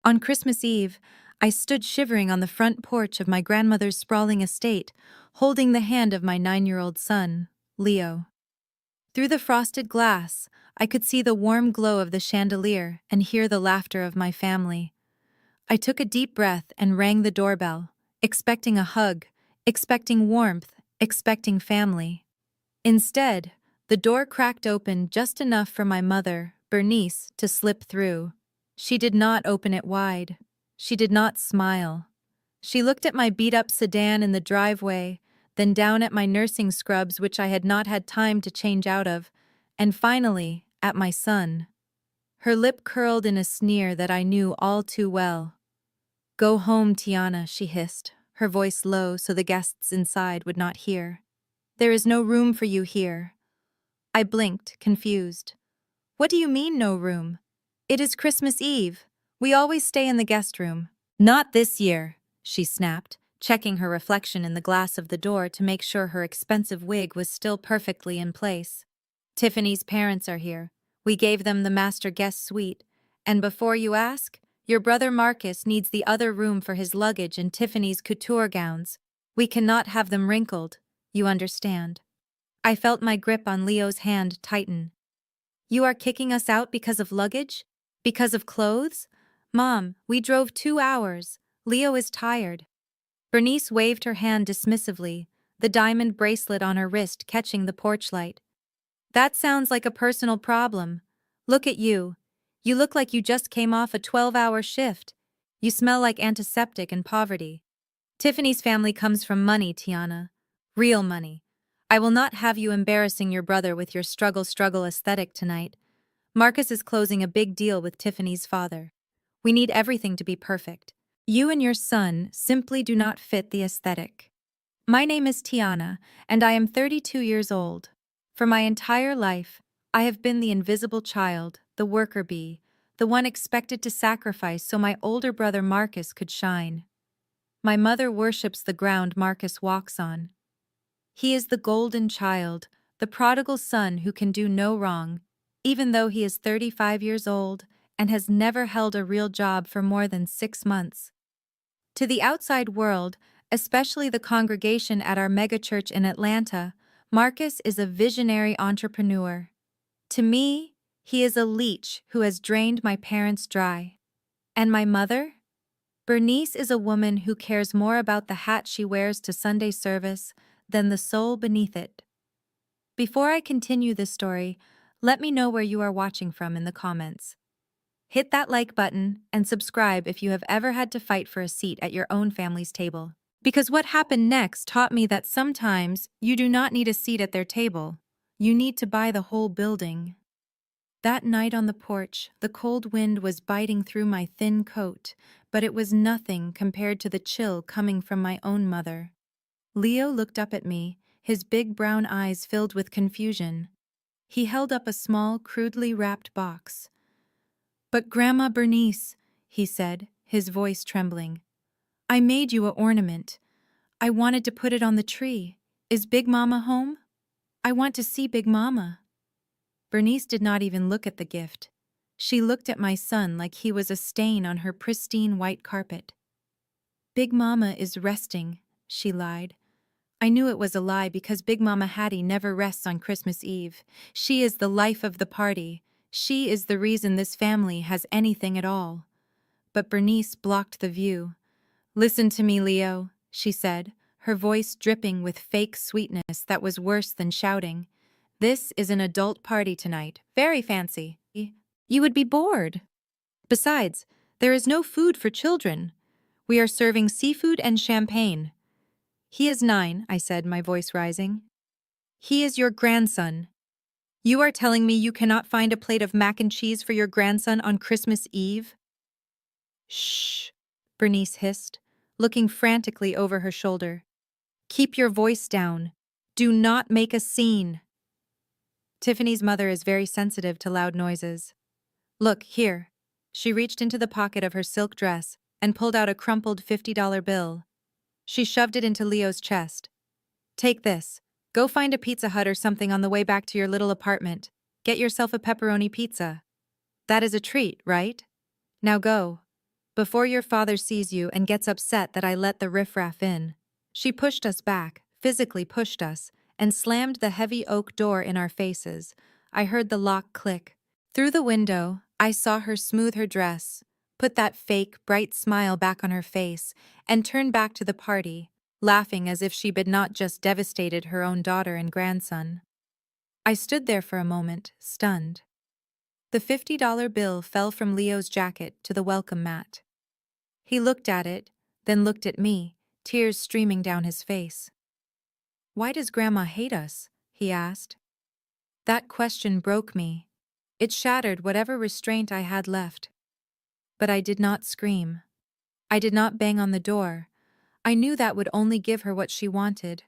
On Christmas Eve, I stood shivering on the front porch of my grandmother's sprawling estate, holding the hand of my 9-year-old son, Leo. Through the frosted glass, I could see the warm glow of the chandelier and hear the laughter of my family. I took a deep breath and rang the doorbell, expecting a hug, expecting warmth, expecting family. Instead, the door cracked open just enough for my mother, Bernice, to slip through. She did not open it wide. She did not smile. She looked at my beat-up sedan in the driveway, then down at my nursing scrubs which I had not had time to change out of, and finally, at my son. Her lip curled in a sneer that I knew all too well. "Go home, Tiana," she hissed, her voice low so the guests inside would not hear. "There is no room for you here." I blinked, confused. "What do you mean, no room? It is Christmas Eve. We always stay in the guest room." "Not this year," she snapped, checking her reflection in the glass of the door to make sure her expensive wig was still perfectly in place. "Tiffany's parents are here. We gave them the master guest suite. And before you ask, your brother Marcus needs the other room for his luggage and Tiffany's couture gowns. We cannot have them wrinkled, you understand." I felt my grip on Leo's hand tighten. "You are kicking us out because of luggage? Because of clothes? Mom, we drove 2 hours. Leo is tired." Bernice waved her hand dismissively, the diamond bracelet on her wrist catching the porch light. "That sounds like a personal problem. Look at you. You look like you just came off a 12-hour shift. You smell like antiseptic and poverty." "Tiffany's family comes from money, Tiana. Real money. I will not have you embarrassing your brother with your struggle aesthetic tonight. Marcus is closing a big deal with Tiffany's father. We need everything to be perfect. You and your son simply do not fit the aesthetic." My name is Tiana, and I am 32 years old. For my entire life, I have been the invisible child, the worker bee, the one expected to sacrifice so my older brother Marcus could shine. My mother worships the ground Marcus walks on. He is the golden child, the prodigal son who can do no wrong, even though he is 35 years old and has never held a real job for more than 6 months. To the outside world, especially the congregation at our megachurch in Atlanta, Marcus is a visionary entrepreneur. To me, he is a leech who has drained my parents dry. And my mother? Bernice is a woman who cares more about the hat she wears to Sunday service than the soul beneath it. Before I continue this story, let me know where you are watching from in the comments. Hit that like button and subscribe if you have ever had to fight for a seat at your own family's table. Because what happened next taught me that sometimes you do not need a seat at their table. You need to buy the whole building. That night on the porch, the cold wind was biting through my thin coat, but it was nothing compared to the chill coming from my own mother. Leo looked up at me, his big brown eyes filled with confusion. He held up a small, crudely wrapped box. "But Grandma Bernice," he said, his voice trembling, "I made you an ornament. I wanted to put it on the tree. Is Big Mama home? I want to see Big Mama." Bernice did not even look at the gift. She looked at my son like he was a stain on her pristine white carpet. "Big Mama is resting," she lied. I knew it was a lie because Big Mama Hattie never rests on Christmas Eve. She is the life of the party. She is the reason this family has anything at all. But Bernice blocked the view. "Listen to me, Leo," she said, her voice dripping with fake sweetness that was worse than shouting. "This is an adult party tonight, very fancy. You would be bored. Besides, there is no food for children. We are serving seafood and champagne." "He is 9, I said, my voice rising. "He is your grandson. You are telling me you cannot find a plate of mac and cheese for your grandson on Christmas Eve?" "Shh," Bernice hissed, looking frantically over her shoulder. "Keep your voice down. Do not make a scene." Tiffany's mother is very sensitive to loud noises. "Look, here." She reached into the pocket of her silk dress and pulled out a crumpled $50 bill. She shoved it into Leo's chest. "Take this. Go find a Pizza Hut or something on the way back to your little apartment. Get yourself a pepperoni pizza. That is a treat, right? Now go. before your father sees you and gets upset that I let the riffraff in." She pushed us back, physically pushed us, and slammed the heavy oak door in our faces. I heard the lock click. Through the window, I saw her smooth her dress, put that fake, bright smile back on her face, and turn back to the party, laughing as if she'd not just devastated her own daughter and grandson. I stood there for a moment, stunned. The $50 bill fell from Leo's jacket to the welcome mat. He looked at it, then looked at me, tears streaming down his face. "Why does Grandma hate us?" he asked. That question broke me. It shattered whatever restraint I had left. But I did not scream. I did not bang on the door. I knew that would only give her what she wanted,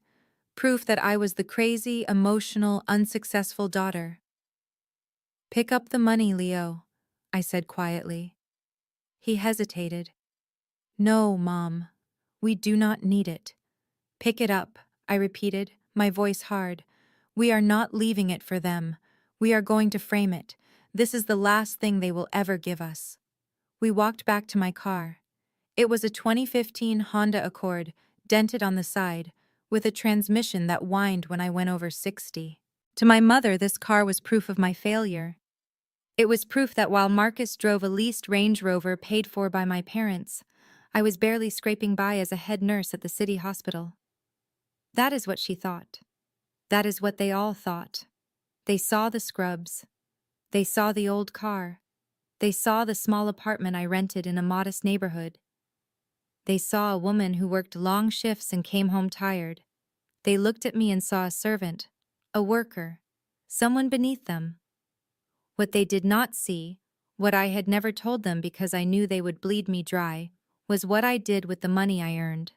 proof that I was the crazy, emotional, unsuccessful daughter. "Pick up the money, Leo," I said quietly. He hesitated. "No, Mom. We do not need it." "Pick it up," I repeated, my voice hard. "We are not leaving it for them. We are going to frame it. This is the last thing they will ever give us." We walked back to my car. It was a 2015 Honda Accord, dented on the side, with a transmission that whined when I went over 60. To my mother, this car was proof of my failure. It was proof that while Marcus drove a leased Range Rover paid for by my parents, I was barely scraping by as a head nurse at the city hospital. That is what she thought. That is what they all thought. They saw the scrubs. They saw the old car. They saw the small apartment I rented in a modest neighborhood. They saw a woman who worked long shifts and came home tired. They looked at me and saw a servant, a worker, someone beneath them. What they did not see, what I had never told them because I knew they would bleed me dry, was what I did with the money I earned.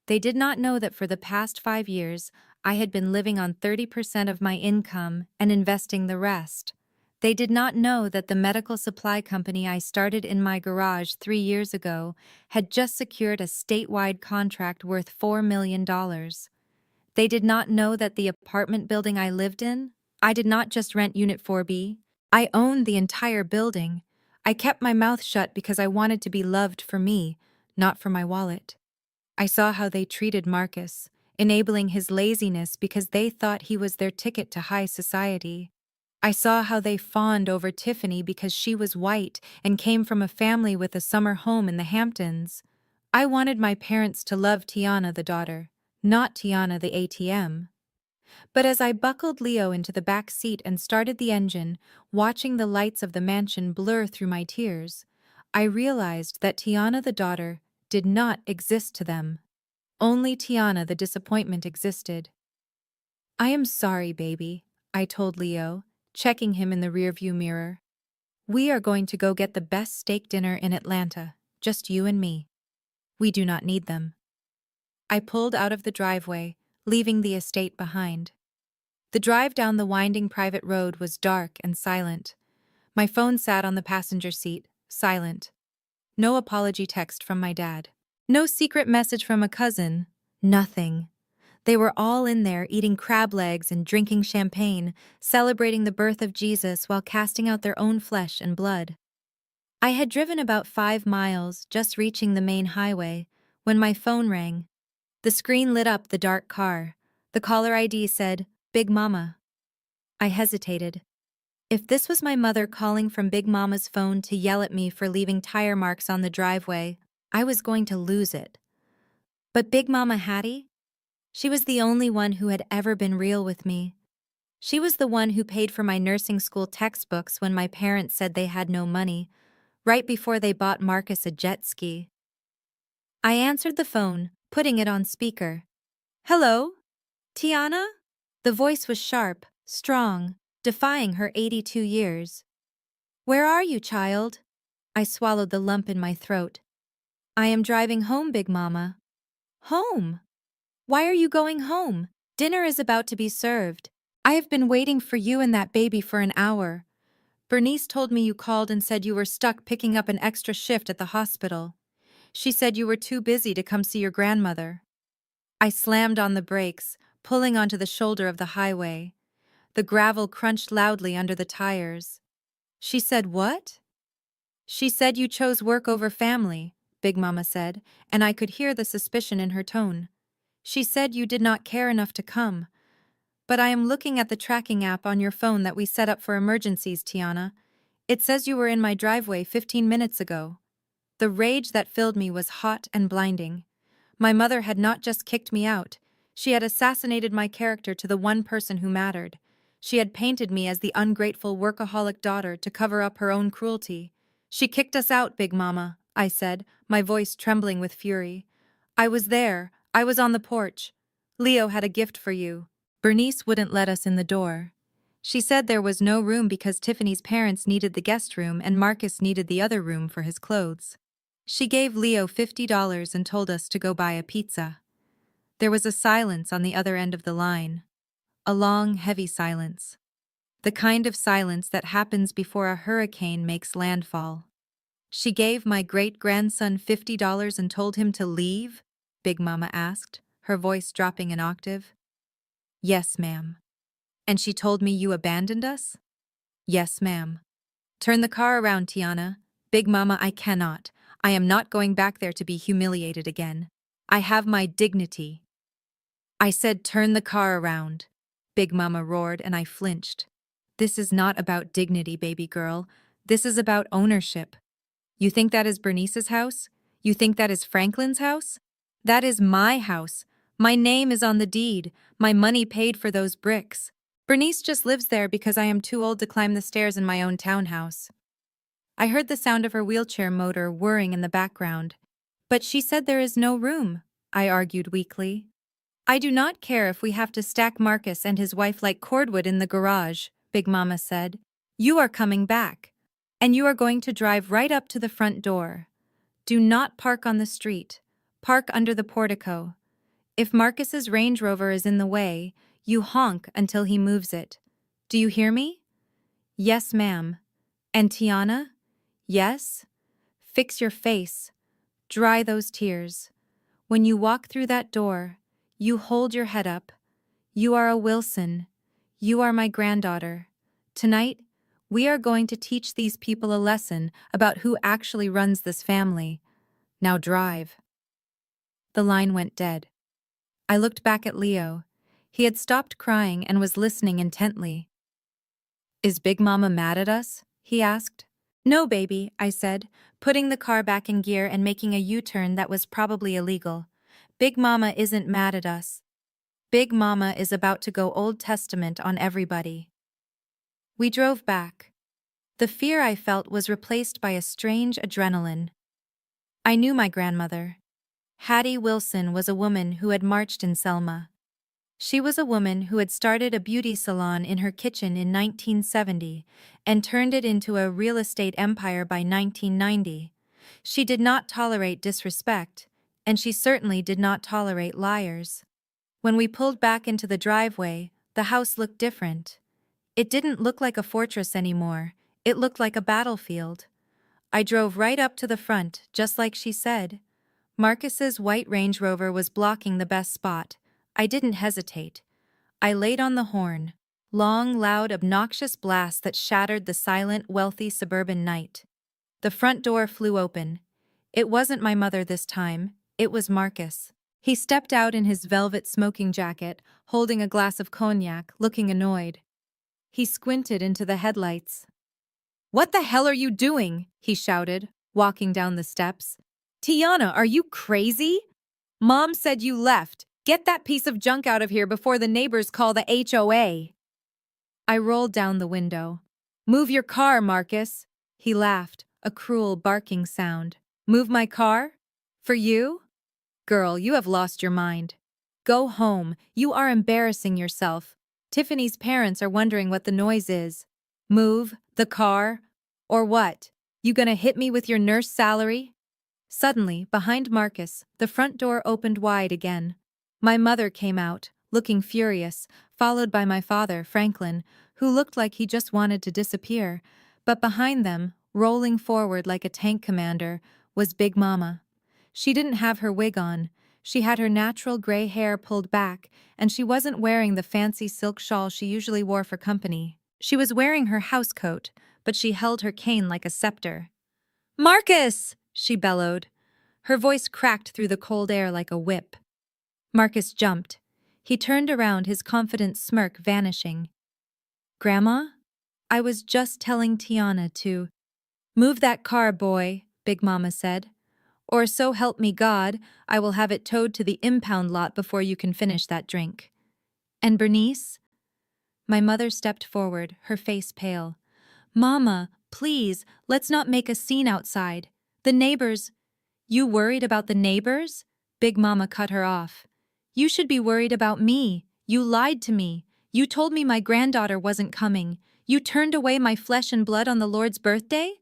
They did not know that for the past 5 years, I had been living on 30% of my income and investing the rest. They did not know that the medical supply company I started in my garage 3 years ago had just secured a statewide contract worth $4 million. They did not know that the apartment building I lived in, I did not just rent Unit 4B, I owned the entire building. I kept my mouth shut because I wanted to be loved for me, not for my wallet. I saw how they treated Marcus, enabling his laziness because they thought he was their ticket to high society. I saw how they fawned over Tiffany because she was white and came from a family with a summer home in the Hamptons. I wanted my parents to love Tiana the daughter, not Tiana the ATM. But as I buckled Leo into the back seat and started the engine, watching the lights of the mansion blur through my tears, I realized that Tiana the daughter did not exist to them. Only Tiana the disappointment existed. "I am sorry, baby," I told Leo, checking him in the rearview mirror. "We are going to go get the best steak dinner in Atlanta, just you and me. We do not need them." I pulled out of the driveway, leaving the estate behind. The drive down the winding private road was dark and silent. My phone sat on the passenger seat, silent. No apology text from my dad. No secret message from a cousin. Nothing. They were all in there eating crab legs and drinking champagne, celebrating the birth of Jesus while casting out their own flesh and blood. I had driven about 5 miles, just reaching the main highway, when my phone rang. The screen lit up the dark car. The caller ID said, "Big Mama." I hesitated. If this was my mother calling from Big Mama's phone to yell at me for leaving tire marks on the driveway, I was going to lose it. But Big Mama Hattie? She was the only one who had ever been real with me. She was the one who paid for my nursing school textbooks when my parents said they had no money, right before they bought Marcus a jet ski. I answered the phone, putting it on speaker. "Hello? Tiana?" The voice was sharp, strong, defying her 82 years. "Where are you, child?" I swallowed the lump in my throat. "I am driving home, Big Mama." "Home? Why are you going home? Dinner is about to be served. I have been waiting for you and that baby for an hour. Bernice told me you called and said you were stuck picking up an extra shift at the hospital. She said you were too busy to come see your grandmother." I slammed on the brakes, pulling onto the shoulder of the highway. The gravel crunched loudly under the tires. "She said what?" She said you chose work over family, Big Mama said, and I could hear the suspicion in her tone. She said you did not care enough to come. But I am looking at the tracking app on your phone that we set up for emergencies, Tiana. It says you were in my driveway 15 minutes ago. The rage that filled me was hot and blinding. My mother had not just kicked me out. She had assassinated my character to the one person who mattered. She had painted me as the ungrateful workaholic daughter to cover up her own cruelty. She kicked us out, Big Mama, I said, my voice trembling with fury. I was there. I was on the porch. Leo had a gift for you. Bernice wouldn't let us in the door. She said there was no room because Tiffany's parents needed the guest room and Marcus needed the other room for his clothes. She gave Leo $50 and told us to go buy a pizza. There was a silence on the other end of the line. A long, heavy silence. The kind of silence that happens before a hurricane makes landfall. She gave my great-grandson $50 and told him to leave? Big Mama asked, her voice dropping an octave. Yes, ma'am. And she told me you abandoned us? Yes, ma'am. Turn the car around, Tiana. Big Mama, I cannot. I am not going back there to be humiliated again. I have my dignity. I said turn the car around. Big Mama roared and I flinched. This is not about dignity, baby girl. This is about ownership. You think that is Bernice's house? You think that is Franklin's house? That is my house. My name is on the deed. My money paid for those bricks. Bernice just lives there because I am too old to climb the stairs in my own townhouse. I heard the sound of her wheelchair motor whirring in the background. But she said there is no room, I argued weakly. I do not care if we have to stack Marcus and his wife like cordwood in the garage, Big Mama said. You are coming back. And you are going to drive right up to the front door. Do not park on the street. Park under the portico. If Marcus's Range Rover is in the way, you honk until he moves it. Do you hear me? Yes, ma'am. And Tiana? Yes? Fix your face. Dry those tears. When you walk through that door, you hold your head up. You are a Wilson. You are my granddaughter. Tonight, we are going to teach these people a lesson about who actually runs this family. Now drive. The line went dead. I looked back at Leo. He had stopped crying and was listening intently. Is Big Mama mad at us? He asked. No, baby, I said, putting the car back in gear and making a U-turn that was probably illegal. Big Mama isn't mad at us. Big Mama is about to go Old Testament on everybody. We drove back. The fear I felt was replaced by a strange adrenaline. I knew my grandmother. Hattie Wilson was a woman who had marched in Selma. She was a woman who had started a beauty salon in her kitchen in 1970 and turned it into a real estate empire by 1990. She did not tolerate disrespect, and she certainly did not tolerate liars. When we pulled back into the driveway, the house looked different. It didn't look like a fortress anymore. It looked like a battlefield. I drove right up to the front, just like she said. Marcus's white Range Rover was blocking the best spot. I didn't hesitate. I laid on the horn. Long, loud, obnoxious blasts that shattered the silent, wealthy suburban night. The front door flew open. It wasn't my mother this time. It was Marcus. He stepped out in his velvet smoking jacket, holding a glass of cognac, looking annoyed. He squinted into the headlights. What the hell are you doing? He shouted, walking down the steps. Tiana, are you crazy? Mom said you left. Get that piece of junk out of here before the neighbors call the HOA. I rolled down the window. Move your car, Marcus. He laughed, a cruel barking sound. Move my car? For you? Girl, you have lost your mind. Go home. You are embarrassing yourself. Tiffany's parents are wondering what the noise is. Move the car? Or what? You gonna hit me with your nurse salary? Suddenly, behind Marcus, the front door opened wide again. My mother came out, looking furious, followed by my father, Franklin, who looked like he just wanted to disappear. But behind them, rolling forward like a tank commander, was Big Mama. She didn't have her wig on. She had her natural gray hair pulled back, and she wasn't wearing the fancy silk shawl she usually wore for company. She was wearing her housecoat, but she held her cane like a scepter. Marcus! She bellowed. Her voice cracked through the cold air like a whip. Marcus jumped. He turned around, his confident smirk vanishing. Grandma? I was just telling Tiana to move that car, boy, Big Mama said. Or so help me God, I will have it towed to the impound lot before you can finish that drink. And Bernice? My mother stepped forward, her face pale. Mama, please, let's not make a scene outside. The neighbors. You worried about the neighbors? Big Mama cut her off. You should be worried about me. You lied to me. You told me my granddaughter wasn't coming. You turned away my flesh and blood on the Lord's birthday?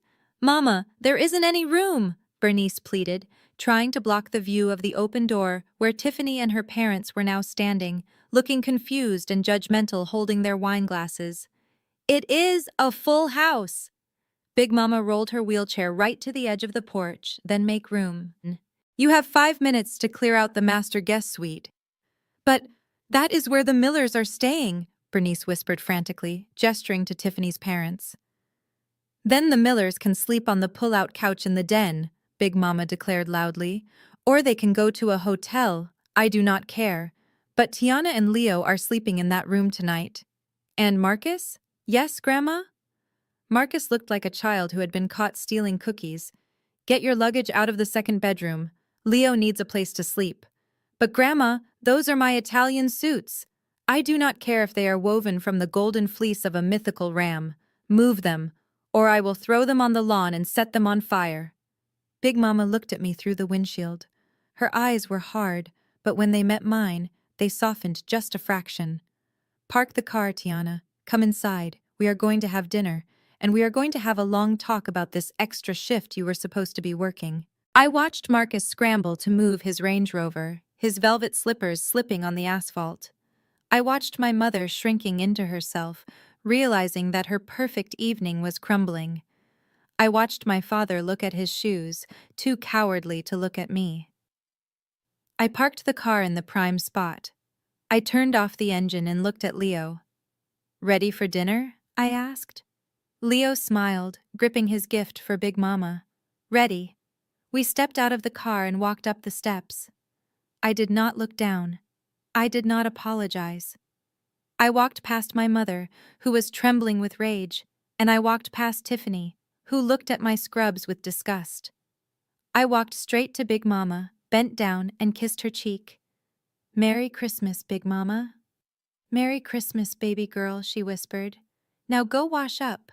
Mama, there isn't any room, Bernice pleaded, trying to block the view of the open door where Tiffany and her parents were now standing, looking confused and judgmental, holding their wine glasses. It is a full house. Big Mama rolled her wheelchair right to the edge of the porch, then make room. You have 5 minutes to clear out the master guest suite. But that is where the Millers are staying, Bernice whispered frantically, gesturing to Tiffany's parents. Then the Millers can sleep on the pull-out couch in the den, Big Mama declared loudly, or they can go to a hotel, I do not care. But Tiana and Leo are sleeping in that room tonight. And Marcus? Yes, Grandma? Marcus looked like a child who had been caught stealing cookies. Get your luggage out of the second bedroom. Leo needs a place to sleep. But Grandma, those are my Italian suits. I do not care if they are woven from the golden fleece of a mythical ram. Move them, or I will throw them on the lawn and set them on fire. Big Mama looked at me through the windshield. Her eyes were hard, but when they met mine, they softened just a fraction. Park the car, Tiana. Come inside. We are going to have dinner, and we are going to have a long talk about this extra shift you were supposed to be working. I watched Marcus scramble to move his Range Rover, his velvet slippers slipping on the asphalt. I watched my mother shrinking into herself, realizing that her perfect evening was crumbling. I watched my father look at his shoes, too cowardly to look at me. I parked the car in the prime spot. I turned off the engine and looked at Leo. Ready for dinner? I asked. Leo smiled, gripping his gift for Big Mama. Ready. We stepped out of the car and walked up the steps. I did not look down. I did not apologize. I walked past my mother, who was trembling with rage, and I walked past Tiffany, who looked at my scrubs with disgust. I walked straight to Big Mama, bent down, and kissed her cheek. Merry Christmas, Big Mama. Merry Christmas, baby girl, she whispered. Now go wash up.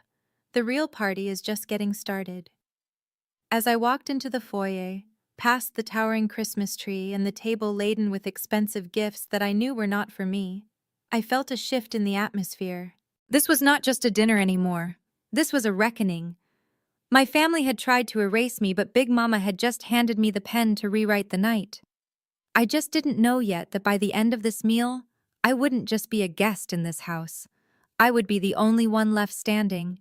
The real party is just getting started. As I walked into the foyer, past the towering Christmas tree and the table laden with expensive gifts that I knew were not for me, I felt a shift in the atmosphere. This was not just a dinner anymore. This was a reckoning. My family had tried to erase me, but Big Mama had just handed me the pen to rewrite the night. I just didn't know yet that by the end of this meal, I wouldn't just be a guest in this house. I would be the only one left standing.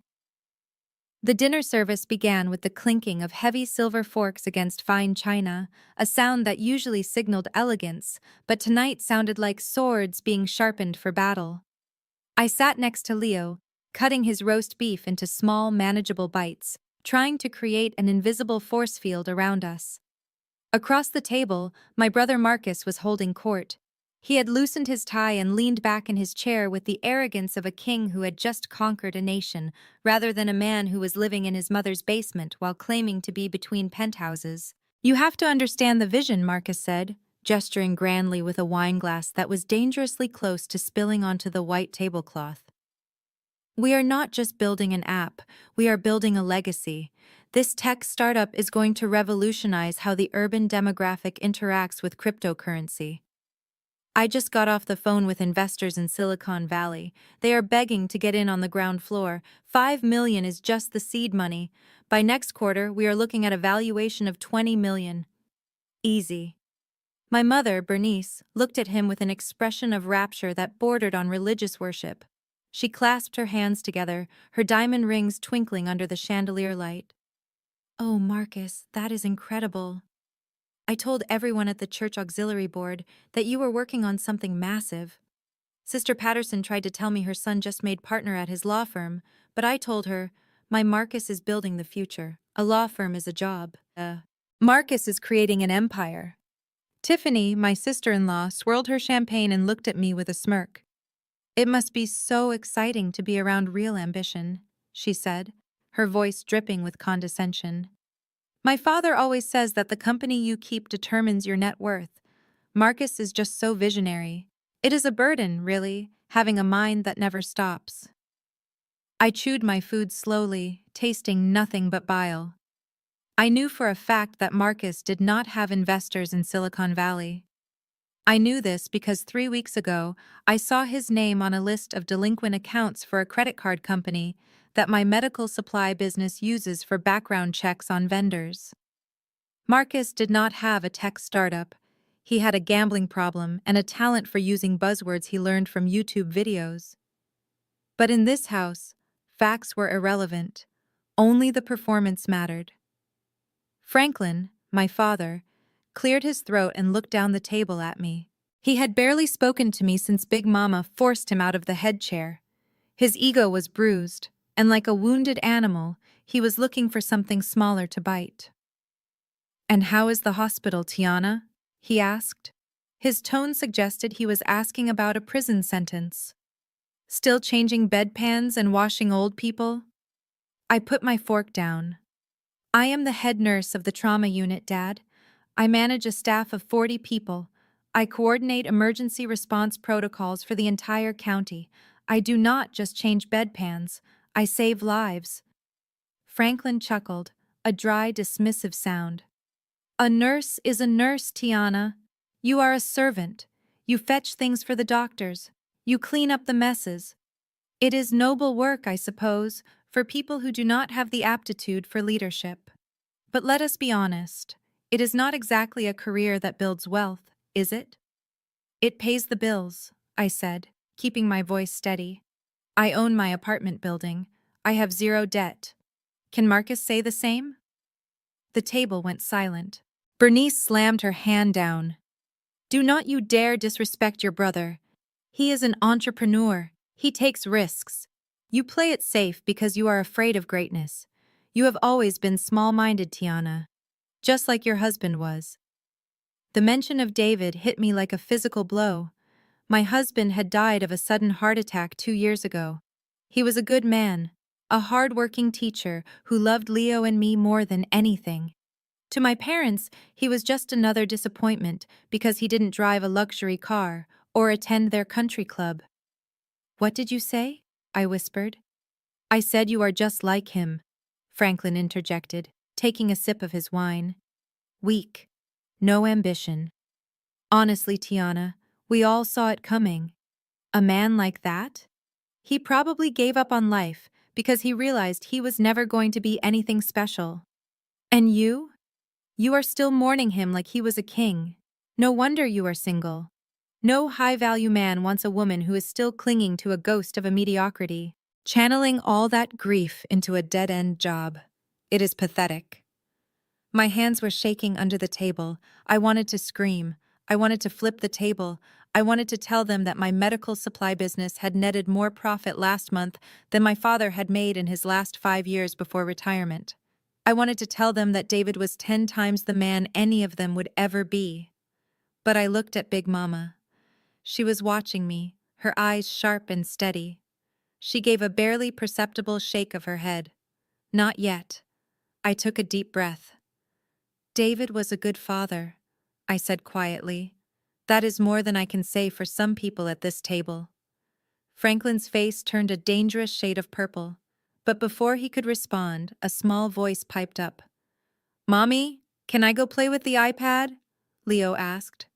The dinner service began with the clinking of heavy silver forks against fine china, a sound that usually signaled elegance, but tonight sounded like swords being sharpened for battle. I sat next to Leo, cutting his roast beef into small, manageable bites, trying to create an invisible force field around us. Across the table, my brother Marcus was holding court. He had loosened his tie and leaned back in his chair with the arrogance of a king who had just conquered a nation, rather than a man who was living in his mother's basement while claiming to be between penthouses. You have to understand the vision, Marcus said, gesturing grandly with a wine glass that was dangerously close to spilling onto the white tablecloth. We are not just building an app, we are building a legacy. This tech startup is going to revolutionize how the urban demographic interacts with cryptocurrency. I just got off the phone with investors in Silicon Valley. They are begging to get in on the ground floor. $5 million is just the seed money. By next quarter, we are looking at a valuation of $20 million. Easy. My mother, Bernice, looked at him with an expression of rapture that bordered on religious worship. She clasped her hands together, her diamond rings twinkling under the chandelier light. Oh, Marcus, that is incredible. I told everyone at the church auxiliary board that you were working on something massive. Sister Patterson tried to tell me her son just made partner at his law firm, but I told her, My Marcus is building the future. A law firm is a job. Marcus is creating an empire. Tiffany, my sister-in-law, swirled her champagne and looked at me with a smirk. It must be so exciting to be around real ambition, she said, her voice dripping with condescension. My father always says that the company you keep determines your net worth. Marcus is just so visionary. It is a burden, really, having a mind that never stops. I chewed my food slowly, tasting nothing but bile. I knew for a fact that Marcus did not have investors in Silicon Valley. I knew this because 3 weeks ago, I saw his name on a list of delinquent accounts for a credit card company that my medical supply business uses for background checks on vendors. Marcus did not have a tech startup. He had a gambling problem and a talent for using buzzwords he learned from YouTube videos. But in this house, facts were irrelevant. Only the performance mattered. Franklin, my father, cleared his throat and looked down the table at me. He had barely spoken to me since Big Mama forced him out of the head chair. His ego was bruised, and like a wounded animal, he was looking for something smaller to bite. "And how is the hospital, Tiana?" he asked. His tone suggested he was asking about a prison sentence. "Still changing bedpans and washing old people?" I put my fork down. "I am the head nurse of the trauma unit, Dad. I manage a staff of 40 people. I coordinate emergency response protocols for the entire county. I do not just change bedpans. I save lives." Franklin chuckled, a dry, dismissive sound. "A nurse is a nurse, Tiana. You are a servant. You fetch things for the doctors. You clean up the messes. It is noble work, I suppose, for people who do not have the aptitude for leadership. But let us be honest. It is not exactly a career that builds wealth, is it?" "It pays the bills," I said, keeping my voice steady. "I own my apartment building. I have zero debt. Can Marcus say the same?" The table went silent. Bernice slammed her hand down. "Do not you dare disrespect your brother. He is an entrepreneur. He takes risks. You play it safe because you are afraid of greatness. You have always been small-minded, Tiana, just like your husband was." The mention of David hit me like a physical blow. My husband had died of a sudden heart attack 2 years ago. He was a good man, a hard-working teacher who loved Leo and me more than anything. To my parents, he was just another disappointment because he didn't drive a luxury car or attend their country club. "What did you say?" I whispered. "I said you are just like him," Franklin interjected, taking a sip of his wine. "Weak. No ambition. Honestly, Tiana, we all saw it coming. A man like that? He probably gave up on life because he realized he was never going to be anything special. And you? You are still mourning him like he was a king. No wonder you are single. No high-value man wants a woman who is still clinging to a ghost of a mediocrity, channeling all that grief into a dead-end job. It is pathetic." My hands were shaking under the table. I wanted to scream. I wanted to flip the table. I wanted to tell them that my medical supply business had netted more profit last month than my father had made in his last 5 years before retirement. I wanted to tell them that David was 10 times the man any of them would ever be. But I looked at Big Mama. She was watching me, her eyes sharp and steady. She gave a barely perceptible shake of her head. "Not yet." I took a deep breath. "David was a good father," I said quietly. "That is more than I can say for some people at this table." Franklin's face turned a dangerous shade of purple, but before he could respond, a small voice piped up. "Mommy, can I go play with the iPad?" Leo asked.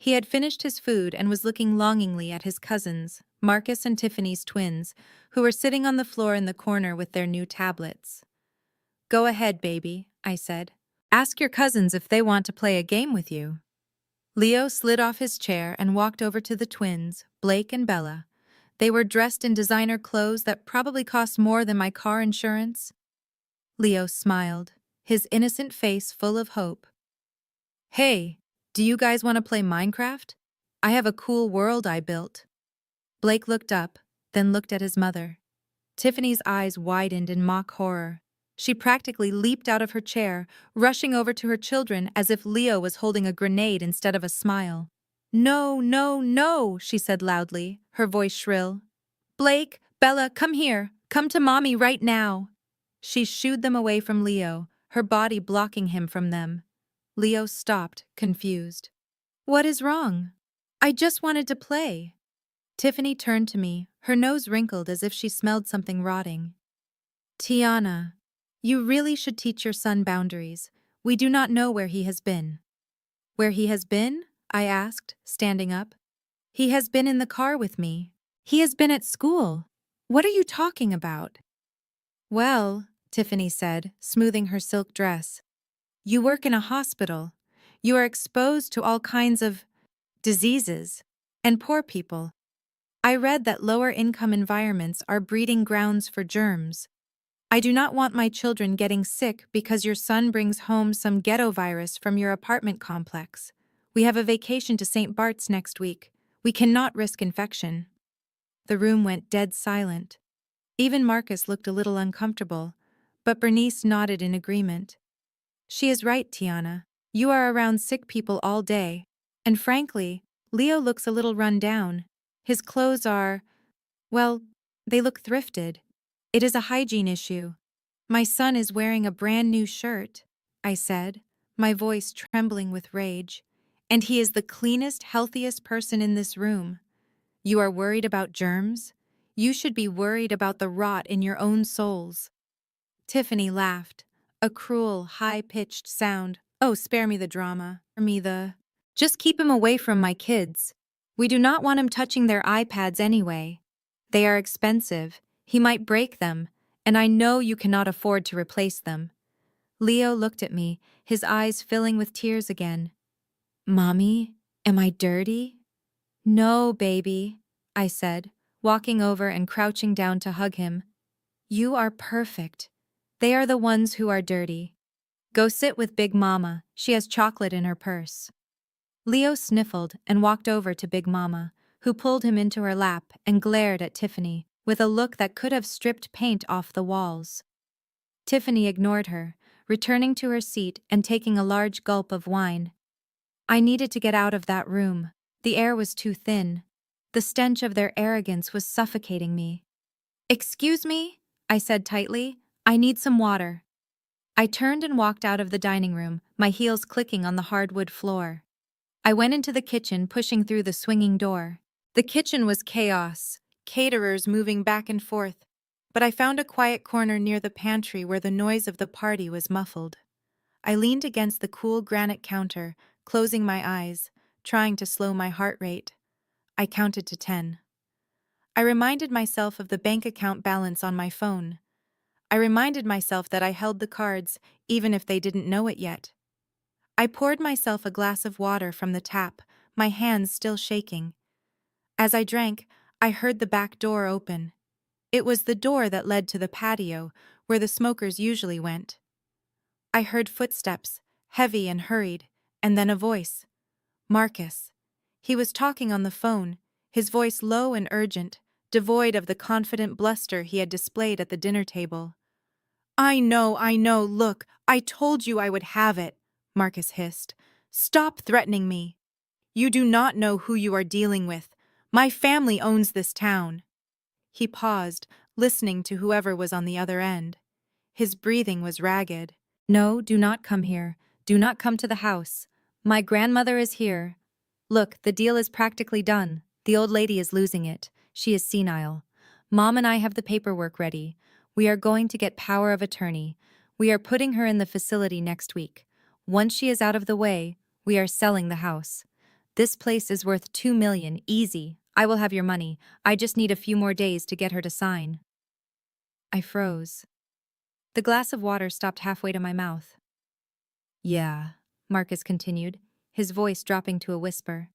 He had finished his food and was looking longingly at his cousins, Marcus and Tiffany's twins, who were sitting on the floor in the corner with their new tablets. "Go ahead, baby," I said. "Ask your cousins if they want to play a game with you." Leo slid off his chair and walked over to the twins, Blake and Bella. They were dressed in designer clothes that probably cost more than my car insurance. Leo smiled, his innocent face full of hope. "Hey, do you guys want to play Minecraft? I have a cool world I built." Blake looked up, then looked at his mother. Tiffany's eyes widened in mock horror. She practically leaped out of her chair, rushing over to her children as if Leo was holding a grenade instead of a smile. "No, no, no," she said loudly, her voice shrill. "Blake, Bella, come here. Come to Mommy right now." She shooed them away from Leo, her body blocking him from them. Leo stopped, confused. "What is wrong?" "I just wanted to play." Tiffany turned to me, her nose wrinkled as if she smelled something rotting. "Tiana, you really should teach your son boundaries. We do not know where he has been." "Where he has been?" I asked, standing up. "He has been in the car with me. He has been at school. What are you talking about?" "Well," Tiffany said, smoothing her silk dress, "you work in a hospital. You are exposed to all kinds of diseases and poor people. I read that lower-income environments are breeding grounds for germs. I do not want my children getting sick because your son brings home some ghetto virus from your apartment complex. We have a vacation to St. Bart's next week. We cannot risk infection." The room went dead silent. Even Marcus looked a little uncomfortable, but Bernice nodded in agreement. "She is right, Tiana. You are around sick people all day. And frankly, Leo looks a little run down. His clothes are, well, they look thrifted. It is a hygiene issue." "My son is wearing a brand new shirt," I said, my voice trembling with rage. "And he is the cleanest, healthiest person in this room. You are worried about germs? You should be worried about the rot in your own souls." Tiffany laughed, a cruel, high-pitched sound. "Oh, spare me the drama. Just keep him away from my kids. We do not want him touching their iPads anyway. They are expensive. He might break them, and I know you cannot afford to replace them." Leo looked at me, his eyes filling with tears again. "Mommy, am I dirty?" "No, baby," I said, walking over and crouching down to hug him. "You are perfect. They are the ones who are dirty. Go sit with Big Mama. She has chocolate in her purse." Leo sniffled and walked over to Big Mama, who pulled him into her lap and glared at Tiffany with a look that could have stripped paint off the walls. Tiffany ignored her, returning to her seat and taking a large gulp of wine. I needed to get out of that room. The air was too thin. The stench of their arrogance was suffocating me. "Excuse me?" I said tightly. "I need some water." I turned and walked out of the dining room, my heels clicking on the hardwood floor. I went into the kitchen, pushing through the swinging door. The kitchen was chaos, caterers moving back and forth, but I found a quiet corner near the pantry where the noise of the party was muffled. I leaned against the cool granite counter, closing my eyes, trying to slow my heart rate. I counted to 10. I reminded myself of the bank account balance on my phone. I reminded myself that I held the cards, even if they didn't know it yet. I poured myself a glass of water from the tap, my hands still shaking. As I drank, I heard the back door open. It was the door that led to the patio, where the smokers usually went. I heard footsteps, heavy and hurried, and then a voice. Marcus. He was talking on the phone, his voice low and urgent, devoid of the confident bluster he had displayed at the dinner table. I know, look, I told you I would have it," Marcus hissed. "Stop threatening me. You do not know who you are dealing with. My family owns this town." He paused, listening to whoever was on the other end. His breathing was ragged. "No, do not come here. Do not come to the house. My grandmother is here. Look, the deal is practically done. The old lady is losing it. She is senile. Mom and I have the paperwork ready. We are going to get power of attorney. We are putting her in the facility next week. Once she is out of the way, we are selling the house. This place is worth $2 million, easy. I will have your money. I just need a few more days to get her to sign." I froze. The glass of water stopped halfway to my mouth. "Yeah," Marcus continued, his voice dropping to a whisper.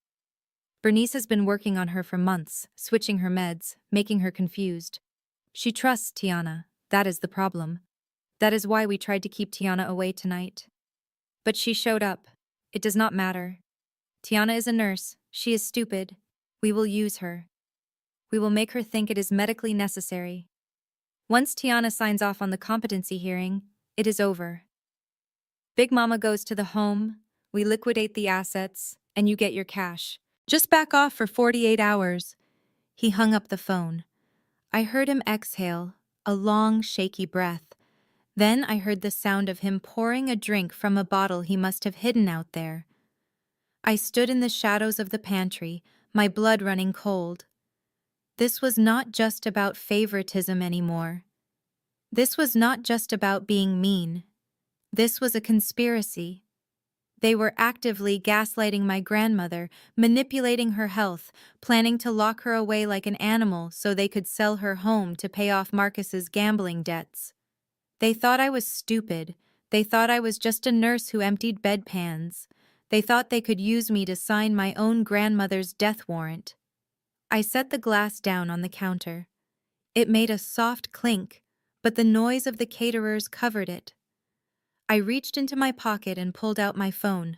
"Bernice has been working on her for months, switching her meds, making her confused. She trusts Tiana. That is the problem. That is why we tried to keep Tiana away tonight. But she showed up. It does not matter. Tiana is a nurse. She is stupid. We will use her. We will make her think it is medically necessary." Once Tiana signs off on the competency hearing, it is over. Big Mama goes to the home, we liquidate the assets, and you get your cash. Just back off for 48 hours. He hung up the phone. I heard him exhale, a long, shaky breath. Then I heard the sound of him pouring a drink from a bottle he must have hidden out there. I stood in the shadows of the pantry, my blood running cold. This was not just about favoritism anymore. This was not just about being mean. This was a conspiracy. They were actively gaslighting my grandmother, manipulating her health, planning to lock her away like an animal so they could sell her home to pay off Marcus's gambling debts. They thought I was stupid. They thought I was just a nurse who emptied bedpans. They thought they could use me to sign my own grandmother's death warrant. I set the glass down on the counter. It made a soft clink, but the noise of the caterers covered it. I reached into my pocket and pulled out my phone.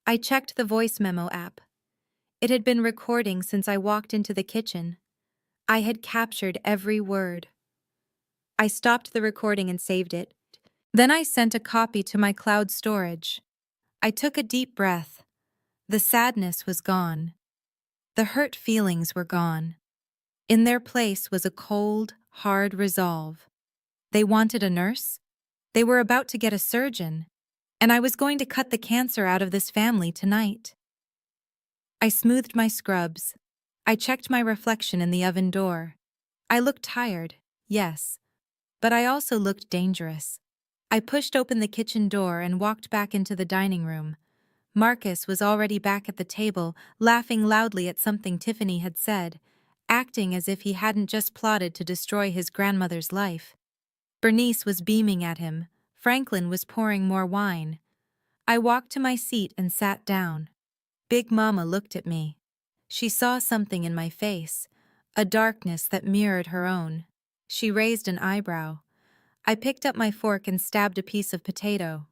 I checked the voice memo app. It had been recording since I walked into the kitchen. I had captured every word. I stopped the recording and saved it. Then I sent a copy to my cloud storage. I took a deep breath. The sadness was gone. The hurt feelings were gone. In their place was a cold, hard resolve. They wanted a nurse. They were about to get a surgeon. And I was going to cut the cancer out of this family tonight. I smoothed my scrubs. I checked my reflection in the oven door. I looked tired, yes, but I also looked dangerous. I pushed open the kitchen door and walked back into the dining room. Marcus was already back at the table, laughing loudly at something Tiffany had said, acting as if he hadn't just plotted to destroy his grandmother's life. Bernice was beaming at him. Franklin was pouring more wine. I walked to my seat and sat down. Big Mama looked at me. She saw something in my face, a darkness that mirrored her own. She raised an eyebrow. I picked up my fork and stabbed a piece of potato.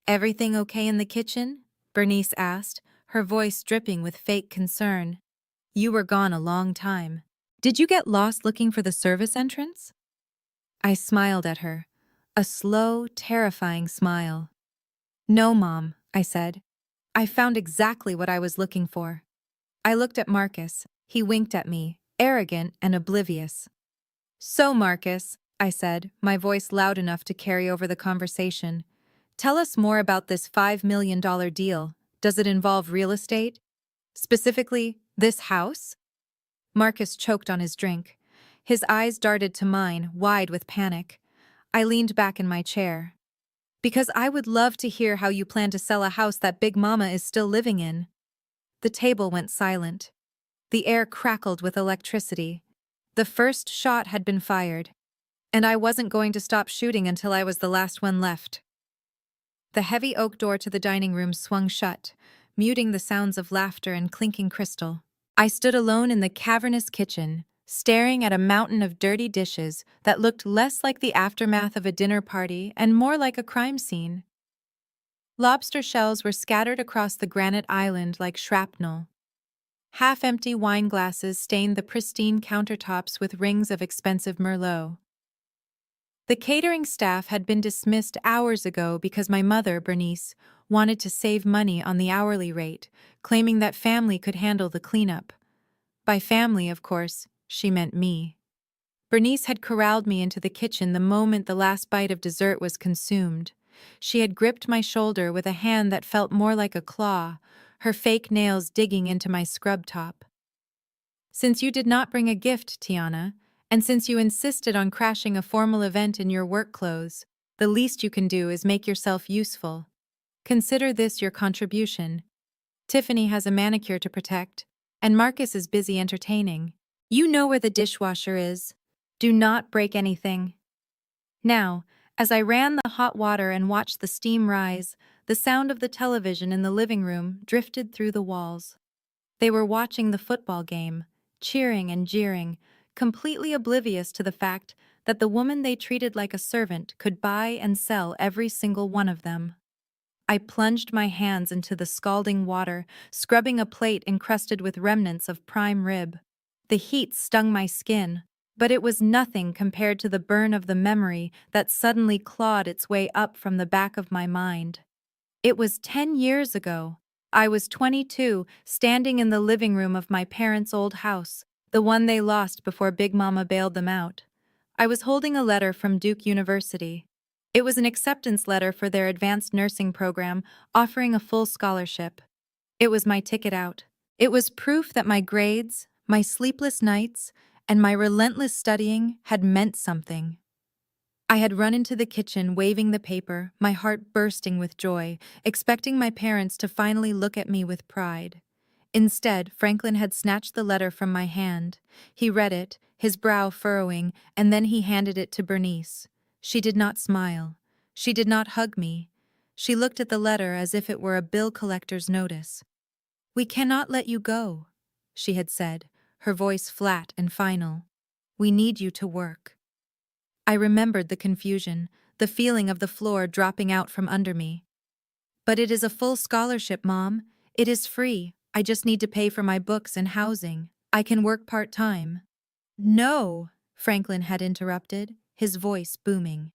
"Everything okay in the kitchen?" Bernice asked, her voice dripping with fake concern. "You were gone a long time. Did you get lost looking for the service entrance?" I smiled at her, a slow, terrifying smile. "No, Mom," I said. "I found exactly what I was looking for." I looked at Marcus. He winked at me, arrogant and oblivious. "So, Marcus," I said, my voice loud enough to carry over the conversation, "tell us more about this $5 million deal. Does it involve real estate? Specifically, this house?" Marcus choked on his drink. His eyes darted to mine, wide with panic. I leaned back in my chair. "Because I would love to hear how you plan to sell a house that Big Mama is still living in." The table went silent. The air crackled with electricity. The first shot had been fired, and I wasn't going to stop shooting until I was the last one left. The heavy oak door to the dining room swung shut, muting the sounds of laughter and clinking crystal. I stood alone in the cavernous kitchen, staring at a mountain of dirty dishes that looked less like the aftermath of a dinner party and more like a crime scene. Lobster shells were scattered across the granite island like shrapnel. Half-empty wine glasses stained the pristine countertops with rings of expensive Merlot. The catering staff had been dismissed hours ago because my mother, Bernice, wanted to save money on the hourly rate, claiming that family could handle the cleanup. By family, of course, she meant me. Bernice had corralled me into the kitchen the moment the last bite of dessert was consumed. She had gripped my shoulder with a hand that felt more like a claw, her fake nails digging into my scrub top. "Since you did not bring a gift, Tiana, and since you insisted on crashing a formal event in your work clothes, the least you can do is make yourself useful. Consider this your contribution. Tiffany has a manicure to protect, and Marcus is busy entertaining. You know where the dishwasher is. Do not break anything." Now, as I ran the hot water and watched the steam rise, the sound of the television in the living room drifted through the walls. They were watching the football game, cheering and jeering, completely oblivious to the fact that the woman they treated like a servant could buy and sell every single one of them. I plunged my hands into the scalding water, scrubbing a plate encrusted with remnants of prime rib. The heat stung my skin, But it was nothing compared to the burn of the memory that suddenly clawed its way up from the back of my mind. It was 10 years ago. I was 22, standing in the living room of my parents' old house, the one they lost before Big Mama bailed them out. I was holding a letter from Duke University. It was an acceptance letter for their advanced nursing program, offering a full scholarship. It was my ticket out. It was proof that my grades, my sleepless nights, and my relentless studying had meant something. I had run into the kitchen waving the paper, my heart bursting with joy, expecting my parents to finally look at me with pride. Instead, Franklin had snatched the letter from my hand. He read it, his brow furrowing, and then he handed it to Bernice. She did not smile. She did not hug me. She looked at the letter as if it were a bill collector's notice. "We cannot let you go," she had said, her voice flat and final. "We need you to work." I remembered the confusion, the feeling of the floor dropping out from under me. "But it is a full scholarship, Mom. It is free. I just need to pay for my books and housing. I can work part-time." "No," Franklin had interrupted, his voice booming.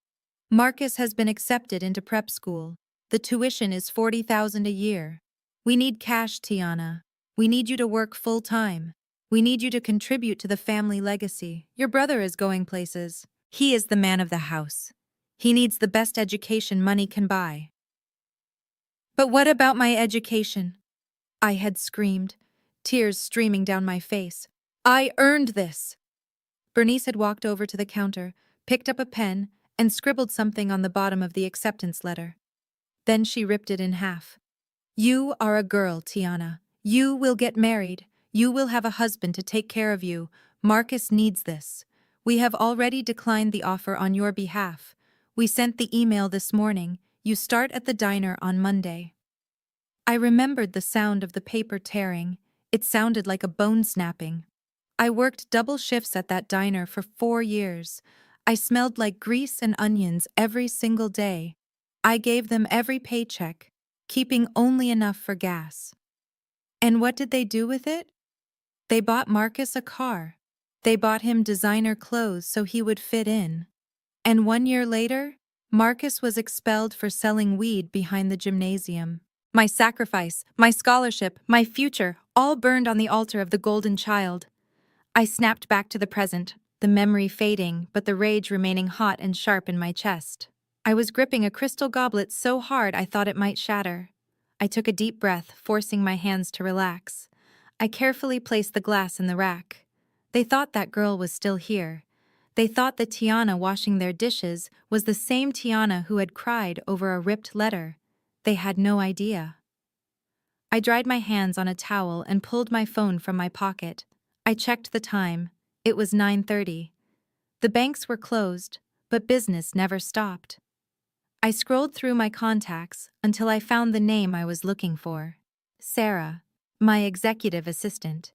"Marcus has been accepted into prep school. The tuition is $40,000 a year. We need cash, Tiana. We need you to work full-time. We need you to contribute to the family legacy. Your brother is going places. He is the man of the house. He needs the best education money can buy." "But what about my education?" I had screamed, tears streaming down my face. "I earned this." Bernice had walked over to the counter, picked up a pen, and scribbled something on the bottom of the acceptance letter. Then she ripped it in half. "You are a girl, Tiana. You will get married. You will have a husband to take care of you. Marcus needs this. We have already declined the offer on your behalf. We sent the email this morning. You start at the diner on Monday." I remembered the sound of the paper tearing. It sounded like a bone snapping. I worked double shifts at that diner for 4 years. I smelled like grease and onions every single day. I gave them every paycheck, keeping only enough for gas. And what did they do with it? They bought Marcus a car. They bought him designer clothes so he would fit in. And 1 year later, Marcus was expelled for selling weed behind the gymnasium. My sacrifice, my scholarship, my future, all burned on the altar of the golden child. I snapped back to the present, the memory fading, but the rage remaining hot and sharp in my chest. I was gripping a crystal goblet so hard I thought it might shatter. I took a deep breath, forcing my hands to relax. I carefully placed the glass in the rack. They thought that girl was still here. They thought that Tiana washing their dishes was the same Tiana who had cried over a ripped letter. They had no idea. I dried my hands on a towel and pulled my phone from my pocket. I checked the time. It was 9:30. The banks were closed, but business never stopped. I scrolled through my contacts until I found the name I was looking for. Sarah, my executive assistant.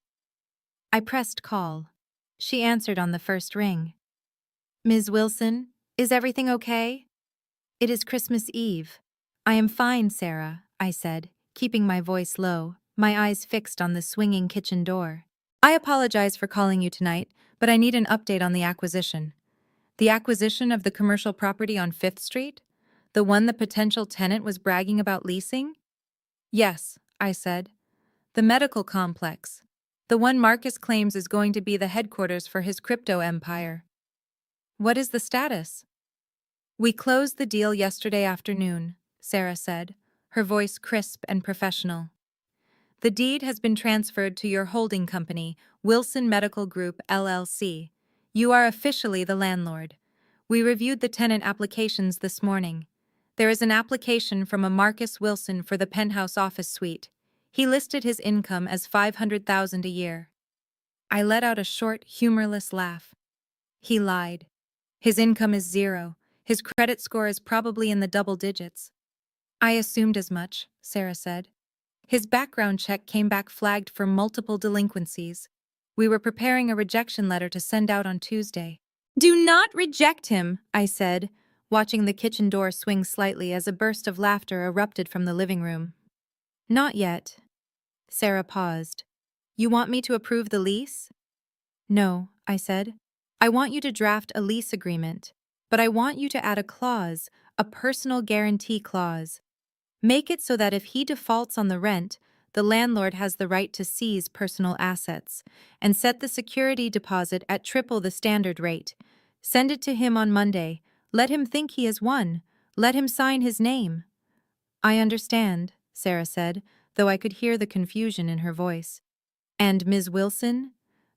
I pressed call. She answered on the first ring. "Ms. Wilson, is everything okay?" "It is Christmas Eve." "I am fine, Sarah," I said, keeping my voice low, my eyes fixed on the swinging kitchen door. "I apologize for calling you tonight, but I need an update on the acquisition." "The acquisition of the commercial property on 5th Street? The one the potential tenant was bragging about leasing?" "Yes," I said. "The medical complex. The one Marcus claims is going to be the headquarters for his crypto empire." "What is the status?" "We closed the deal yesterday afternoon," Sarah said, her voice crisp and professional. "The deed has been transferred to your holding company, Wilson Medical Group, LLC. You are officially the landlord. We reviewed the tenant applications this morning. There is an application from a Marcus Wilson for the penthouse office suite. He listed his income as $500,000 a year." I let out a short, humorless laugh. He lied. His income is 0. His credit score is probably in the double digits. "I assumed as much," Sarah said. "His background check came back flagged for multiple delinquencies. We were preparing a rejection letter to send out on Tuesday." "Do not reject him," I said, watching the kitchen door swing slightly as a burst of laughter erupted from the living room. "Not yet." Sarah paused. "You want me to approve the lease?" "No," I said. I want you to draft a lease agreement, but I want you to add a clause, a personal guarantee clause. Make it so that if he defaults on the rent, the landlord has the right to seize personal assets, and set the security deposit at triple the standard rate. Send it to him on Monday. Let him think he has won. Let him sign his name. I understand, Sarah said, though I could hear the confusion in her voice. And Ms. Wilson?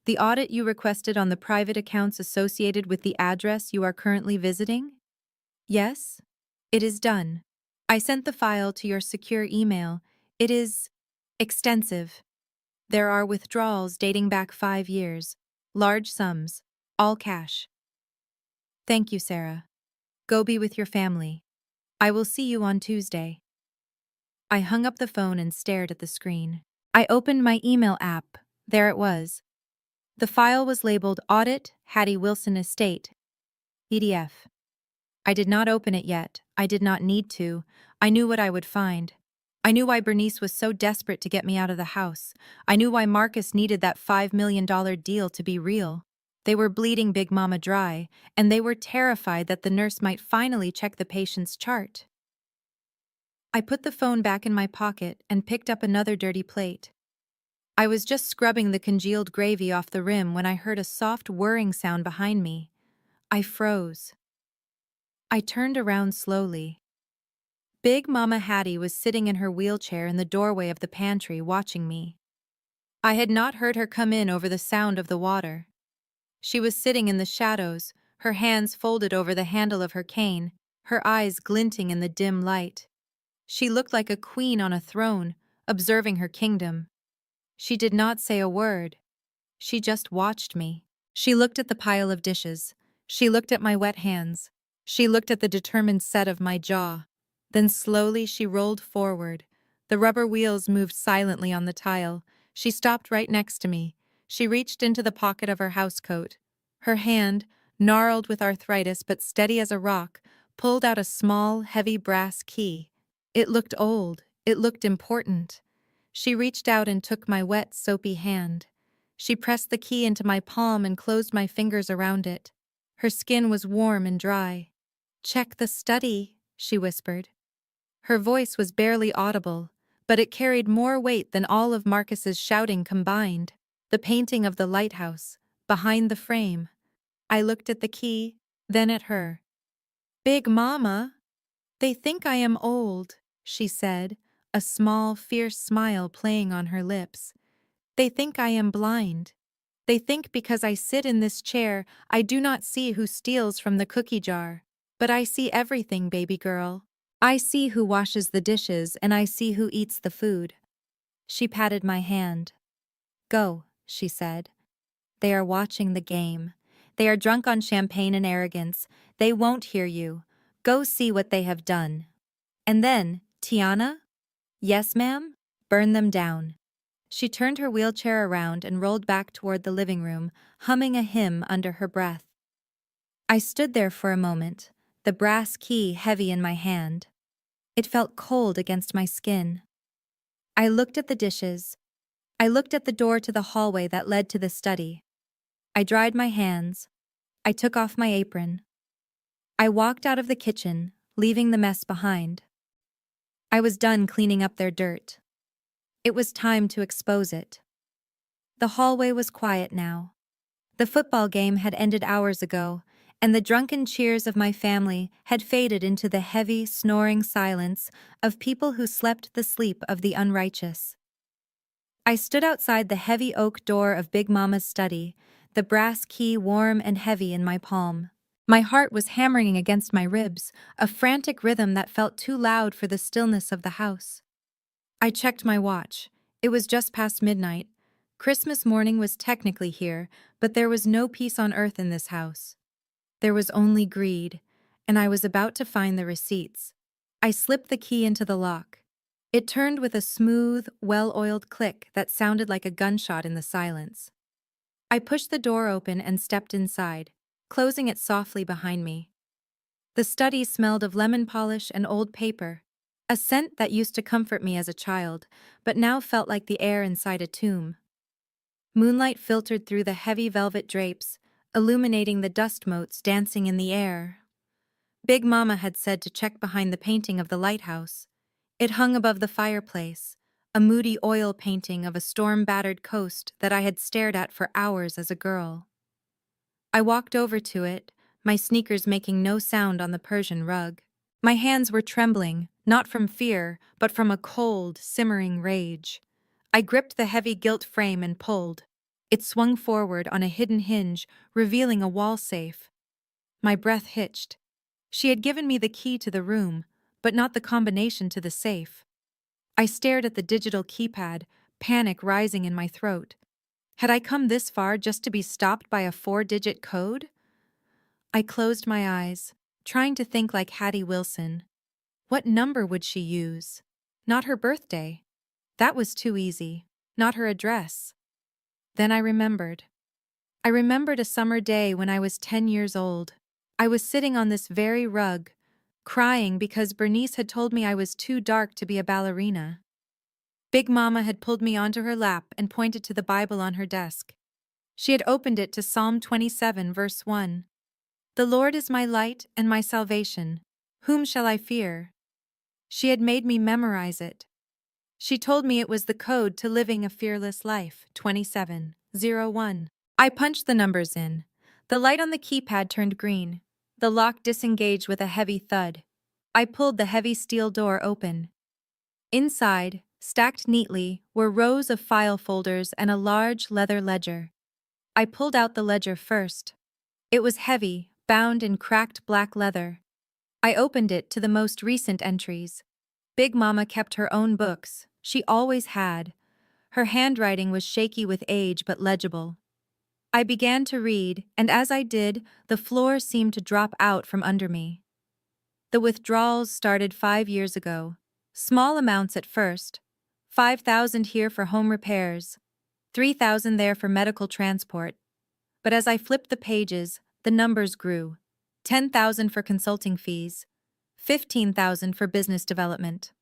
The audit you requested on the private accounts associated with the address you are currently visiting? Yes? It is done. I sent the file to your secure email. It is extensive. There are withdrawals dating back 5 years. Large sums. All cash. Thank you, Sarah. Go be with your family. I will see you on Tuesday. I hung up the phone and stared at the screen. I opened my email app. There it was. The file was labeled Audit, Hattie Wilson Estate, PDF. I did not open it yet. I did not need to. I knew what I would find. I knew why Bernice was so desperate to get me out of the house. I knew why Marcus needed that $5 million deal to be real. They were bleeding Big Mama dry, and they were terrified that the nurse might finally check the patient's chart. I put the phone back in my pocket and picked up another dirty plate. I was just scrubbing the congealed gravy off the rim when I heard a soft whirring sound behind me. I froze. I turned around slowly. Big Mama Hattie was sitting in her wheelchair in the doorway of the pantry watching me. I had not heard her come in over the sound of the water. She was sitting in the shadows, her hands folded over the handle of her cane, her eyes glinting in the dim light. She looked like a queen on a throne, observing her kingdom. She did not say a word. She just watched me. She looked at the pile of dishes. She looked at my wet hands. She looked at the determined set of my jaw. Then slowly she rolled forward. The rubber wheels moved silently on the tile. She stopped right next to me. She reached into the pocket of her housecoat. Her hand, gnarled with arthritis but steady as a rock, pulled out a small, heavy brass key. It looked old. It looked important. She reached out and took my wet, soapy hand. She pressed the key into my palm and closed my fingers around it. Her skin was warm and dry. "Check the study," she whispered. Her voice was barely audible, but it carried more weight than all of Marcus's shouting combined. The painting of the lighthouse, behind the frame. I looked at the key, then at her. "Big Mama, they think I am old," she said, a small, fierce smile playing on her lips. "They think I am blind. They think because I sit in this chair, I do not see who steals from the cookie jar. But I see everything, baby girl. I see who washes the dishes and I see who eats the food." She patted my hand. "Go," she said. "They are watching the game. They are drunk on champagne and arrogance. They won't hear you. Go see what they have done. And then, Tiana?" "Yes, ma'am?" "Burn them down." She turned her wheelchair around and rolled back toward the living room, humming a hymn under her breath. I stood there for a moment, the brass key heavy in my hand. It felt cold against my skin. I looked at the dishes. I looked at the door to the hallway that led to the study. I dried my hands. I took off my apron. I walked out of the kitchen, leaving the mess behind. I was done cleaning up their dirt. It was time to expose it. The hallway was quiet now. The football game had ended hours ago, and the drunken cheers of my family had faded into the heavy, snoring silence of people who slept the sleep of the unrighteous. I stood outside the heavy oak door of Big Mama's study, the brass key warm and heavy in my palm. My heart was hammering against my ribs, a frantic rhythm that felt too loud for the stillness of the house. I checked my watch. It was just past midnight. Christmas morning was technically here, but there was no peace on earth in this house. There was only greed, and I was about to find the receipts. I slipped the key into the lock. It turned with a smooth, well-oiled click that sounded like a gunshot in the silence. I pushed the door open and stepped inside, closing it softly behind me. The study smelled of lemon polish and old paper, a scent that used to comfort me as a child, but now felt like the air inside a tomb. Moonlight filtered through the heavy velvet drapes, illuminating the dust motes dancing in the air. Big Mama had said to check behind the painting of the lighthouse. It hung above the fireplace, a moody oil painting of a storm-battered coast that I had stared at for hours as a girl. I walked over to it, my sneakers making no sound on the Persian rug. My hands were trembling, not from fear, but from a cold, simmering rage. I gripped the heavy gilt frame and pulled. It swung forward on a hidden hinge, revealing a wall safe. My breath hitched. She had given me the key to the room, but not the combination to the safe. I stared at the digital keypad, panic rising in my throat. Had I come this far just to be stopped by a 4-digit code? I closed my eyes, trying to think like Hattie Wilson. What number would she use? Not her birthday. That was too easy. Not her address. Then I remembered. I remembered a summer day when I was 10 years old. I was sitting on this very rug, crying because Bernice had told me I was too dark to be a ballerina. Big Mama had pulled me onto her lap and pointed to the Bible on her desk. She had opened it to Psalm 27, verse 1. "The Lord is my light and my salvation. Whom shall I fear?" She had made me memorize it. She told me it was the code to living a fearless life, 2701. I punched the numbers in. The light on the keypad turned green. The lock disengaged with a heavy thud. I pulled the heavy steel door open. Inside, stacked neatly, were rows of file folders and a large leather ledger. I pulled out the ledger first. It was heavy, bound in cracked black leather. I opened it to the most recent entries. Big Mama kept her own books. She always had. Her handwriting was shaky with age but legible. I began to read, and as I did, the floor seemed to drop out from under me. The withdrawals started 5 years ago. Small amounts at first. 5,000 here for home repairs. 3,000 there for medical transport. But as I flipped the pages, the numbers grew. 10,000 for consulting fees. 15,000 for business development.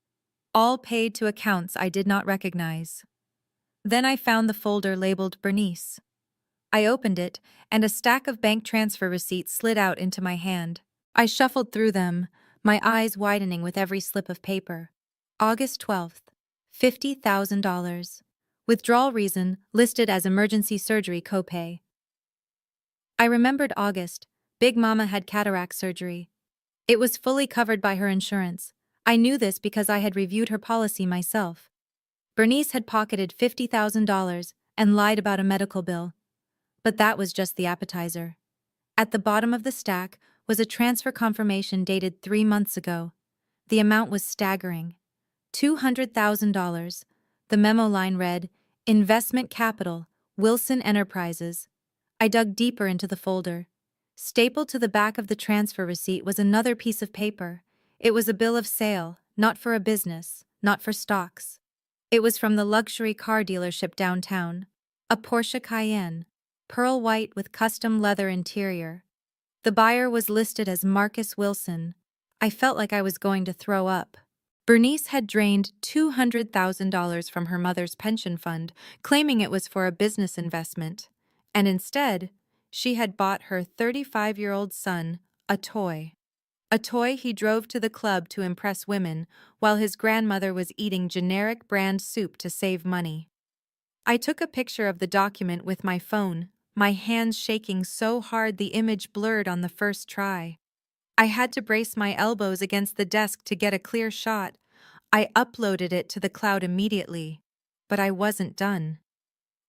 All paid to accounts I did not recognize. Then I found the folder labeled Bernice. I opened it, and a stack of bank transfer receipts slid out into my hand. I shuffled through them, my eyes widening with every slip of paper. August 12th, $50,000. Withdrawal reason listed as emergency surgery copay. I remembered August. Big Mama had cataract surgery. It was fully covered by her insurance. I knew this because I had reviewed her policy myself. Bernice had pocketed $50,000 and lied about a medical bill. But that was just the appetizer. At the bottom of the stack was a transfer confirmation dated 3 months ago. The amount was staggering. $200,000. The memo line read, "Investment Capital, Wilson Enterprises." I dug deeper into the folder. Stapled to the back of the transfer receipt was another piece of paper. It was a bill of sale, not for a business, not for stocks. It was from the luxury car dealership downtown. A Porsche Cayenne, pearl white with custom leather interior. The buyer was listed as Marcus Wilson. I felt like I was going to throw up. Bernice had drained $200,000 from her mother's pension fund, claiming it was for a business investment. And instead, she had bought her 35-year-old son a toy. A toy he drove to the club to impress women, while his grandmother was eating generic brand soup to save money. I took a picture of the document with my phone, my hands shaking so hard the image blurred on the first try. I had to brace my elbows against the desk to get a clear shot. I uploaded it to the cloud immediately. But I wasn't done.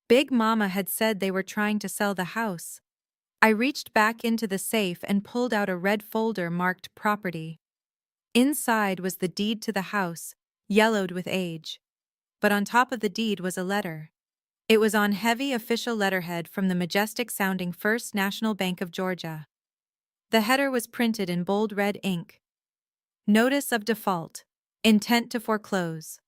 Big Mama had said they were trying to sell the house. I reached back into the safe and pulled out a red folder marked Property. Inside was the deed to the house, yellowed with age. But on top of the deed was a letter. It was on heavy official letterhead from the majestic-sounding First National Bank of Georgia. The header was printed in bold red ink. Notice of default. Intent to foreclose.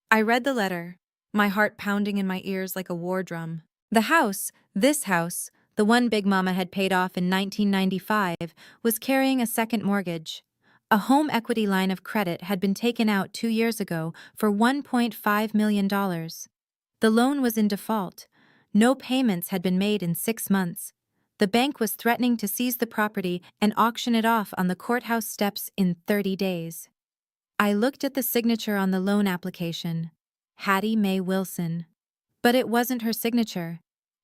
I read the letter, my heart pounding in my ears like a war drum. The house, this house, the one Big Mama had paid off in 1995, was carrying a second mortgage. A home equity line of credit had been taken out 2 years ago for $1.5 million. The loan was in default. No payments had been made in 6 months. The bank was threatening to seize the property and auction it off on the courthouse steps in 30 days. I looked at the signature on the loan application. Hattie Mae Wilson. But it wasn't her signature.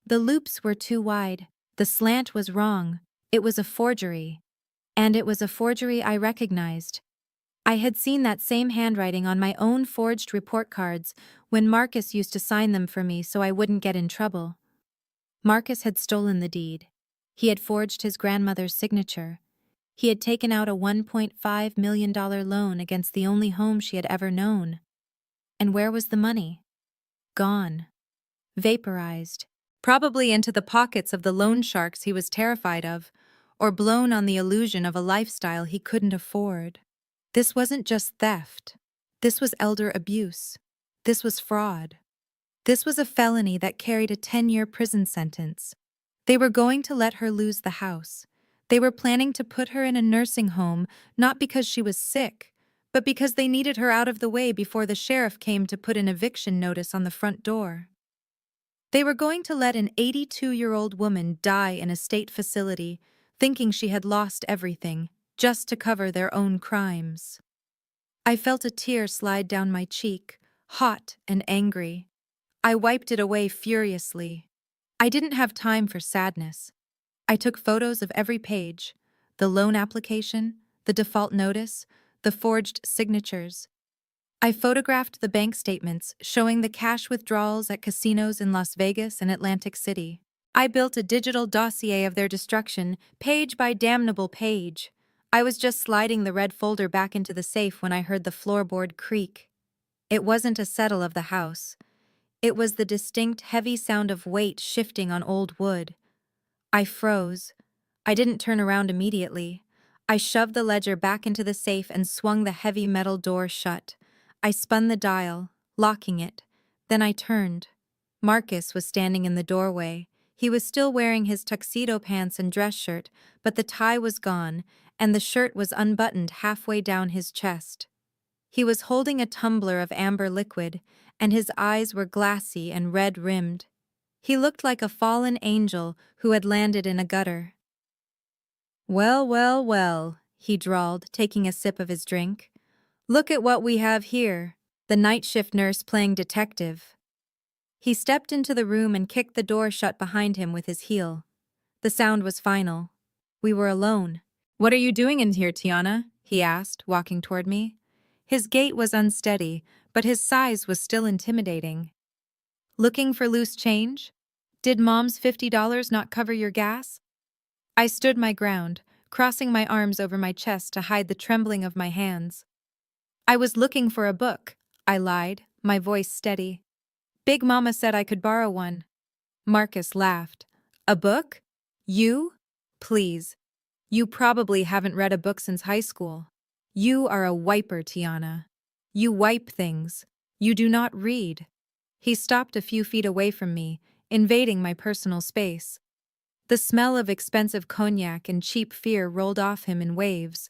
The loops were too wide. The slant was wrong. It was a forgery. And it was a forgery I recognized. I had seen that same handwriting on my own forged report cards when Marcus used to sign them for me so I wouldn't get in trouble. Marcus had stolen the deed. He had forged his grandmother's signature. He had taken out a $1.5 million loan against the only home she had ever known. And where was the money? Gone. Vaporized. Probably into the pockets of the loan sharks he was terrified of, or blown on the illusion of a lifestyle he couldn't afford. This wasn't just theft. This was elder abuse. This was fraud. This was a felony that carried a 10-year prison sentence. They were going to let her lose the house. They were planning to put her in a nursing home, not because she was sick, but because they needed her out of the way before the sheriff came to put an eviction notice on the front door. They were going to let an 82-year-old woman die in a state facility, thinking she had lost everything, just to cover their own crimes. I felt a tear slide down my cheek, hot and angry. I wiped it away furiously. I didn't have time for sadness. I took photos of every page, the loan application, the default notice, the forged signatures. I photographed the bank statements showing the cash withdrawals at casinos in Las Vegas and Atlantic City. I built a digital dossier of their destruction, page by damnable page. I was just sliding the red folder back into the safe when I heard the floorboard creak. It wasn't a settle of the house. It was the distinct, heavy sound of weight shifting on old wood. I froze. I didn't turn around immediately. I shoved the ledger back into the safe and swung the heavy metal door shut. I spun the dial, locking it. Then I turned. Marcus was standing in the doorway. He was still wearing his tuxedo pants and dress shirt, but the tie was gone, and the shirt was unbuttoned halfway down his chest. He was holding a tumbler of amber liquid, and his eyes were glassy and red-rimmed. He looked like a fallen angel who had landed in a gutter. "Well, well, well," he drawled, taking a sip of his drink. "Look at what we have here." The night shift nurse playing detective. He stepped into the room and kicked the door shut behind him with his heel. The sound was final. We were alone. "What are you doing in here, Tiana?" he asked, walking toward me. His gait was unsteady, but his size was still intimidating. "Looking for loose change? Did Mom's $50 not cover your gas?" I stood my ground, crossing my arms over my chest to hide the trembling of my hands. "I was looking for a book," I lied, my voice steady. "Big Mama said I could borrow one." Marcus laughed. "A book? You? Please. You probably haven't read a book since high school. You are a wiper, Tiana. You wipe things. You do not read." He stopped a few feet away from me, invading my personal space. The smell of expensive cognac and cheap fear rolled off him in waves.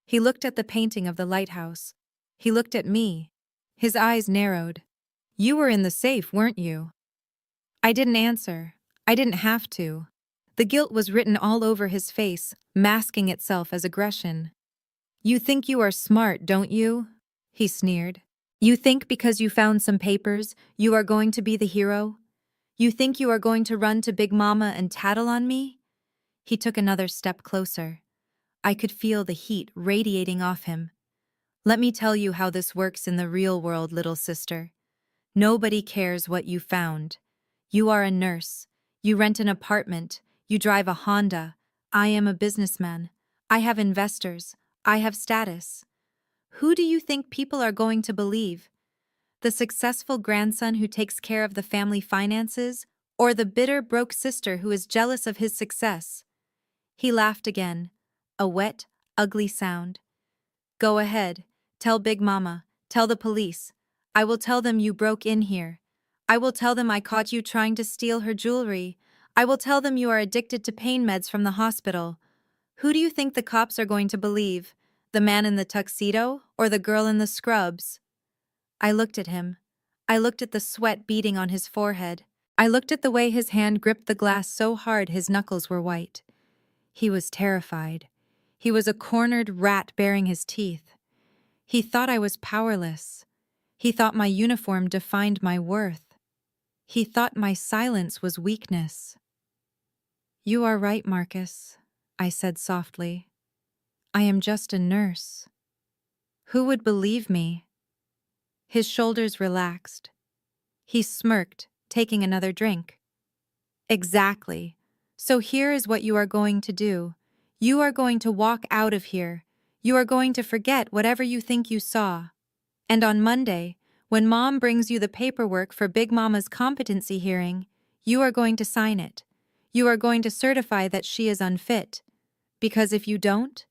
He looked at the painting of the lighthouse. He looked at me. His eyes narrowed. "You were in the safe, weren't you?" I didn't answer. I didn't have to. The guilt was written all over his face, masking itself as aggression. "You think you are smart, don't you?" he sneered. "You think because you found some papers, you are going to be the hero? You think you are going to run to Big Mama and tattle on me?" He took another step closer. I could feel the heat radiating off him. "Let me tell you how this works in the real world, little sister. Nobody cares what you found. You are a nurse. You rent an apartment. You drive a Honda. I am a businessman. I have investors. I have status. Who do you think people are going to believe? The successful grandson who takes care of the family finances, or the bitter, broke sister who is jealous of his success?" He laughed again, a wet, ugly sound. "Go ahead. Tell Big Mama. Tell the police. I will tell them you broke in here. I will tell them I caught you trying to steal her jewelry. I will tell them you are addicted to pain meds from the hospital. Who do you think the cops are going to believe? The man in the tuxedo or the girl in the scrubs?" I looked at him. I looked at the sweat beading on his forehead. I looked at the way his hand gripped the glass so hard his knuckles were white. He was terrified. He was a cornered rat baring his teeth. He thought I was powerless. He thought my uniform defined my worth. He thought my silence was weakness. "You are right, Marcus," I said softly. "I am just a nurse. Who would believe me?" His shoulders relaxed. He smirked, taking another drink. "Exactly. So here is what you are going to do. You are going to walk out of here. You are going to forget whatever you think you saw. And on Monday, when Mom brings you the paperwork for Big Mama's competency hearing, you are going to sign it. You are going to certify that she is unfit. Because if you don't—"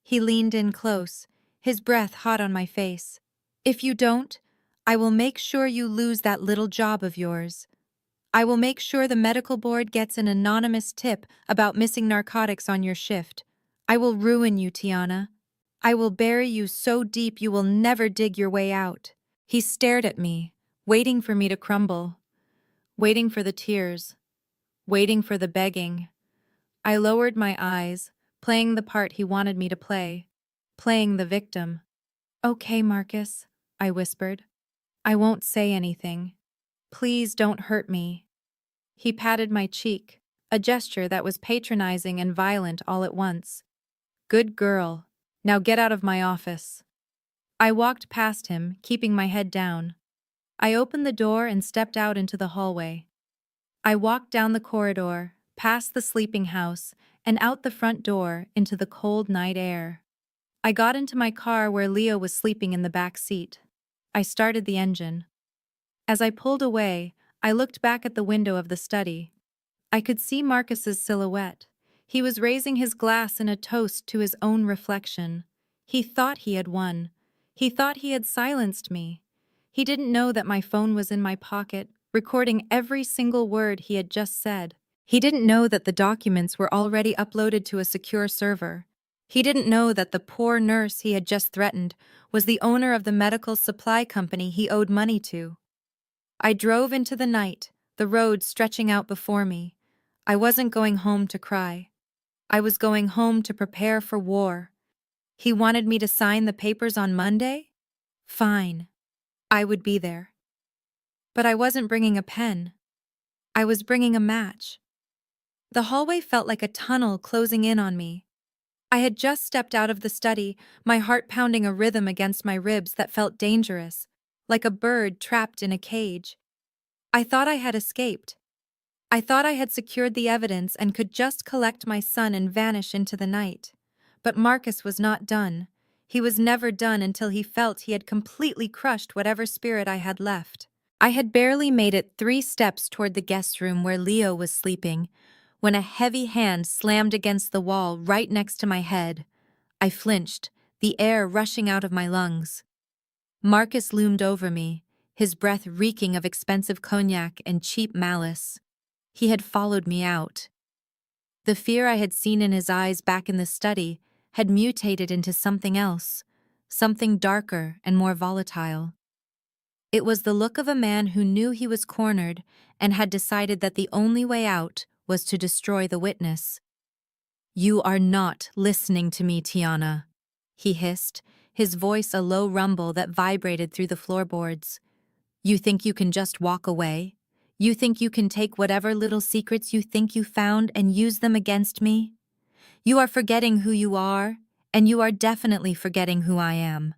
He leaned in close, his breath hot on my face. "If you don't, I will make sure you lose that little job of yours. I will make sure the medical board gets an anonymous tip about missing narcotics on your shift. I will ruin you, Tiana. I will bury you so deep you will never dig your way out." He stared at me, waiting for me to crumble, waiting for the tears, waiting for the begging. I lowered my eyes, playing the part he wanted me to play, playing the victim. "Okay, Marcus," I whispered. "I won't say anything. Please don't hurt me." He patted my cheek, a gesture that was patronizing and violent all at once. "Good girl. Now get out of my office." I walked past him, keeping my head down. I opened the door and stepped out into the hallway. I walked down the corridor, past the sleeping house, and out the front door into the cold night air. I got into my car where Leo was sleeping in the back seat. I started the engine. As I pulled away, I looked back at the window of the study. I could see Marcus's silhouette. He was raising his glass in a toast to his own reflection. He thought he had won. He thought he had silenced me. He didn't know that my phone was in my pocket, recording every single word he had just said. He didn't know that the documents were already uploaded to a secure server. He didn't know that the poor nurse he had just threatened was the owner of the medical supply company he owed money to. I drove into the night, the road stretching out before me. I wasn't going home to cry. I was going home to prepare for war. He wanted me to sign the papers on Monday? Fine. I would be there. But I wasn't bringing a pen. I was bringing a match. The hallway felt like a tunnel closing in on me. I had just stepped out of the study, my heart pounding a rhythm against my ribs that felt dangerous, like a bird trapped in a cage. I thought I had escaped. I thought I had secured the evidence and could just collect my son and vanish into the night. But Marcus was not done. He was never done until he felt he had completely crushed whatever spirit I had left. I had barely made it 3 steps toward the guest room where Leo was sleeping, when a heavy hand slammed against the wall right next to my head. I flinched, the air rushing out of my lungs. Marcus loomed over me, his breath reeking of expensive cognac and cheap malice. He had followed me out. The fear I had seen in his eyes back in the study had mutated into something else, something darker and more volatile. It was the look of a man who knew he was cornered and had decided that the only way out was to destroy the witness. "You are not listening to me, Tiana," he hissed, his voice a low rumble that vibrated through the floorboards. "You think you can just walk away? You think you can take whatever little secrets you think you found and use them against me? You are forgetting who you are, and you are definitely forgetting who I am."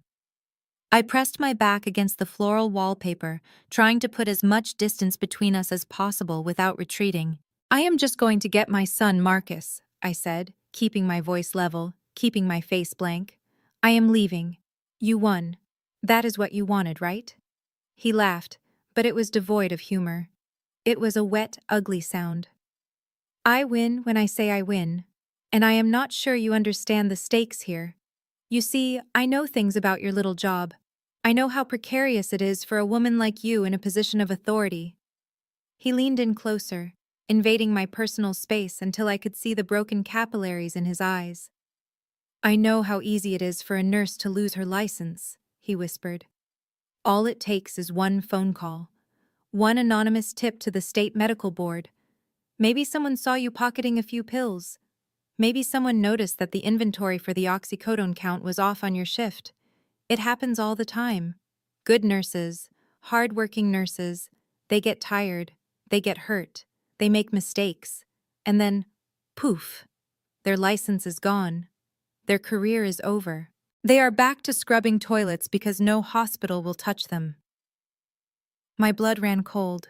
I pressed my back against the floral wallpaper, trying to put as much distance between us as possible without retreating. "I am just going to get my son, Marcus," I said, keeping my voice level, keeping my face blank. "I am leaving. You won. That is what you wanted, right?" He laughed, but it was devoid of humor. It was a wet, ugly sound. "I win when I say I win, and I am not sure you understand the stakes here. You see, I know things about your little job. I know how precarious it is for a woman like you in a position of authority." He leaned in closer, invading my personal space until I could see the broken capillaries in his eyes. "I know how easy it is for a nurse to lose her license," he whispered. "All it takes is one phone call. One anonymous tip to the state medical board. Maybe someone saw you pocketing a few pills. Maybe someone noticed that the inventory for the oxycodone count was off on your shift. It happens all the time. Good nurses, hard-working nurses, they get tired, they get hurt, they make mistakes, and then, poof, their license is gone. Their career is over. They are back to scrubbing toilets because no hospital will touch them. My blood ran cold.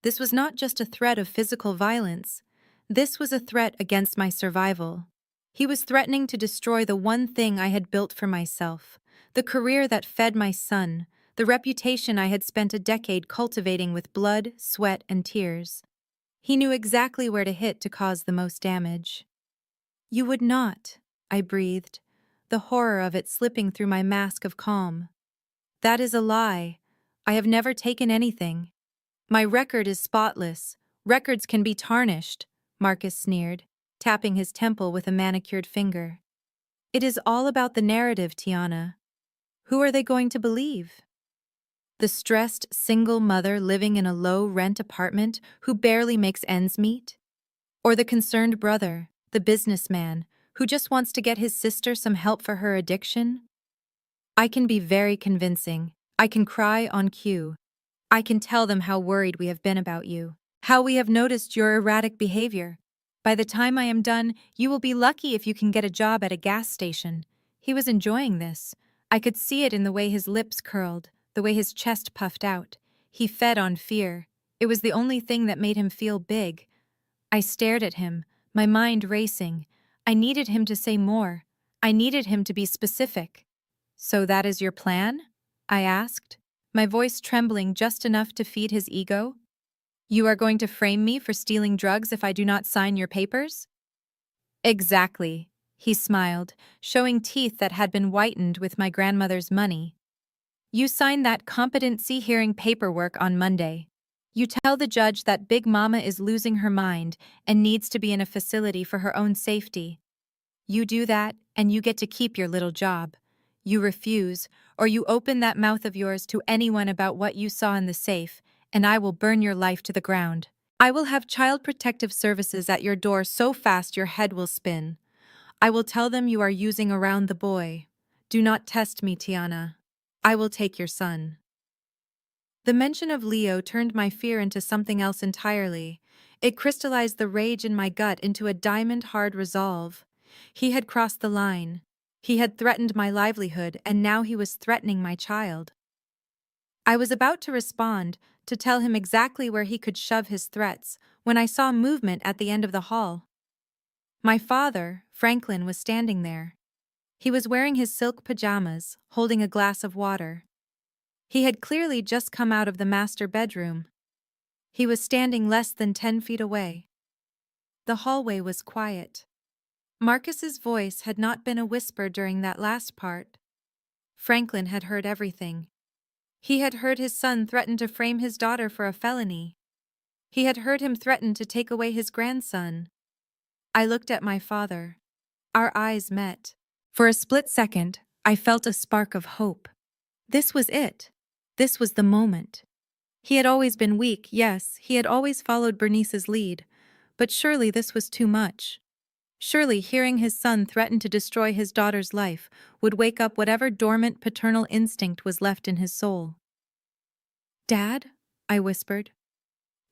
This was not just a threat of physical violence. This was a threat against my survival. He was threatening to destroy the one thing I had built for myself, the career that fed my son, the reputation I had spent a decade cultivating with blood, sweat, and tears. He knew exactly where to hit to cause the most damage. "You would not," I breathed, the horror of it slipping through my mask of calm. "That is a lie. I have never taken anything. My record is spotless. Records can be tarnished," Marcus sneered, tapping his temple with a manicured finger. "It is all about the narrative, Tiana. Who are they going to believe? The stressed single mother living in a low-rent apartment who barely makes ends meet? Or the concerned brother, the businessman, who just wants to get his sister some help for her addiction? I can be very convincing. I can cry on cue. I can tell them how worried we have been about you, how we have noticed your erratic behavior. By the time I am done, you will be lucky if you can get a job at a gas station." He was enjoying this. I could see it in the way his lips curled, the way his chest puffed out. He fed on fear. It was the only thing that made him feel big. I stared at him, my mind racing. I needed him to say more. I needed him to be specific. "So that is your plan?" I asked, my voice trembling just enough to feed his ego. "You are going to frame me for stealing drugs if I do not sign your papers?" "Exactly," he smiled, showing teeth that had been whitened with my grandmother's money. "You sign that competency hearing paperwork on Monday. You tell the judge that Big Mama is losing her mind and needs to be in a facility for her own safety. You do that, and you get to keep your little job. You refuse, or you open that mouth of yours to anyone about what you saw in the safe, and I will burn your life to the ground. I will have Child Protective Services at your door so fast your head will spin. I will tell them you are using around the boy. Do not test me, Tiana. I will take your son." The mention of Leo turned my fear into something else entirely. It crystallized the rage in my gut into a diamond-hard resolve. He had crossed the line. He had threatened my livelihood, and now he was threatening my child. I was about to respond, to tell him exactly where he could shove his threats, when I saw movement at the end of the hall. My father, Franklin, was standing there. He was wearing his silk pajamas, holding a glass of water. He had clearly just come out of the master bedroom. He was standing less than 10 feet away. The hallway was quiet. Marcus's voice had not been a whisper during that last part. Franklin had heard everything. He had heard his son threaten to frame his daughter for a felony. He had heard him threaten to take away his grandson. I looked at my father. Our eyes met. For a split second, I felt a spark of hope. This was it. This was the moment. He had always been weak, yes, he had always followed Bernice's lead, but surely this was too much. Surely hearing his son threaten to destroy his daughter's life would wake up whatever dormant paternal instinct was left in his soul. "Dad?" I whispered.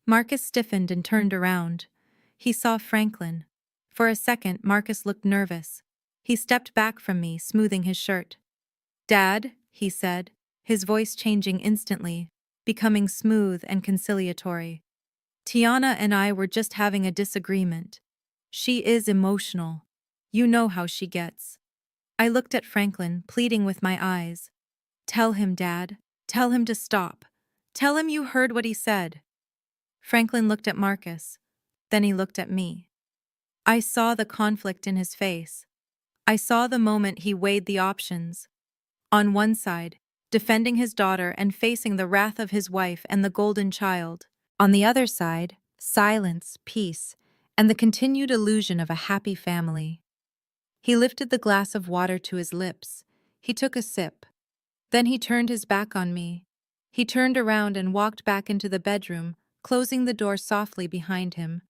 Marcus stiffened and turned around. He saw Franklin. For a second, Marcus looked nervous. He stepped back from me, smoothing his shirt. "Dad," he said, his voice changing instantly, becoming smooth and conciliatory. "Tiana and I were just having a disagreement. She is emotional. You know how she gets." I looked at Franklin, pleading with my eyes. "Tell him, Dad. Tell him to stop. Tell him you heard what he said." Franklin looked at Marcus. Then he looked at me. I saw the conflict in his face. I saw the moment he weighed the options. On one side, defending his daughter and facing the wrath of his wife and the golden child. On the other side, silence, peace, and the continued illusion of a happy family. He lifted the glass of water to his lips. He took a sip. Then he turned his back on me. He turned around and walked back into the bedroom, closing the door softly behind him.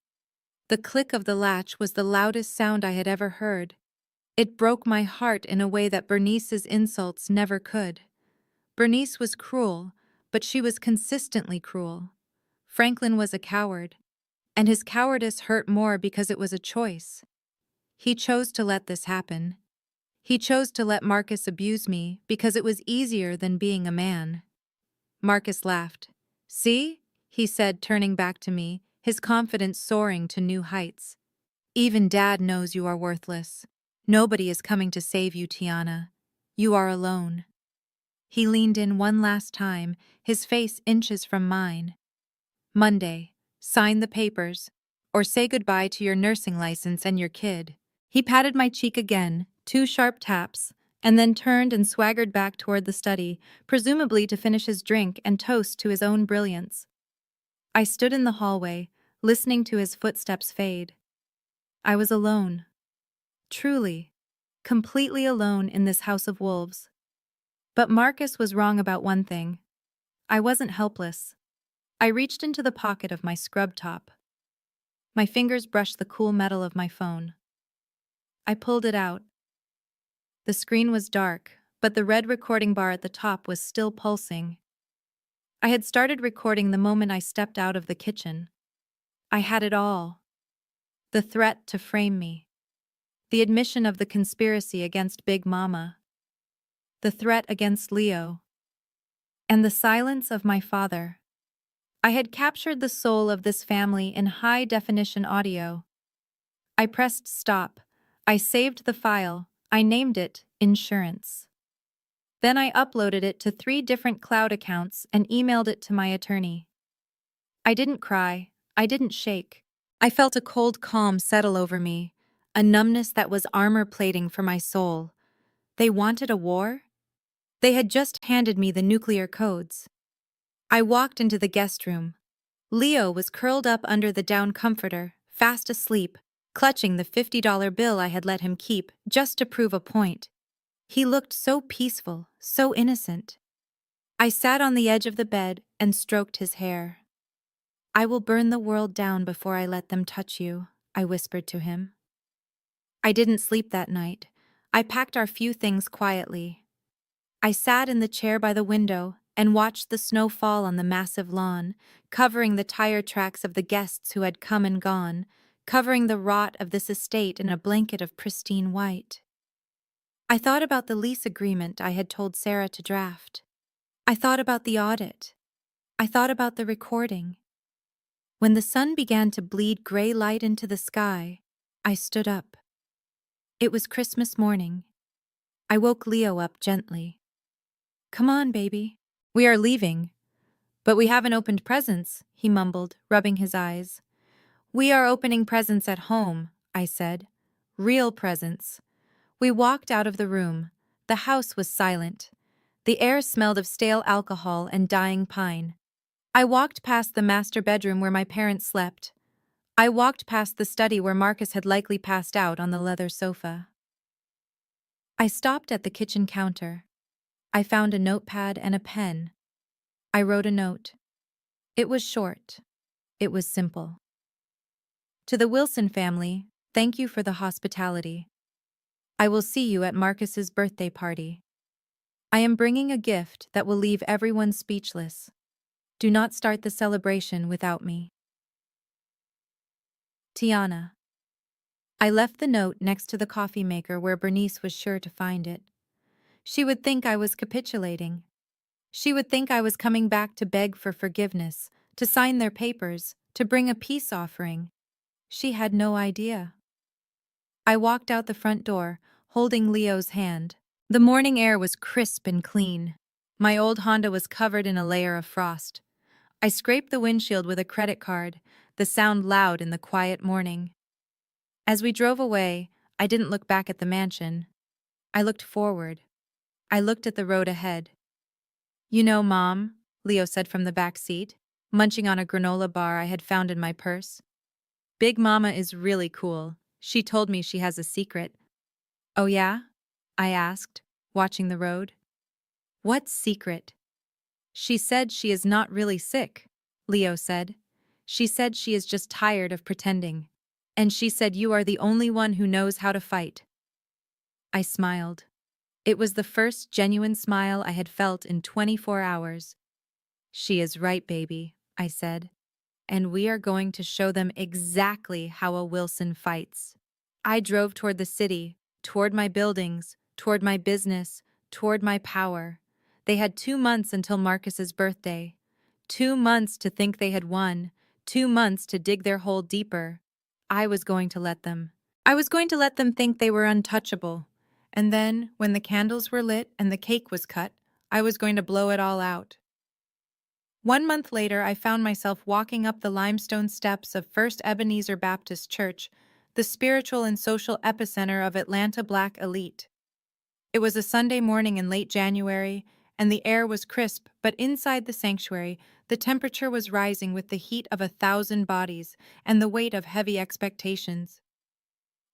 The click of the latch was the loudest sound I had ever heard. It broke my heart in a way that Bernice's insults never could. Bernice was cruel, but she was consistently cruel. Franklin was a coward, and his cowardice hurt more because it was a choice. He chose to let this happen. He chose to let Marcus abuse me because it was easier than being a man. Marcus laughed. "See?" he said, turning back to me, his confidence soaring to new heights. "Even Dad knows you are worthless. Nobody is coming to save you, Tiana. You are alone." He leaned in one last time, his face inches from mine. "Monday. Sign the papers, or say goodbye to your nursing license and your kid." He patted my cheek again, 2 sharp taps, and then turned and swaggered back toward the study, presumably to finish his drink and toast to his own brilliance. I stood in the hallway, listening to his footsteps fade. I was alone. Truly, completely alone in this house of wolves. But Marcus was wrong about one thing. I wasn't helpless. I reached into the pocket of my scrub top. My fingers brushed the cool metal of my phone. I pulled it out. The screen was dark, but the red recording bar at the top was still pulsing. I had started recording the moment I stepped out of the kitchen. I had it all. The threat to frame me. The admission of the conspiracy against Big Mama. The threat against Leo. And the silence of my father. I had captured the soul of this family in high-definition audio. I pressed stop. I saved the file. I named it Insurance. Then I uploaded it to 3 different cloud accounts and emailed it to my attorney. I didn't cry. I didn't shake. I felt a cold calm settle over me, a numbness that was armor plating for my soul. They wanted a war? They had just handed me the nuclear codes. I walked into the guest room. Leo was curled up under the down comforter, fast asleep, clutching the $50 bill I had let him keep just to prove a point. He looked so peaceful, so innocent. I sat on the edge of the bed and stroked his hair. "I will burn the world down before I let them touch you," I whispered to him. I didn't sleep that night. I packed our few things quietly. I sat in the chair by the window and watched the snow fall on the massive lawn, covering the tire tracks of the guests who had come and gone, covering the rot of this estate in a blanket of pristine white. I thought about the lease agreement I had told Sarah to draft. I thought about the audit. I thought about the recording. When the sun began to bleed gray light into the sky, I stood up. It was Christmas morning. I woke Leo up gently. "Come on, baby. We are leaving. But we haven't opened presents," he mumbled, rubbing his eyes. "We are opening presents at home," I said. "Real presents." We walked out of the room. The house was silent. The air smelled of stale alcohol and dying pine. I walked past the master bedroom where my parents slept. I walked past the study where Marcus had likely passed out on the leather sofa. I stopped at the kitchen counter. I found a notepad and a pen. I wrote a note. It was short. It was simple. "To the Wilson family, thank you for the hospitality. I will see you at Marcus's birthday party. I am bringing a gift that will leave everyone speechless. Do not start the celebration without me. Tiana." I left the note next to the coffee maker where Bernice was sure to find it. She would think I was capitulating. She would think I was coming back to beg for forgiveness, to sign their papers, to bring a peace offering. She had no idea. I walked out the front door, holding Leo's hand. The morning air was crisp and clean. My old Honda was covered in a layer of frost. I scraped the windshield with a credit card, the sound loud in the quiet morning. As we drove away, I didn't look back at the mansion. I looked forward. I looked at the road ahead. "You know, Mom," Leo said from the back seat, munching on a granola bar I had found in my purse. "Big Mama is really cool. She told me she has a secret." "Oh yeah?" I asked, watching the road. "What secret?" She said she is not really sick, Leo said. She said she is just tired of pretending. And she said you are the only one who knows how to fight. I smiled. It was the first genuine smile I had felt in 24 hours. She is right, baby, I said. And we are going to show them exactly how a Wilson fights. I drove toward the city, toward my buildings, toward my business, toward my power. They had 2 months until Marcus's birthday. 2 months to think they had won. 2 months to dig their hole deeper. I was going to let them. I was going to let them think they were untouchable. And then, when the candles were lit and the cake was cut, I was going to blow it all out. 1 month later, I found myself walking up the limestone steps of First Ebenezer Baptist Church, the spiritual and social epicenter of Atlanta Black elite. It was a Sunday morning in late January, and the air was crisp, but inside the sanctuary, the temperature was rising with the heat of 1,000 bodies and the weight of heavy expectations.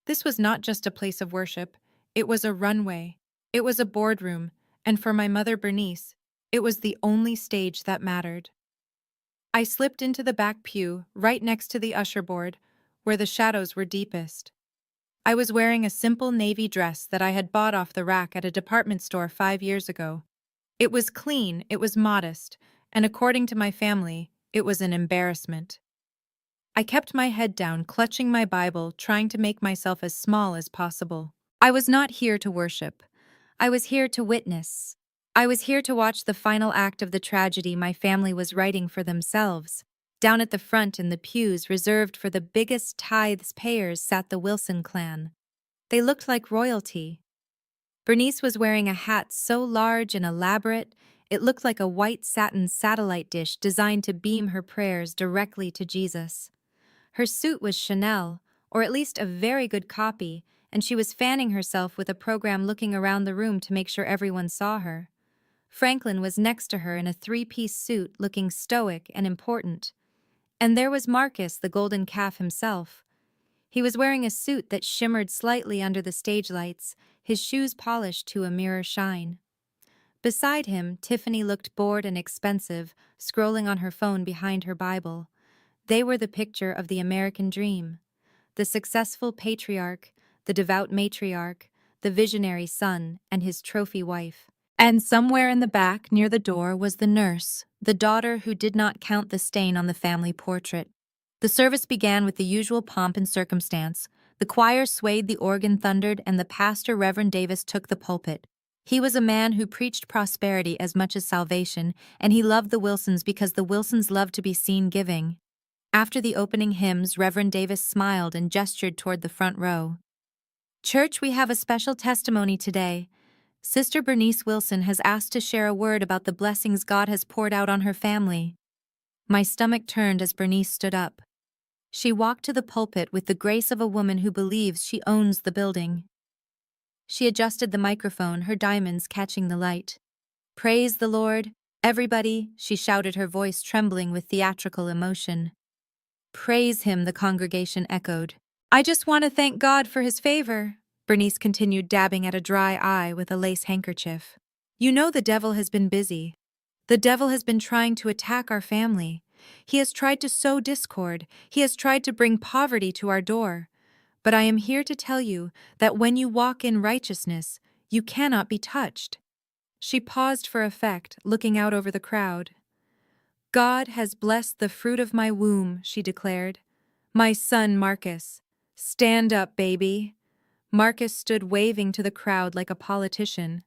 This was not just a place of worship, it was a runway, it was a boardroom, and for my mother Bernice, it was the only stage that mattered. I slipped into the back pew, right next to the usher board, where the shadows were deepest. I was wearing a simple navy dress that I had bought off the rack at a department store 5 years ago. It was clean, it was modest, and according to my family, it was an embarrassment. I kept my head down, clutching my Bible, trying to make myself as small as possible. I was not here to worship. I was here to witness. I was here to watch the final act of the tragedy my family was writing for themselves. Down at the front in the pews reserved for the biggest tithes payers sat the Wilson clan. They looked like royalty. Bernice was wearing a hat so large and elaborate, it looked like a white satin satellite dish designed to beam her prayers directly to Jesus. Her suit was Chanel, or at least a very good copy, and she was fanning herself with a program looking around the room to make sure everyone saw her. Franklin was next to her in a three-piece suit, looking stoic and important. And there was Marcus, the golden calf himself. He was wearing a suit that shimmered slightly under the stage lights, his shoes polished to a mirror shine. Beside him, Tiffany looked bored and expensive, scrolling on her phone behind her Bible. They were the picture of the American dream. The successful patriarch, the devout matriarch, the visionary son, and his trophy wife. And somewhere in the back, near the door, was the nurse, the daughter who did not count the stain on the family portrait. The service began with the usual pomp and circumstance. The choir swayed, the organ thundered, and the pastor, Reverend Davis, took the pulpit. He was a man who preached prosperity as much as salvation, and he loved the Wilsons because the Wilsons loved to be seen giving. After the opening hymns, Reverend Davis smiled and gestured toward the front row. "Church, we have a special testimony today. Sister Bernice Wilson has asked to share a word about the blessings God has poured out on her family." My stomach turned as Bernice stood up. She walked to the pulpit with the grace of a woman who believes she owns the building. She adjusted the microphone, her diamonds catching the light. "Praise the Lord, everybody," she shouted, her voice trembling with theatrical emotion. "Praise him," the congregation echoed. "I just want to thank God for his favor," Bernice continued, dabbing at a dry eye with a lace handkerchief. "You know the devil has been busy. The devil has been trying to attack our family. He has tried to sow discord. He has tried to bring poverty to our door. But I am here to tell you that when you walk in righteousness, you cannot be touched." She paused for effect, looking out over the crowd. "God has blessed the fruit of my womb," she declared. "My son Marcus. Stand up, baby." Marcus stood waving to the crowd like a politician.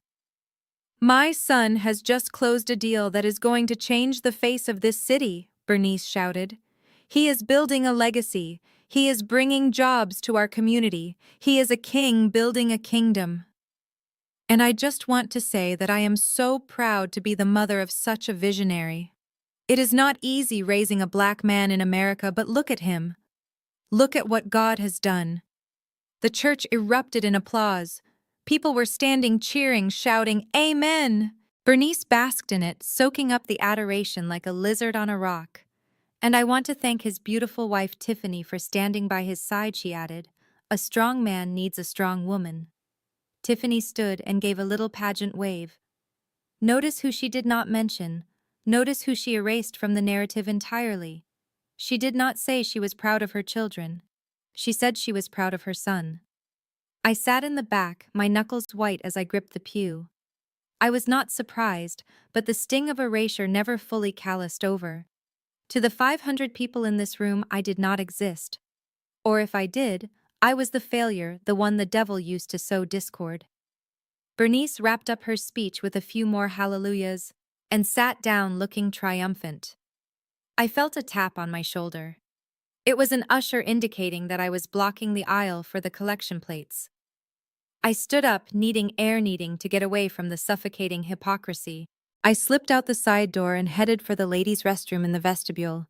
"My son has just closed a deal that is going to change the face of this city," Bernice shouted. "He is building a legacy. He is bringing jobs to our community. He is a king building a kingdom. And I just want to say that I am so proud to be the mother of such a visionary. It is not easy raising a black man in America, but look at him. Look at what God has done." The church erupted in applause. People were standing, cheering, shouting, "Amen!" Bernice basked in it, soaking up the adoration like a lizard on a rock. "And I want to thank his beautiful wife Tiffany for standing by his side," she added. "A strong man needs a strong woman." Tiffany stood and gave a little pageant wave. Notice who she did not mention, Notice who she erased from the narrative entirely. She did not say she was proud of her children. She said she was proud of her son. I sat in the back, my knuckles white as I gripped the pew. I was not surprised, but the sting of erasure never fully calloused over. To the 500 people in this room, I did not exist. Or if I did, I was the failure, the one the devil used to sow discord. Bernice wrapped up her speech with a few more hallelujahs and sat down looking triumphant. I felt a tap on my shoulder. It was an usher indicating that I was blocking the aisle for the collection plates. I stood up, needing to get away from the suffocating hypocrisy. I slipped out the side door and headed for the ladies' restroom in the vestibule.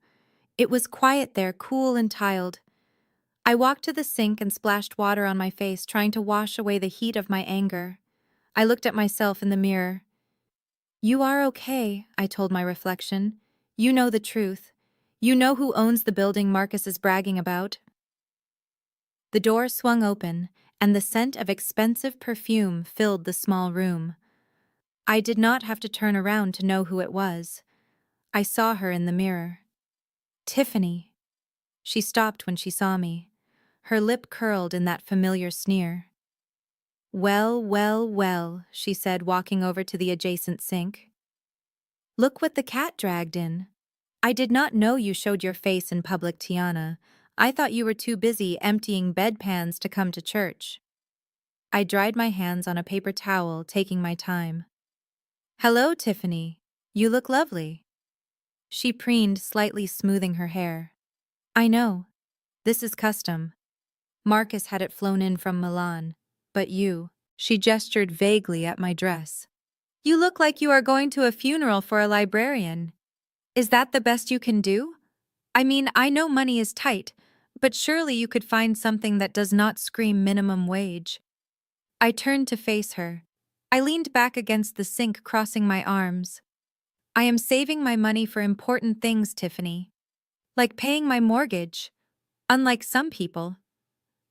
It was quiet there, cool and tiled. I walked to the sink and splashed water on my face, trying to wash away the heat of my anger. I looked at myself in the mirror. "You are okay," I told my reflection. "You know the truth. You know who owns the building Marcus is bragging about." The door swung open, and the scent of expensive perfume filled the small room. I did not have to turn around to know who it was. I saw her in the mirror. Tiffany. She stopped when she saw me. Her lip curled in that familiar sneer. "Well, well, well," she said, walking over to the adjacent sink. "Look what the cat dragged in. I did not know you showed your face in public, Tiana. I thought you were too busy emptying bedpans to come to church." I dried my hands on a paper towel, taking my time. "Hello, Tiffany. You look lovely." She preened, slightly smoothing her hair. "I know. This is custom. Marcus had it flown in from Milan. But you," she gestured vaguely at my dress. "You look like you are going to a funeral for a librarian. Is that the best you can do? I mean, I know money is tight, but surely you could find something that does not scream minimum wage." I turned to face her. I leaned back against the sink, crossing my arms. "I am saving my money for important things, Tiffany. Like paying my mortgage. Unlike some people."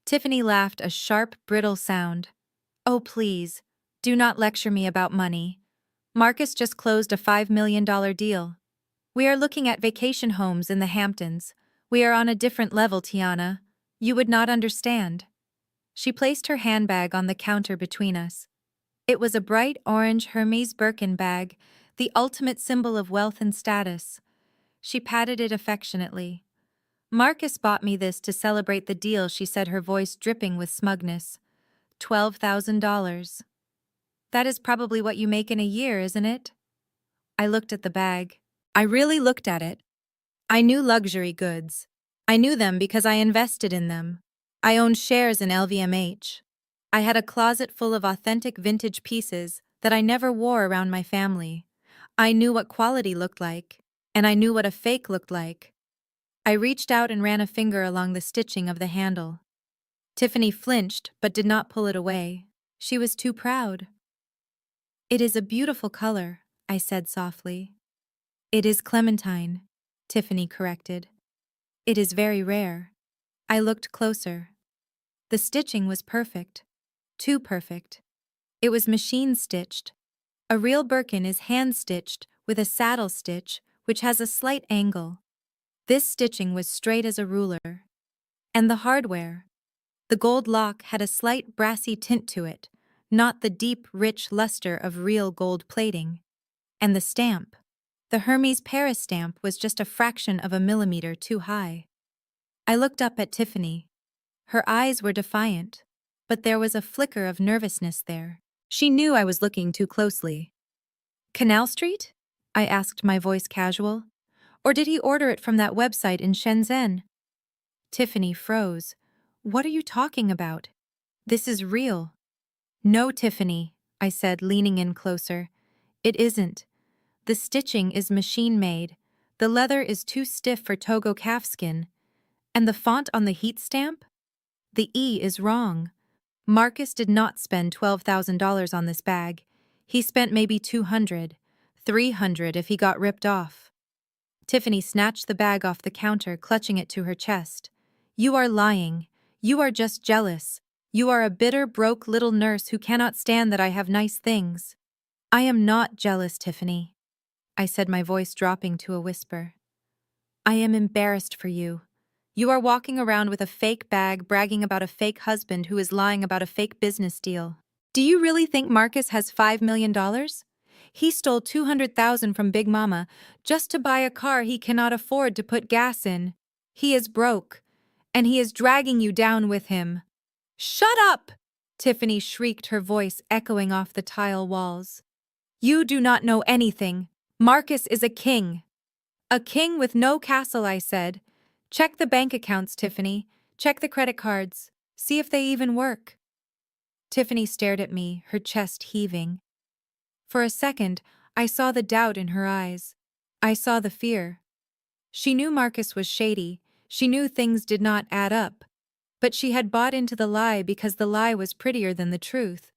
Tiffany laughed, a sharp, brittle sound. "Oh, please, do not lecture me about money. Marcus just closed a $5 million deal. We are looking at vacation homes in the Hamptons. We are on a different level, Tiana. You would not understand." She placed her handbag on the counter between us. It was a bright orange Hermes Birkin bag, the ultimate symbol of wealth and status. She patted it affectionately. "Marcus bought me this to celebrate the deal," she said, her voice dripping with smugness. $12,000. That is probably what you make in a year, isn't it?" I looked at the bag. I really looked at it. I knew luxury goods. I knew them because I invested in them. I owned shares in LVMH. I had a closet full of authentic vintage pieces that I never wore around my family. I knew what quality looked like, and I knew what a fake looked like. I reached out and ran a finger along the stitching of the handle. Tiffany flinched but did not pull it away. She was too proud. "It is a beautiful color," I said softly. "It is clementine," Tiffany corrected. "It is very rare." I looked closer. The stitching was perfect. Too perfect. It was machine-stitched. A real Birkin is hand-stitched with a saddle stitch, which has a slight angle. This stitching was straight as a ruler. And the hardware. The gold lock had a slight brassy tint to it, not the deep, rich luster of real gold plating. And the stamp. The Hermes Paris stamp was just a fraction of a millimeter too high. I looked up at Tiffany. Her eyes were defiant, but there was a flicker of nervousness there. She knew I was looking too closely. "Canal Street?" I asked, my voice casual. "Or did he order it from that website in Shenzhen?" Tiffany froze. "What are you talking about? This is real." "No, Tiffany," I said, leaning in closer. "It isn't. The stitching is machine-made. The leather is too stiff for Togo calfskin. And the font on the heat stamp? The E is wrong. Marcus did not spend $12,000 on this bag. He spent maybe $200, $300 if he got ripped off." Tiffany snatched the bag off the counter, clutching it to her chest. "You are lying. You are just jealous. You are a bitter, broke little nurse who cannot stand that I have nice things." "I am not jealous, Tiffany." I said, my voice dropping to a whisper. I am embarrassed for you. You are walking around with a fake bag bragging about a fake husband who is lying about a fake business deal. Do you really think Marcus has $5 million? He stole $200,000 from Big Mama just to buy a car he cannot afford to put gas in. He is broke, and he is dragging you down with him. Shut up! Tiffany shrieked, her voice echoing off the tile walls. You do not know anything. Marcus is a king. A king with no castle, I said. Check the bank accounts, Tiffany. Check the credit cards. See if they even work. Tiffany stared at me, her chest heaving. For a second, I saw the doubt in her eyes. I saw the fear. She knew Marcus was shady. She knew things did not add up. But she had bought into the lie because the lie was prettier than the truth.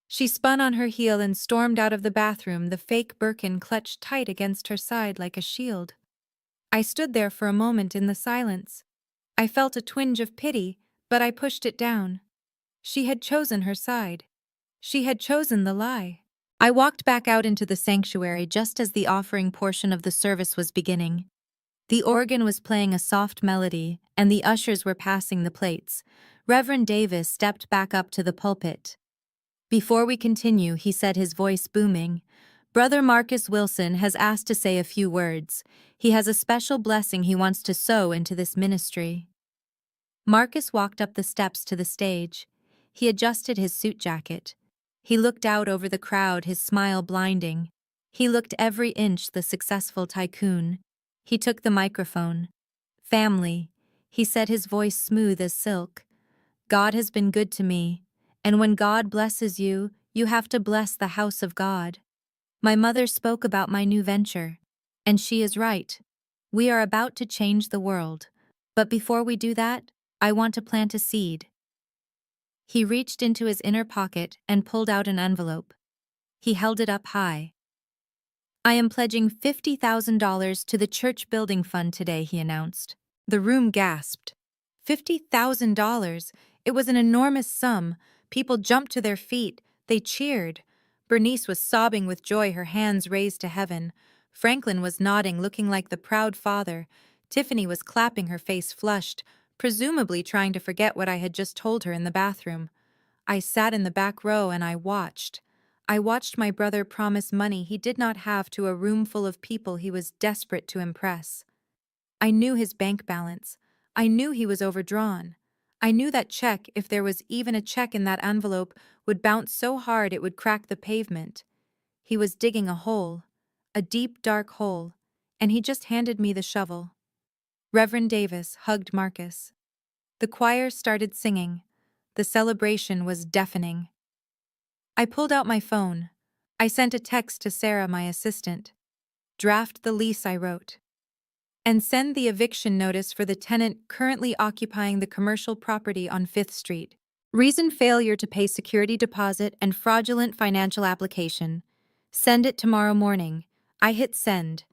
She spun on her heel and stormed out of the bathroom, the fake Birkin clutched tight against her side like a shield. I stood there for a moment in the silence. I felt a twinge of pity, but I pushed it down. She had chosen her side. She had chosen the lie. I walked back out into the sanctuary just as the offering portion of the service was beginning. The organ was playing a soft melody, and the ushers were passing the plates. Reverend Davis stepped back up to the pulpit. Before we continue, he said, his voice booming, Brother Marcus Wilson has asked to say a few words. He has a special blessing he wants to sow into this ministry. Marcus walked up the steps to the stage. He adjusted his suit jacket. He looked out over the crowd, his smile blinding. He looked every inch the successful tycoon. He took the microphone. Family, he said, his voice smooth as silk. God has been good to me, and when God blesses you, you have to bless the house of God. My mother spoke about my new venture, and she is right. We are about to change the world, but before we do that, I want to plant a seed. He reached into his inner pocket and pulled out an envelope. He held it up high. I am pledging $50,000 to the church building fund today, he announced. The room gasped. $50,000! It was an enormous sum. People jumped to their feet. They cheered. Bernice was sobbing with joy, her hands raised to heaven. Franklin was nodding, looking like the proud father. Tiffany was clapping, her face flushed, presumably trying to forget what I had just told her in the bathroom. I sat in the back row and I watched. I watched my brother promise money he did not have to a room full of people he was desperate to impress. I knew his bank balance. I knew he was overdrawn. I knew that check, if there was even a check in that envelope, would bounce so hard it would crack the pavement. He was digging a hole, a deep, dark hole, and he just handed me the shovel. Reverend Davis hugged Marcus. The choir started singing. The celebration was deafening. I pulled out my phone. I sent a text to Sarah, my assistant. Draft the lease, I wrote. And send the eviction notice for the tenant currently occupying the commercial property on 5th Street. Reason failure to pay security deposit and fraudulent financial application. Send it tomorrow morning. I hit send.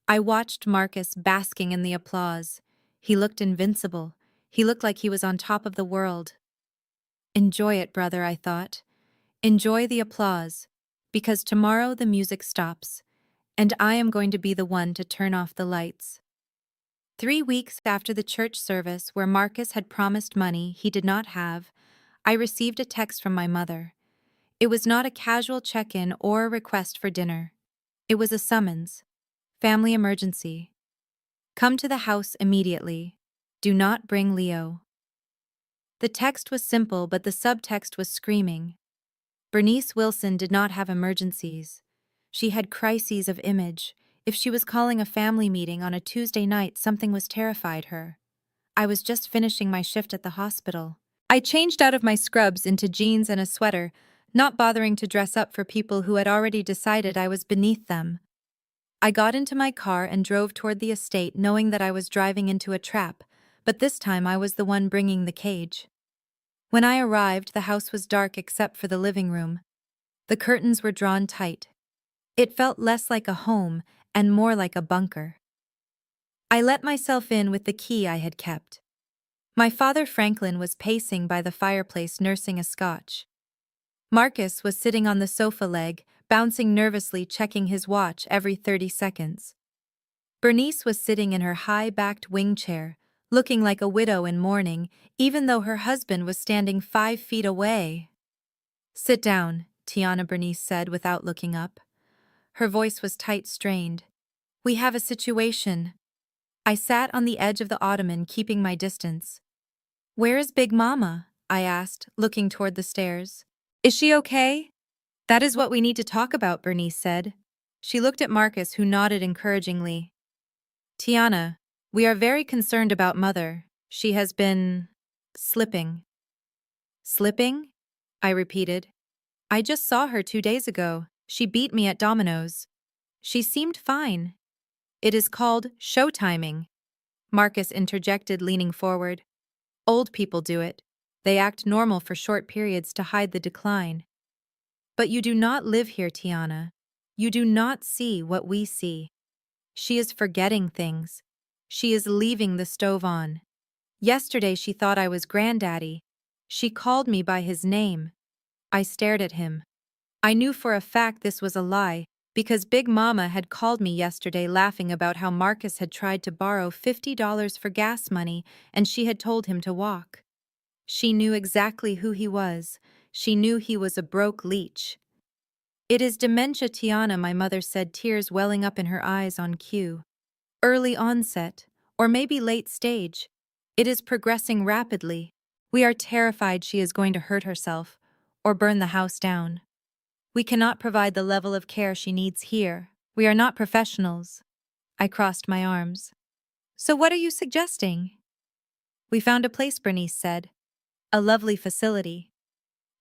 I watched Marcus basking in the applause. He looked invincible. He looked like he was on top of the world. Enjoy it, brother, I thought. Enjoy the applause, because tomorrow the music stops, and I am going to be the one to turn off the lights. 3 weeks after the church service where Marcus had promised money he did not have, I received a text from my mother. It was not a casual check-in or a request for dinner. It was a summons. Family emergency. Come to the house immediately. Do not bring Leo. The text was simple, but the subtext was screaming. Bernice Wilson did not have emergencies. She had crises of image. If she was calling a family meeting on a Tuesday night, something was terrified her. I was just finishing my shift at the hospital. I changed out of my scrubs into jeans and a sweater, not bothering to dress up for people who had already decided I was beneath them. I got into my car and drove toward the estate, knowing that I was driving into a trap, but this time I was the one bringing the cage. When I arrived, the house was dark except for the living room. The curtains were drawn tight. It felt less like a home and more like a bunker. I let myself in with the key I had kept. My father Franklin was pacing by the fireplace nursing a scotch. Marcus was sitting on the sofa leg, bouncing nervously, checking his watch every 30 seconds. Bernice was sitting in her high-backed wing chair, looking like a widow in mourning, even though her husband was standing 5 feet away. "Sit down," Tiana Bernice said without looking up. Her voice was tight-strained. "We have a situation." I sat on the edge of the ottoman, keeping my distance. "Where is Big Mama?" I asked, looking toward the stairs. "Is she okay?" "That is what we need to talk about," Bernice said. She looked at Marcus, who nodded encouragingly. "Tiana, we are very concerned about Mother. She has been slipping." "Slipping?" I repeated. "I just saw her 2 days ago. She beat me at dominoes. She seemed fine." "It is called show timing," Marcus interjected, leaning forward. "Old people do it. They act normal for short periods to hide the decline." "But you do not live here, Tiana. You do not see what we see. She is forgetting things. She is leaving the stove on. Yesterday she thought I was Granddaddy. She called me by his name." I stared at him. I knew for a fact this was a lie, because Big Mama had called me yesterday laughing about how Marcus had tried to borrow $50 for gas money and she had told him to walk. She knew exactly who he was. She knew he was a broke leech. "It is dementia, Tiana," my mother said, tears welling up in her eyes on cue. "Early onset, or maybe late stage. It is progressing rapidly. We are terrified she is going to hurt herself, or burn the house down. We cannot provide the level of care she needs here. We are not professionals." I crossed my arms. "So what are you suggesting?" "We found a place," Bernice said. "A lovely facility.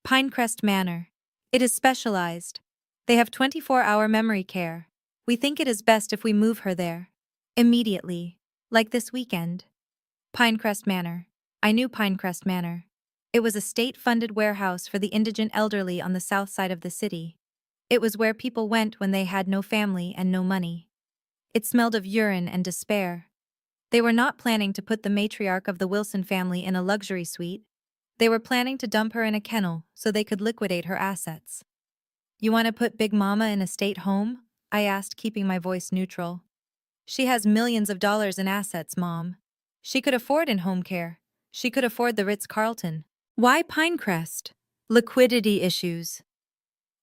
Pinecrest Manor. It is specialized. They have 24-hour memory care. We think it is best if we move her there. Immediately. Like this weekend." Pinecrest Manor. I knew Pinecrest Manor. It was a state-funded warehouse for the indigent elderly on the south side of the city. It was where people went when they had no family and no money. It smelled of urine and despair. They were not planning to put the matriarch of the Wilson family in a luxury suite. They were planning to dump her in a kennel so they could liquidate her assets. "You want to put Big Mama in a state home?" I asked, keeping my voice neutral. "She has millions of dollars in assets, Mom. She could afford in-home care. She could afford the Ritz-Carlton." "Why Pinecrest?" "Liquidity issues,"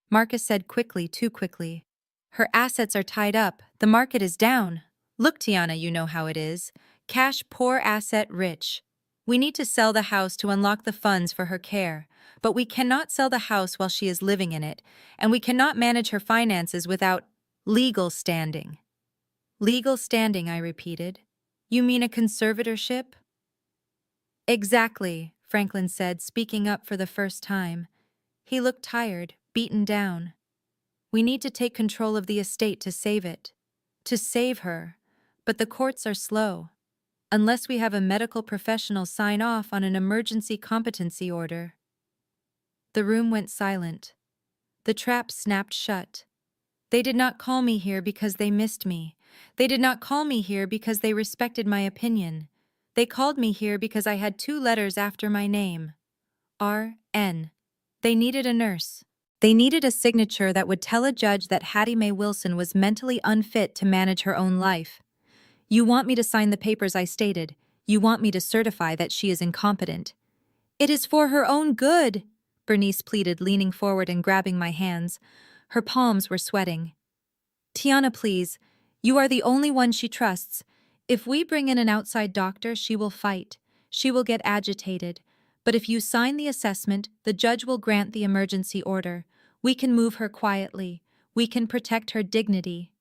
Marcus said quickly, too quickly. "Her assets are tied up. The market is down. Look, Tiana, you know how it is. Cash poor, asset rich. We need to sell the house to unlock the funds for her care, but we cannot sell the house while she is living in it, and we cannot manage her finances without legal standing." "Legal standing," I repeated. "You mean a conservatorship?" "Exactly," Franklin said, speaking up for the first time. He looked tired, beaten down. "We need to take control of the estate to save it. To save her. But the courts are slow. Unless we have a medical professional sign off on an emergency competency order." The room went silent. The trap snapped shut. They did not call me here because they missed me. They did not call me here because they respected my opinion. They called me here because I had 2 letters after my name. R.N. They needed a nurse. They needed a signature that would tell a judge that Hattie Mae Wilson was mentally unfit to manage her own life. "You want me to sign the papers," I stated. "You want me to certify that she is incompetent." "It is for her own good," Bernice pleaded, leaning forward and grabbing my hands. Her palms were sweating. "Tiana, please. You are the only one she trusts. If we bring in an outside doctor, she will fight. She will get agitated. But if you sign the assessment, the judge will grant the emergency order. We can move her quietly. We can protect her dignity."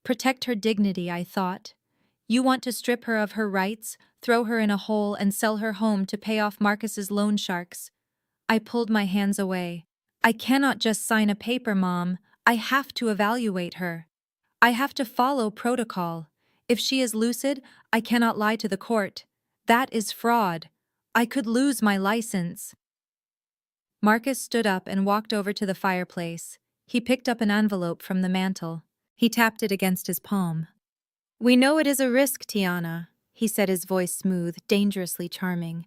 Protect her dignity, I thought. You want to strip her of her rights, throw her in a hole, and sell her home to pay off Marcus's loan sharks. I pulled my hands away. "I cannot just sign a paper, Mom. I have to evaluate her. I have to follow protocol. If she is lucid, I cannot lie to the court. That is fraud. I could lose my license." Marcus stood up and walked over to the fireplace. He picked up an envelope from the mantel. He tapped it against his palm. "We know it is a risk, Tiana," he said, his voice smooth, dangerously charming.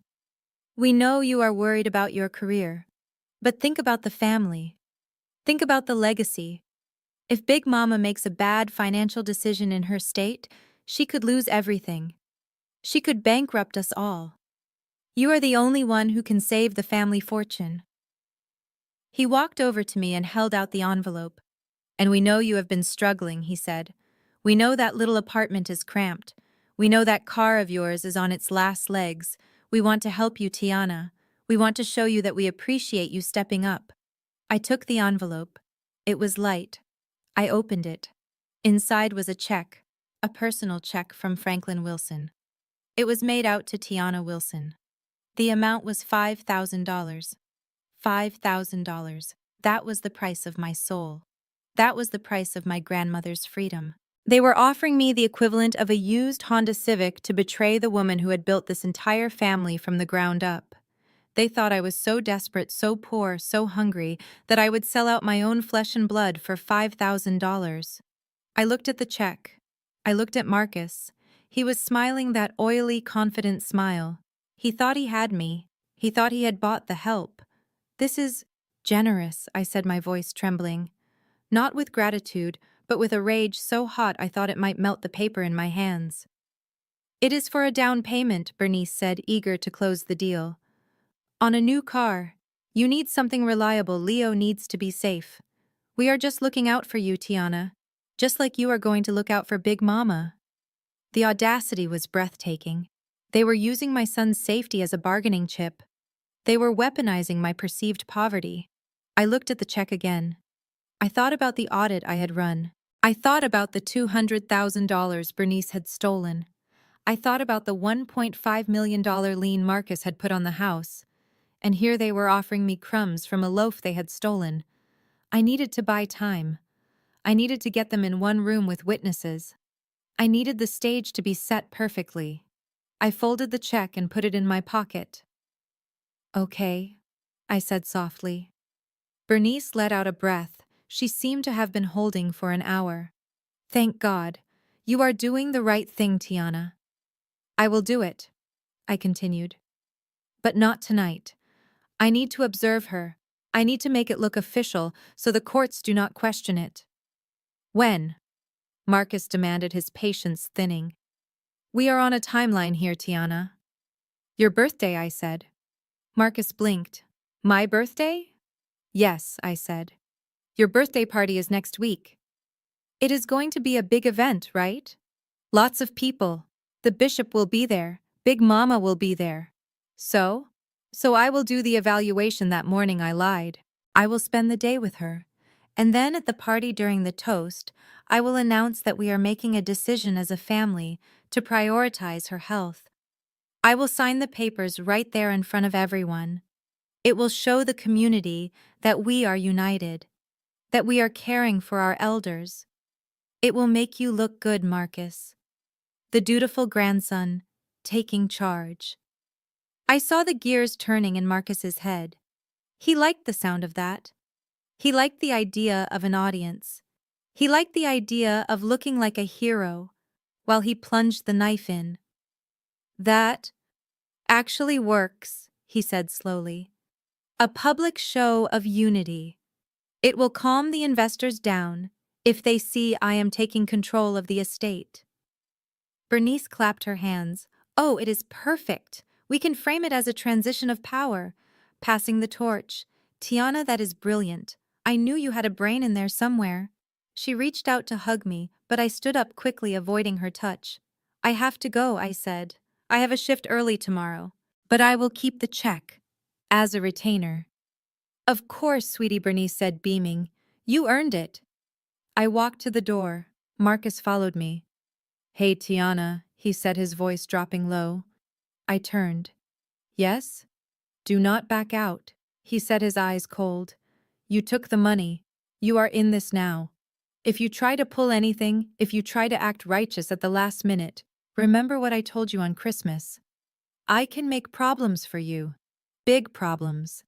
"We know you are worried about your career. But think about the family. Think about the legacy. If Big Mama makes a bad financial decision in her state, she could lose everything. She could bankrupt us all. You are the only one who can save the family fortune." He walked over to me and held out the envelope. "And we know you have been struggling," he said. "We know that little apartment is cramped. We know that car of yours is on its last legs. We want to help you, Tiana. We want to show you that we appreciate you stepping up." I took the envelope. It was light. I opened it. Inside was a check, a personal check from Franklin Wilson. It was made out to Tiana Wilson. The amount was $5,000. $5,000. That was the price of my soul. That was the price of my grandmother's freedom. They were offering me the equivalent of a used Honda Civic to betray the woman who had built this entire family from the ground up. They thought I was so desperate, so poor, so hungry, that I would sell out my own flesh and blood for $5,000. I looked at the check. I looked at Marcus. He was smiling that oily, confident smile. He thought he had me. He thought he had bought the help. "This is generous," I said, my voice trembling. Not with gratitude, but with a rage so hot I thought it might melt the paper in my hands. "It is for a down payment," Bernice said, eager to close the deal. "On a new car. You need something reliable. Leo needs to be safe. We are just looking out for you, Tiana. Just like you are going to look out for Big Mama." The audacity was breathtaking. They were using my son's safety as a bargaining chip. They were weaponizing my perceived poverty. I looked at the check again. I thought about the audit I had run. I thought about the $200,000 Bernice had stolen. I thought about the $1.5 million lien Marcus had put on the house. And here they were offering me crumbs from a loaf they had stolen. I needed to buy time. I needed to get them in one room with witnesses. I needed the stage to be set perfectly. I folded the check and put it in my pocket. "Okay," I said softly. Bernice let out a breath she seemed to have been holding for an hour. "Thank God. You are doing the right thing, Tiana." "I will do it," I continued. "But not tonight. I need to observe her. I need to make it look official so the courts do not question it." "When?" Marcus demanded, his patience thinning. "We are on a timeline here, Tiana." "Your birthday," I said. Marcus blinked. "My birthday?" "Yes," I said. "Your birthday party is next week. It is going to be a big event, right? Lots of people. The bishop will be there. Big Mama will be there. So? So I will do the evaluation that morning." I lied. "I will spend the day with her. And then at the party during the toast, I will announce that we are making a decision as a family to prioritize her health. I will sign the papers right there in front of everyone. It will show the community that we are united, that we are caring for our elders. It will make you look good, Marcus. The dutiful grandson, taking charge." I saw the gears turning in Marcus's head. He liked the sound of that. He liked the idea of an audience. He liked the idea of looking like a hero while he plunged the knife in. "That actually works," he said slowly. "A public show of unity. It will calm the investors down if they see I am taking control of the estate." Bernice clapped her hands. "Oh, it is perfect. We can frame it as a transition of power. Passing the torch. Tiana, that is brilliant. I knew you had a brain in there somewhere." She reached out to hug me, but I stood up quickly, avoiding her touch. "I have to go," I said. "I have a shift early tomorrow. But I will keep the check. As a retainer." "Of course, sweetie," Bernice said, beaming. "You earned it." I walked to the door. Marcus followed me. "Hey, Tiana," he said, his voice dropping low. I turned. "Yes?" "Do not back out," he said, his eyes cold. "You took the money. You are in this now. If you try to pull anything, if you try to act righteous at the last minute, remember what I told you on Christmas. I can make problems for you. Big problems."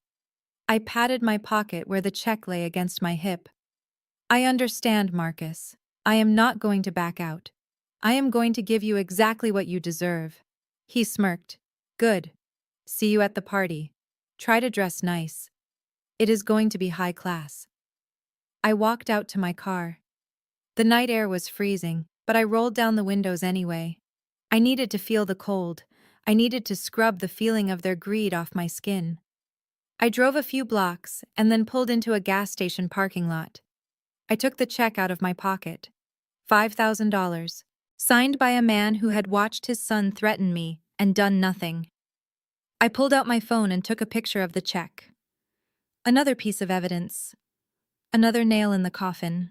I patted my pocket where the check lay against my hip. "I understand, Marcus. I am not going to back out. I am going to give you exactly what you deserve." He smirked. "Good. See you at the party. Try to dress nice. It is going to be high class." I walked out to my car. The night air was freezing, but I rolled down the windows anyway. I needed to feel the cold. I needed to scrub the feeling of their greed off my skin. I drove a few blocks and then pulled into a gas station parking lot. I took the check out of my pocket. $5,000. Signed by a man who had watched his son threaten me and done nothing. I pulled out my phone and took a picture of the check. Another piece of evidence. Another nail in the coffin.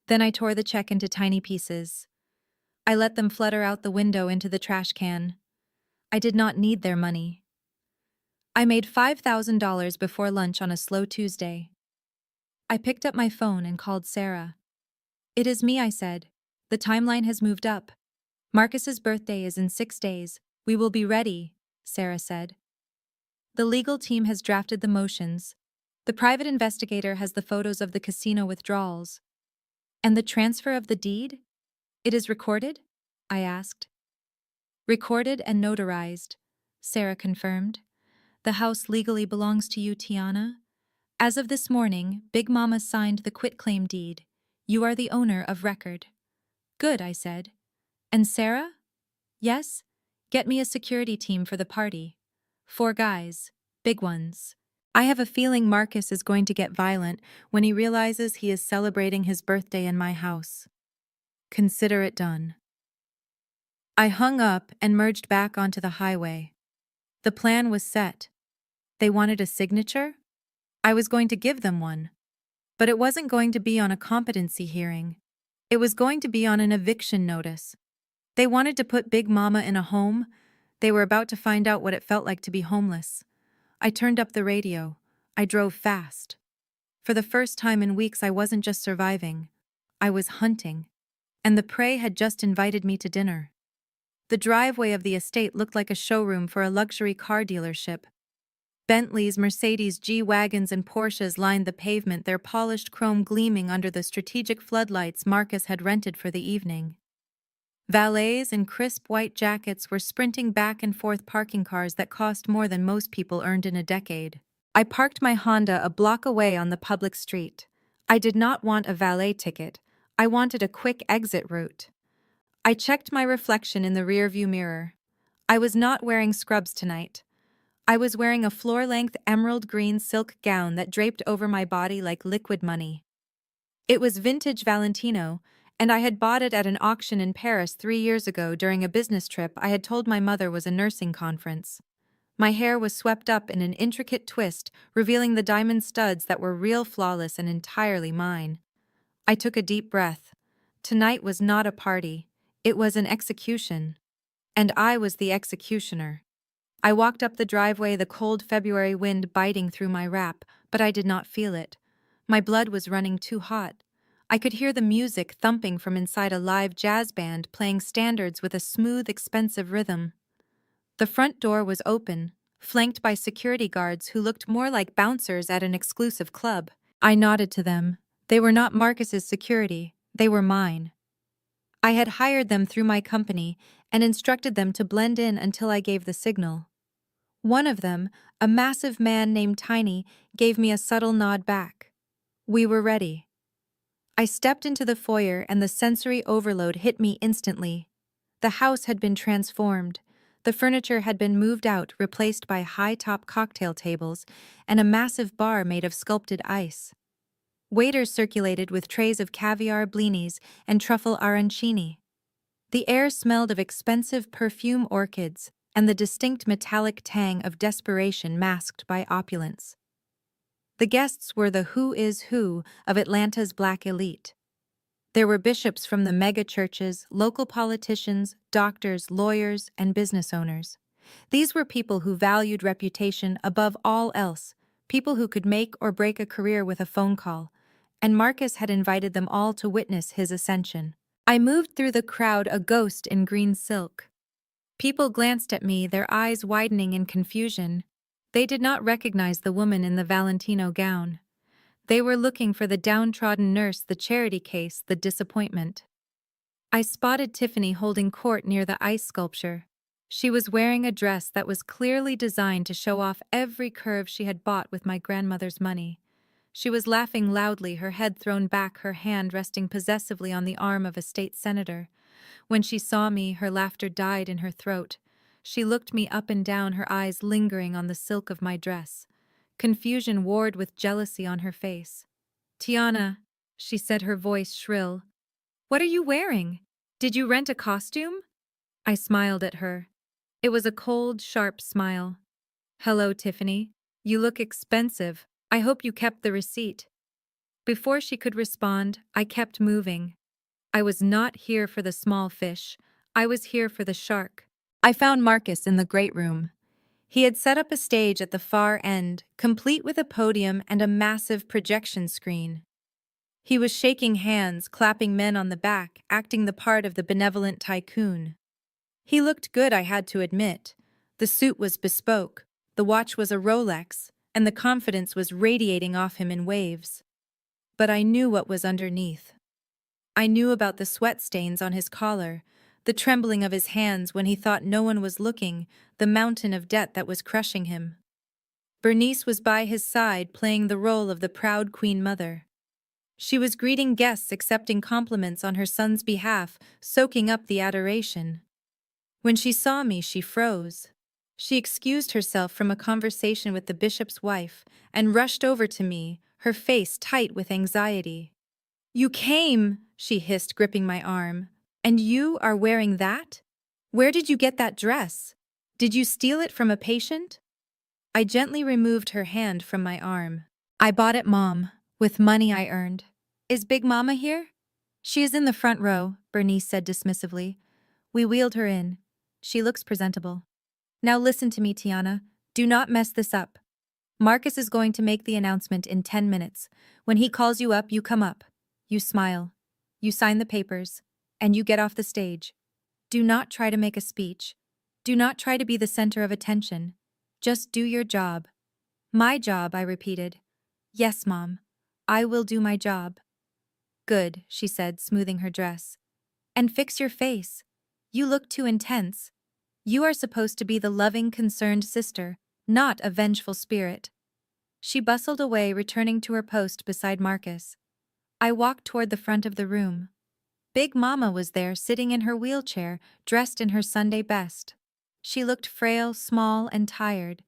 Then I tore the check into tiny pieces. I let them flutter out the window into the trash can. I did not need their money. I made $5,000 before lunch on a slow Tuesday. I picked up my phone and called Sarah. "It is me," I said. "The timeline has moved up. Marcus's birthday is in 6 days. We will be ready," Sarah said. "The legal team has drafted the motions. The private investigator has the photos of the casino withdrawals. And the transfer of the deed? It is recorded?" I asked. "Recorded and notarized," Sarah confirmed. "The house legally belongs to you, Tiana. As of this morning, Big Mama signed the quitclaim deed. You are the owner of record." "Good," I said. "And Sarah?" "Yes? Get me a security team for the party. 4 guys. Big ones. I have a feeling Marcus is going to get violent when he realizes he is celebrating his birthday in my house." "Consider it done." I hung up and merged back onto the highway. The plan was set. They wanted a signature? I was going to give them one. But it wasn't going to be on a competency hearing. It was going to be on an eviction notice. They wanted to put Big Mama in a home. They were about to find out what it felt like to be homeless. I turned up the radio. I drove fast. For the first time in weeks, I wasn't just surviving. I was hunting. And the prey had just invited me to dinner. The driveway of the estate looked like a showroom for a luxury car dealership. Bentleys, Mercedes, G-Wagons, and Porsches lined the pavement, their polished chrome gleaming under the strategic floodlights Marcus had rented for the evening. Valets in crisp white jackets were sprinting back and forth, parking cars that cost more than most people earned in a decade. I parked my Honda a block away on the public street. I did not want a valet ticket. I wanted a quick exit route. I checked my reflection in the rearview mirror. I was not wearing scrubs tonight. I was wearing a floor-length emerald green silk gown that draped over my body like liquid money. It was vintage Valentino, and I had bought it at an auction in Paris 3 years ago during a business trip I had told my mother was a nursing conference. My hair was swept up in an intricate twist, revealing the diamond studs that were real, flawless, and entirely mine. I took a deep breath. Tonight was not a party. It was an execution. And I was the executioner. I walked up the driveway, the cold February wind biting through my wrap, but I did not feel it. My blood was running too hot. I could hear the music thumping from inside a live jazz band playing standards with a smooth, expensive rhythm. The front door was open, flanked by security guards who looked more like bouncers at an exclusive club. I nodded to them. They were not Marcus's security, they were mine. I had hired them through my company and instructed them to blend in until I gave the signal. One of them, a massive man named Tiny, gave me a subtle nod back. We were ready. I stepped into the foyer and the sensory overload hit me instantly. The house had been transformed. The furniture had been moved out, replaced by high-top cocktail tables and a massive bar made of sculpted ice. Waiters circulated with trays of caviar blinis and truffle arancini. The air smelled of expensive perfume orchids and the distinct metallic tang of desperation masked by opulence. The guests were the who is who of Atlanta's black elite. There were bishops from the mega churches, local politicians, doctors, lawyers, and business owners. These were people who valued reputation above all else, people who could make or break a career with a phone call, and Marcus had invited them all to witness his ascension. I moved through the crowd, a ghost in green silk. People glanced at me, their eyes widening in confusion. They did not recognize the woman in the Valentino gown. They were looking for the downtrodden nurse, the charity case, the disappointment. I spotted Tiffany holding court near the ice sculpture. She was wearing a dress that was clearly designed to show off every curve she had bought with my grandmother's money. She was laughing loudly, her head thrown back, her hand resting possessively on the arm of a state senator. When she saw me, her laughter died in her throat. She looked me up and down, her eyes lingering on the silk of my dress. Confusion warred with jealousy on her face. "Tiana," she said, her voice shrill. "What are you wearing? Did you rent a costume?" I smiled at her. It was a cold, sharp smile. "Hello, Tiffany. You look expensive. I hope you kept the receipt." Before she could respond, I kept moving. I was not here for the small fish. I was here for the shark. I found Marcus in the great room. He had set up a stage at the far end, complete with a podium and a massive projection screen. He was shaking hands, clapping men on the back, acting the part of the benevolent tycoon. He looked good, I had to admit. The suit was bespoke, the watch was a Rolex, and the confidence was radiating off him in waves. But I knew what was underneath. I knew about the sweat stains on his collar, the trembling of his hands when he thought no one was looking, the mountain of debt that was crushing him. Bernice was by his side, playing the role of the proud queen mother. She was greeting guests, accepting compliments on her son's behalf, soaking up the adoration. When she saw me, she froze. She excused herself from a conversation with the bishop's wife and rushed over to me, her face tight with anxiety. "You came," she hissed, gripping my arm. "And you are wearing that? Where did you get that dress? Did you steal it from a patient?" I gently removed her hand from my arm. "I bought it, Mom, with money I earned." "Is Big Mama here?" "She is in the front row," Bernice said dismissively. We wheeled her in. "She looks presentable." "Now listen to me, Tiana. Do not mess this up. Marcus is going to make the announcement in 10 minutes. When he calls you up, you come up. You smile. You sign the papers. And you get off the stage. Do not try to make a speech. Do not try to be the center of attention. Just do your job." "My job," I repeated. "Yes, Mom. I will do my job." "Good," she said, smoothing her dress. "And fix your face. You look too intense. You are supposed to be the loving, concerned sister, not a vengeful spirit." She bustled away, returning to her post beside Marcus. I walked toward the front of the room. Big Mama was there, sitting in her wheelchair, dressed in her Sunday best. She looked frail, small, and tired.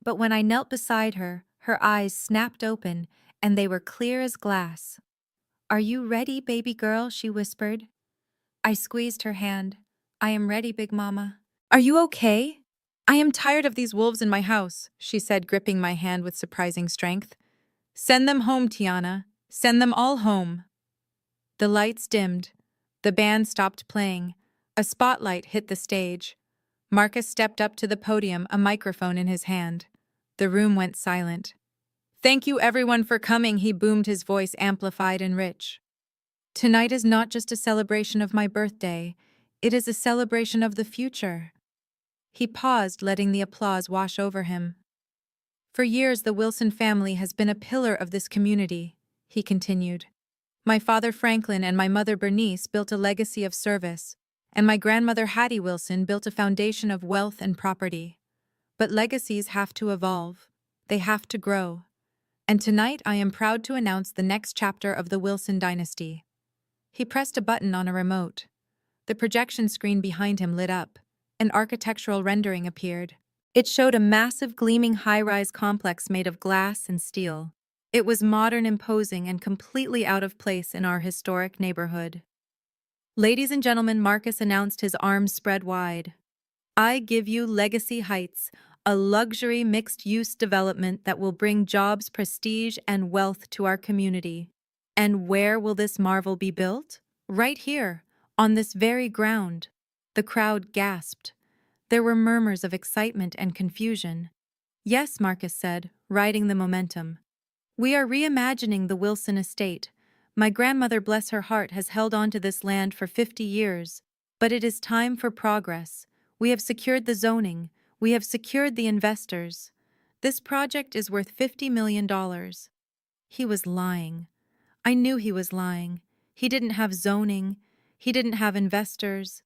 But when I knelt beside her, her eyes snapped open, and they were clear as glass. "Are you ready, baby girl?" she whispered. I squeezed her hand. "I am ready, Big Mama." "Are you okay?" "I am tired of these wolves in my house," she said, gripping my hand with surprising strength. "Send them home, Tiana. Send them all home." The lights dimmed. The band stopped playing. A spotlight hit the stage. Marcus stepped up to the podium, a microphone in his hand. The room went silent. "Thank you everyone for coming," he boomed, his voice amplified and rich. "Tonight is not just a celebration of my birthday. It is a celebration of the future." He paused, letting the applause wash over him. "For years, the Wilson family has been a pillar of this community," he continued. "My father Franklin and my mother Bernice built a legacy of service, and my grandmother Hattie Wilson built a foundation of wealth and property. But legacies have to evolve. They have to grow. And tonight I am proud to announce the next chapter of the Wilson dynasty." He pressed a button on a remote. The projection screen behind him lit up. An architectural rendering appeared. It showed a massive, gleaming high-rise complex made of glass and steel. It was modern, imposing, and completely out of place in our historic neighborhood. "Ladies and gentlemen," Marcus announced, his arms spread wide. "I give you Legacy Heights, a luxury mixed-use development that will bring jobs, prestige, and wealth to our community. And where will this marvel be built? Right here, on this very ground." The crowd gasped. There were murmurs of excitement and confusion. "Yes," Marcus said, riding the momentum. "We are reimagining the Wilson estate. My grandmother, bless her heart, has held on to this land for 50 years. But it is time for progress. We have secured the zoning. We have secured the investors. This project is worth $50 million. He was lying. I knew he was lying. He didn't have zoning. He didn't have investors.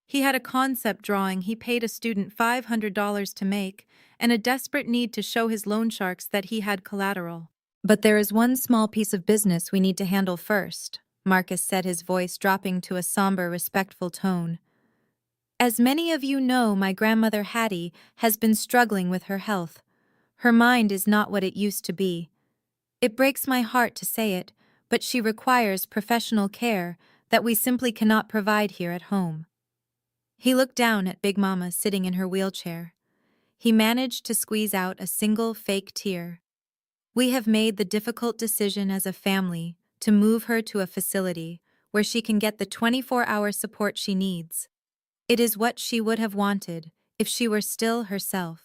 He had a concept drawing he paid a student $500 to make, and a desperate need to show his loan sharks that he had collateral. But there is one small piece of business we need to handle first, Marcus said, his voice dropping to a somber, respectful tone. As many of you know, my grandmother Hattie has been struggling with her health. Her mind is not what it used to be. It breaks my heart to say it, but she requires professional care that we simply cannot provide here at home. He looked down at Big Mama sitting in her wheelchair. He managed to squeeze out a single fake tear. We have made the difficult decision as a family to move her to a facility where she can get the 24-hour support she needs. It is what she would have wanted if she were still herself.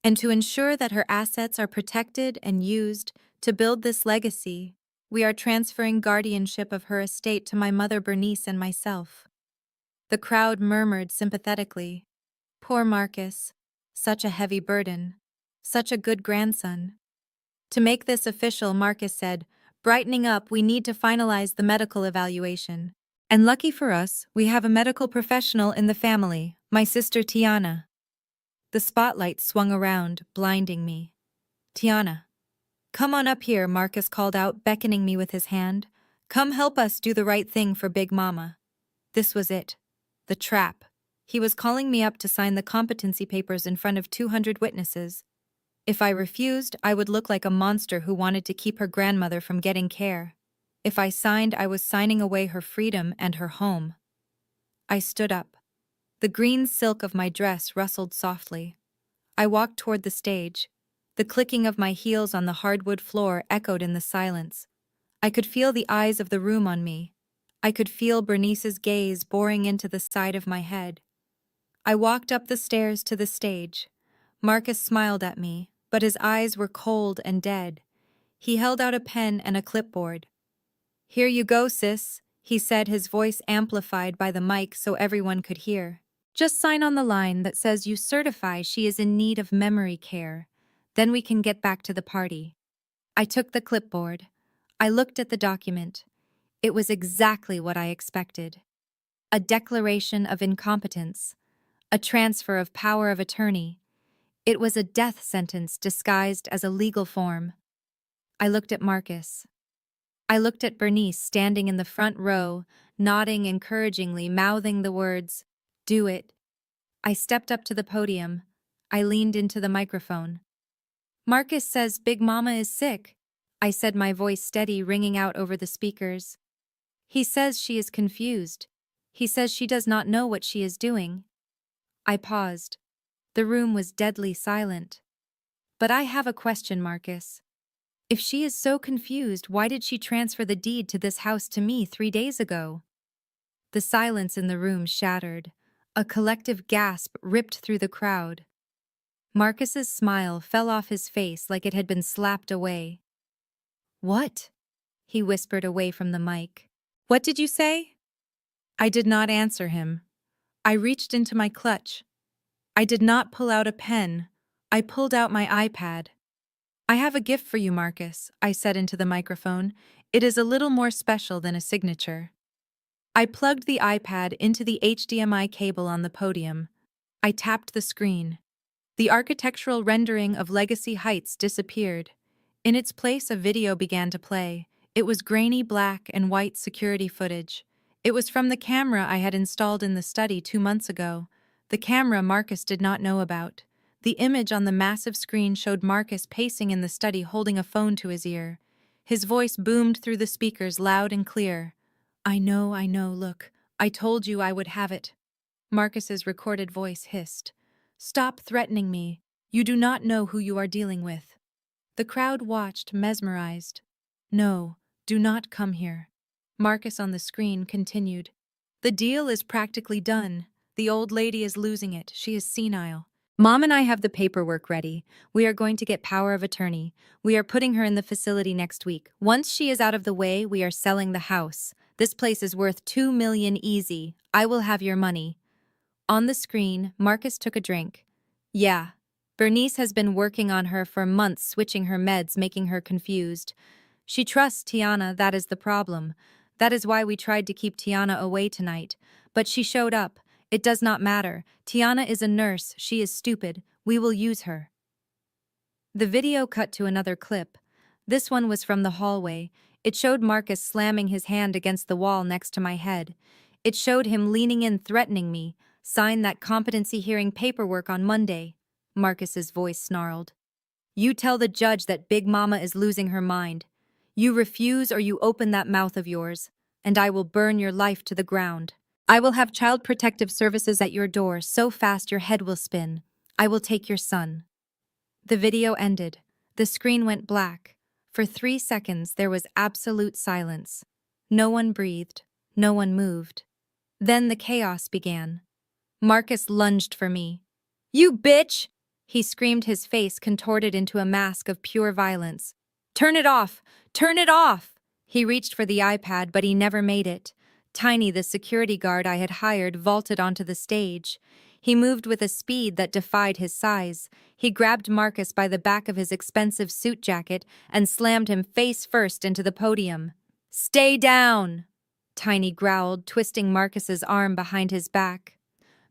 And to ensure that her assets are protected and used to build this legacy, we are transferring guardianship of her estate to my mother Bernice and myself. The crowd murmured sympathetically. Poor Marcus. Such a heavy burden. Such a good grandson. To make this official, Marcus said, brightening up, we need to finalize the medical evaluation. And lucky for us, we have a medical professional in the family, my sister Tiana. The spotlight swung around, blinding me. Tiana. Come on up here, Marcus called out, beckoning me with his hand. Come help us do the right thing for Big Mama. This was it. The trap. He was calling me up to sign the competency papers in front of 200 witnesses. If I refused, I would look like a monster who wanted to keep her grandmother from getting care. If I signed, I was signing away her freedom and her home. I stood up. The green silk of my dress rustled softly. I walked toward the stage. The clicking of my heels on the hardwood floor echoed in the silence. I could feel the eyes of the room on me. I could feel Bernice's gaze boring into the side of my head. I walked up the stairs to the stage. Marcus smiled at me, but his eyes were cold and dead. He held out a pen and a clipboard. Here you go, sis, he said, his voice amplified by the mic so everyone could hear. Just sign on the line that says you certify she is in need of memory care. Then we can get back to the party. I took the clipboard. I looked at the document. It was exactly what I expected. A declaration of incompetence. A transfer of power of attorney. It was a death sentence disguised as a legal form. I looked at Marcus. I looked at Bernice standing in the front row, nodding encouragingly, mouthing the words, "Do it." I stepped up to the podium. I leaned into the microphone. Marcus says Big Mama is sick, I said, my voice steady, ringing out over the speakers. He says she is confused. He says she does not know what she is doing. I paused. The room was deadly silent. But I have a question, Marcus. If she is so confused, why did she transfer the deed to this house to me 3 days ago? The silence in the room shattered. A collective gasp ripped through the crowd. Marcus's smile fell off his face like it had been slapped away. What? He whispered away from the mic. What did you say? I did not answer him. I reached into my clutch. I did not pull out a pen. I pulled out my iPad. I have a gift for you, Marcus, I said into the microphone. It is a little more special than a signature. I plugged the iPad into the HDMI cable on the podium. I tapped the screen. The architectural rendering of Legacy Heights disappeared. In its place, a video began to play. It was grainy black and white security footage. It was from the camera I had installed in the study 2 months ago. The camera Marcus did not know about. The image on the massive screen showed Marcus pacing in the study holding a phone to his ear. His voice boomed through the speakers loud and clear. I know, look. I told you I would have it. Marcus's recorded voice hissed. Stop threatening me. You do not know who you are dealing with. The crowd watched, mesmerized. No, do not come here. Marcus on the screen continued. The deal is practically done. The old lady is losing it. She is senile. Mom and I have the paperwork ready. We are going to get power of attorney. We are putting her in the facility next week. Once she is out of the way, we are selling the house. This place is worth $2 million easy. I will have your money. On the screen, Marcus took a drink. Yeah. Bernice has been working on her for months, switching her meds, making her confused. She trusts Tiana, that is the problem. That is why we tried to keep Tiana away tonight. But she showed up. It does not matter. Tiana is a nurse. She is stupid. We will use her. The video cut to another clip. This one was from the hallway. It showed Marcus slamming his hand against the wall next to my head. It showed him leaning in, threatening me. Sign that competency hearing paperwork on Monday. Marcus's voice snarled. You tell the judge that Big Mama is losing her mind. You refuse or you open that mouth of yours, and I will burn your life to the ground. I will have Child Protective Services at your door so fast your head will spin. I will take your son. The video ended. The screen went black. For 3 seconds there was absolute silence. No one breathed. No one moved. Then the chaos began. Marcus lunged for me. You bitch! He screamed, his face contorted into a mask of pure violence. Turn it off! Turn it off! He reached for the iPad, but he never made it. Tiny, the security guard I had hired, vaulted onto the stage. He moved with a speed that defied his size. He grabbed Marcus by the back of his expensive suit jacket and slammed him face first into the podium. Stay down! Tiny growled, twisting Marcus's arm behind his back.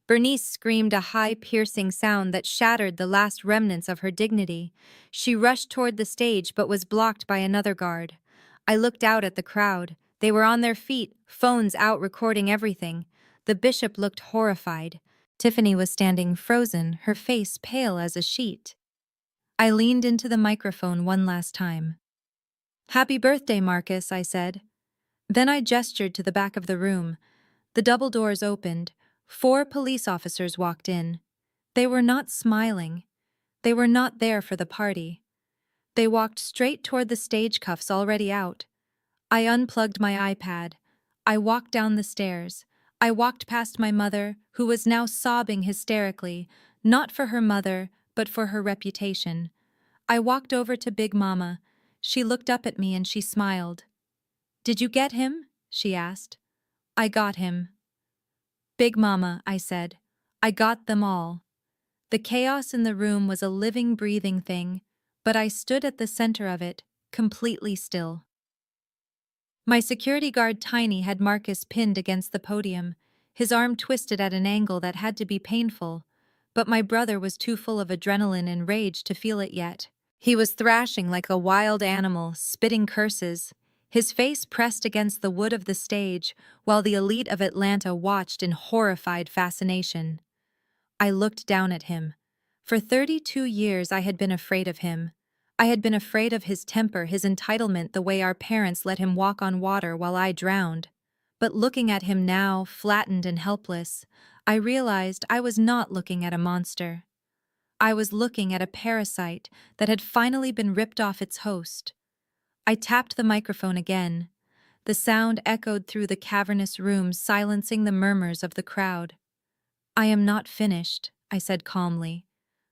Bernice screamed a high, piercing sound that shattered the last remnants of her dignity. She rushed toward the stage but was blocked by another guard. I looked out at the crowd. They were on their feet, phones out recording everything. The bishop looked horrified. Tiffany was standing frozen, her face pale as a sheet. I leaned into the microphone one last time. Happy birthday, Marcus, I said. Then I gestured to the back of the room. The double doors opened. 4 police officers walked in. They were not smiling. They were not there for the party. They walked straight toward the stage cuffs already out. I unplugged my iPad. I walked down the stairs. I walked past my mother, who was now sobbing hysterically, not for her mother, but for her reputation. I walked over to Big Mama. She looked up at me and she smiled. Did you get him? She asked. I got him. Big Mama, I said. I got them all. The chaos in the room was a living, breathing thing, but I stood at the center of it, completely still. My security guard Tiny had Marcus pinned against the podium, his arm twisted at an angle that had to be painful, but my brother was too full of adrenaline and rage to feel it yet. He was thrashing like a wild animal, spitting curses, his face pressed against the wood of the stage, while the elite of Atlanta watched in horrified fascination. I looked down at him. For 32 years I had been afraid of him. I had been afraid of his temper, his entitlement, the way our parents let him walk on water while I drowned. But looking at him now, flattened and helpless, I realized I was not looking at a monster. I was looking at a parasite that had finally been ripped off its host. I tapped the microphone again. The sound echoed through the cavernous room, silencing the murmurs of the crowd. I am not finished, I said calmly.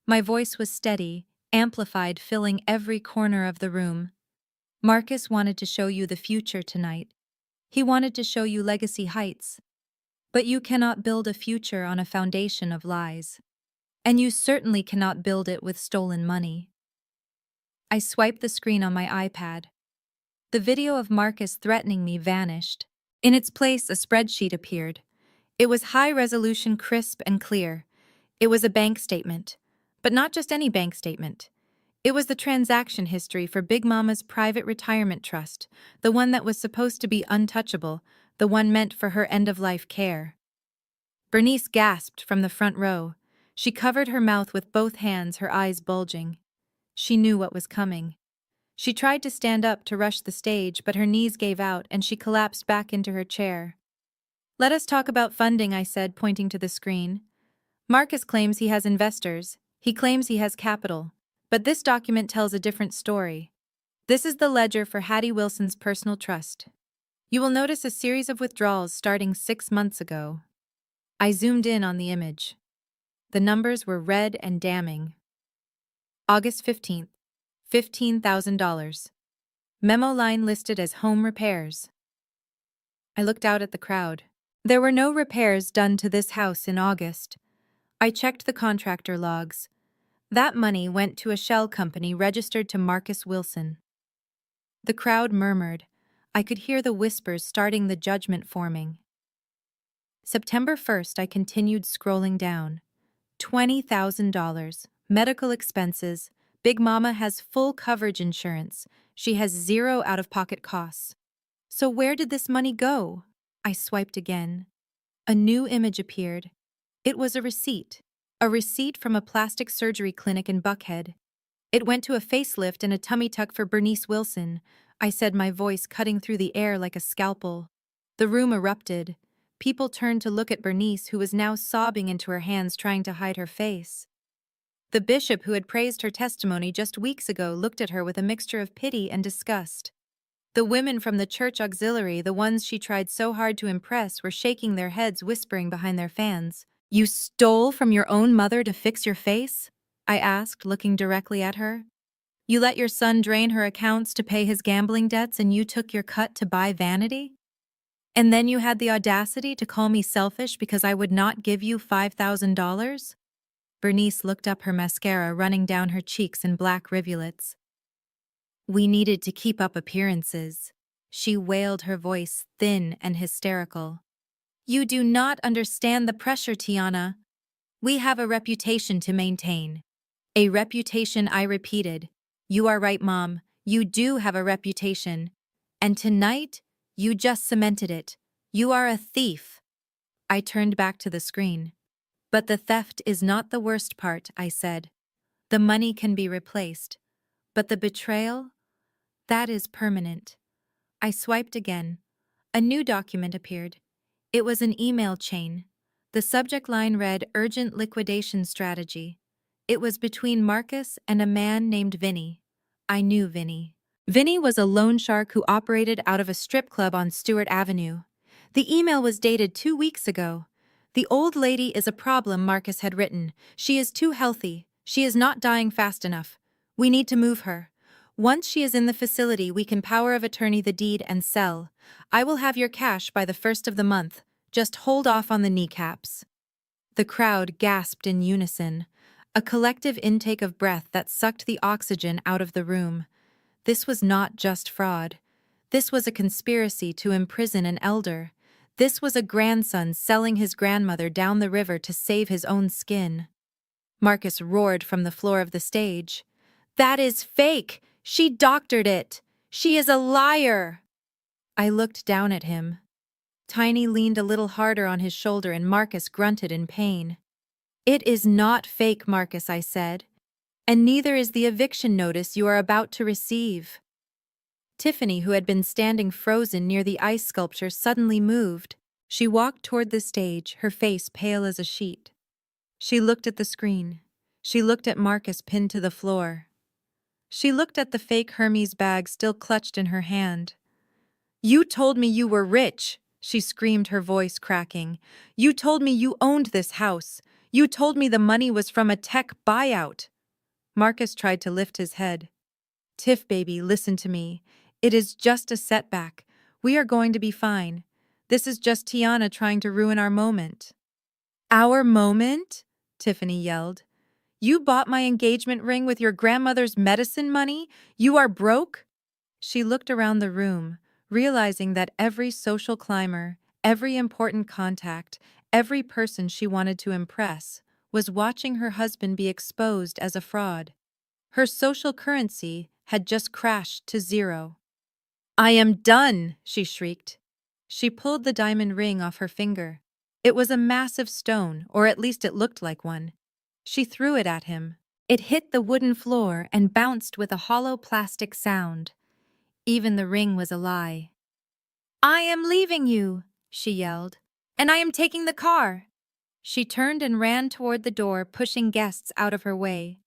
My voice was steady, amplified, filling every corner of the room. Marcus wanted to show you the future tonight. He wanted to show you legacy heights. But you cannot build a future on a foundation of lies. And you certainly cannot build it with stolen money. I swiped the screen on my iPad. The video of Marcus threatening me vanished. In its place, a spreadsheet appeared. It was high-resolution, crisp, and clear. It was a bank statement. But not just any bank statement. It was the transaction history for Big Mama's private retirement trust, the one that was supposed to be untouchable, the one meant for her end-of-life care. Bernice gasped from the front row. She covered her mouth with both hands, her eyes bulging. She knew what was coming. She tried to stand up to rush the stage, but her knees gave out and she collapsed back into her chair. Let us talk about funding, I said, pointing to the screen. Marcus claims he has investors. He claims he has capital. But this document tells a different story. This is the ledger for Hattie Wilson's personal trust. You will notice a series of withdrawals starting 6 months ago. I zoomed in on the image. The numbers were red and damning. August 15th. $15,000. Memo line listed as home repairs. I looked out at the crowd. There were no repairs done to this house in August. I checked the contractor logs. That money went to a shell company registered to Marcus Wilson. The crowd murmured. I could hear the whispers starting, the judgment forming. September 1st, I continued scrolling down. $20,000. Medical expenses. Big Mama has full coverage insurance. She has zero out-of-pocket costs. So where did this money go? I swiped again. A new image appeared. It was a receipt. A receipt from a plastic surgery clinic in Buckhead. It went to a facelift and a tummy tuck for Bernice Wilson, I said, my voice cutting through the air like a scalpel. The room erupted. People turned to look at Bernice, who was now sobbing into her hands trying to hide her face. The bishop who had praised her testimony just weeks ago looked at her with a mixture of pity and disgust. The women from the church auxiliary, the ones she tried so hard to impress, were shaking their heads, whispering behind their fans. "You stole from your own mother to fix your face?" I asked, looking directly at her. "You let your son drain her accounts to pay his gambling debts, and you took your cut to buy vanity? And then you had the audacity to call me selfish because I would not give you $5,000? Bernice looked up, her mascara running down her cheeks in black rivulets. "We needed to keep up appearances," she wailed, her voice thin and hysterical. "You do not understand the pressure, Tiana. We have a reputation to maintain." "A reputation," I repeated. "You are right, Mom. You do have a reputation. And tonight, you just cemented it. You are a thief." I turned back to the screen. "But the theft is not the worst part," I said. "The money can be replaced. But the betrayal? That is permanent." I swiped again. A new document appeared. It was an email chain. The subject line read, "Urgent Liquidation Strategy." It was between Marcus and a man named Vinny. I knew Vinny. Vinny was a loan shark who operated out of a strip club on Stewart Avenue. The email was dated 2 weeks ago. "The old lady is a problem," Marcus had written. "She is too healthy. She is not dying fast enough. We need to move her. Once she is in the facility, we can power of attorney the deed and sell. I will have your cash by the 1st of the month. Just hold off on the kneecaps." The crowd gasped in unison, a collective intake of breath that sucked the oxygen out of the room. This was not just fraud. This was a conspiracy to imprison an elder. This was a grandson selling his grandmother down the river to save his own skin. Marcus roared from the floor of the stage. "That is fake! She doctored it! She is a liar!" I looked down at him. Tiny leaned a little harder on his shoulder and Marcus grunted in pain. "It is not fake, Marcus," I said. "And neither is the eviction notice you are about to receive." Tiffany, who had been standing frozen near the ice sculpture, suddenly moved. She walked toward the stage, her face pale as a sheet. She looked at the screen. She looked at Marcus pinned to the floor. She looked at the fake Hermes bag still clutched in her hand. "You told me you were rich," she screamed, her voice cracking. "You told me you owned this house. You told me the money was from a tech buyout." Marcus tried to lift his head. "Tiff, baby, listen to me. It is just a setback. We are going to be fine. This is just Tiana trying to ruin our moment." "Our moment?" Tiffany yelled. "You bought my engagement ring with your grandmother's medicine money? You are broke?" She looked around the room, realizing that every social climber, every important contact, every person she wanted to impress, was watching her husband be exposed as a fraud. Her social currency had just crashed to zero. "I am done!" she shrieked. She pulled the diamond ring off her finger. It was a massive stone, or at least it looked like one. She threw it at him. It hit the wooden floor and bounced with a hollow plastic sound. Even the ring was a lie. "I am leaving you," she yelled. "And I am taking the car." She turned and ran toward the door, pushing guests out of her way.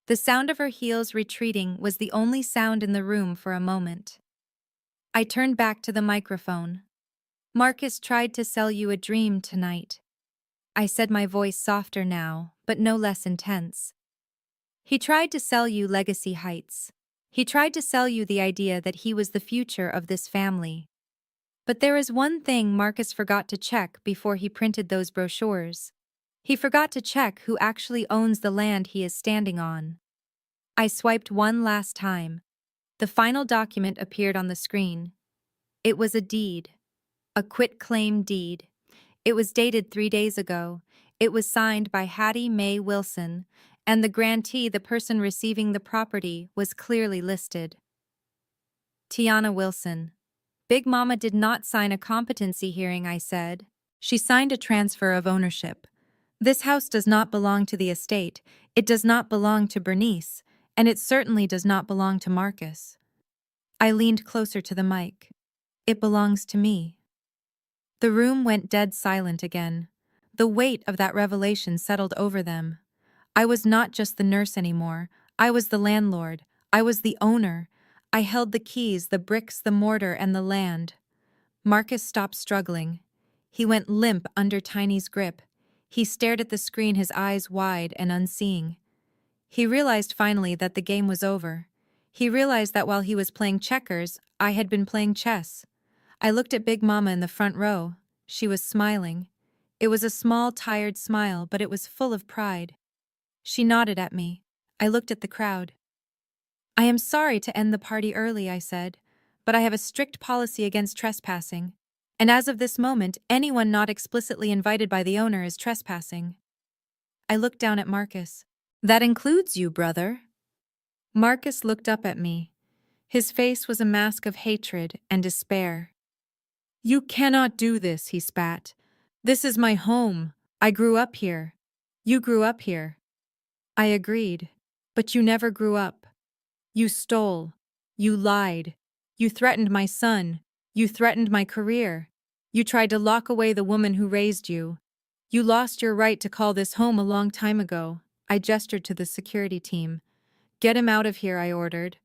The sound of her heels retreating was the only sound in the room for a moment. I turned back to the microphone. "Marcus tried to sell you a dream tonight." I said, my voice softer now, but no less intense. "He tried to sell you Legacy Heights. He tried to sell you the idea that he was the future of this family. But there is one thing Marcus forgot to check before he printed those brochures. He forgot to check who actually owns the land he is standing on." I swiped one last time. The final document appeared on the screen. It was a deed. A quitclaim deed. It was dated 3 days ago. It was signed by Hattie Mae Wilson, and the grantee, the person receiving the property, was clearly listed. Tiana Wilson. Big Mama did not sign a competency hearing, I said. She signed a transfer of ownership. This house does not belong to the estate, it does not belong to Bernice, and it certainly does not belong to Marcus. I leaned closer to the mic. It belongs to me. The room went dead silent again. The weight of that revelation settled over them. I was not just the nurse anymore. I was the landlord. I was the owner. I held the keys, the bricks, the mortar, and the land. Marcus stopped struggling. He went limp under Tiny's grip. He stared at the screen, his eyes wide and unseeing. He realized finally that the game was over. He realized that while he was playing checkers, I had been playing chess. I looked at Big Mama in the front row. She was smiling. It was a small, tired smile, but it was full of pride. She nodded at me. I looked at the crowd. I am sorry to end the party early, I said, but I have a strict policy against trespassing. And as of this moment, anyone not explicitly invited by the owner is trespassing. I looked down at Marcus. That includes you, brother. Marcus looked up at me. His face was a mask of hatred and despair. You cannot do this, he spat. This is my home. I grew up here. You grew up here. I agreed. But you never grew up. You stole. You lied. You threatened my son. You threatened my career. You tried to lock away the woman who raised you. You lost your right to call this home a long time ago. I gestured to the security team. Get him out of here, I ordered.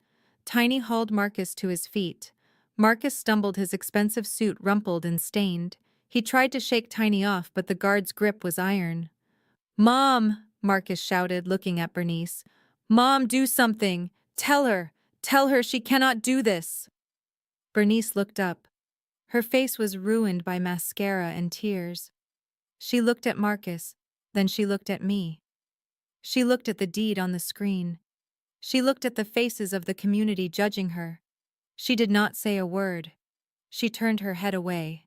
Tiny hauled Marcus to his feet. Marcus stumbled, his expensive suit rumpled and stained. He tried to shake Tiny off, but the guard's grip was iron. Mom, Marcus shouted, looking at Bernice. Mom, do something. Tell her she cannot do this. Bernice looked up. Her face was ruined by mascara and tears. She looked at Marcus, then she looked at me. She looked at the deed on the screen. She looked at the faces of the community judging her. She did not say a word. She turned her head away.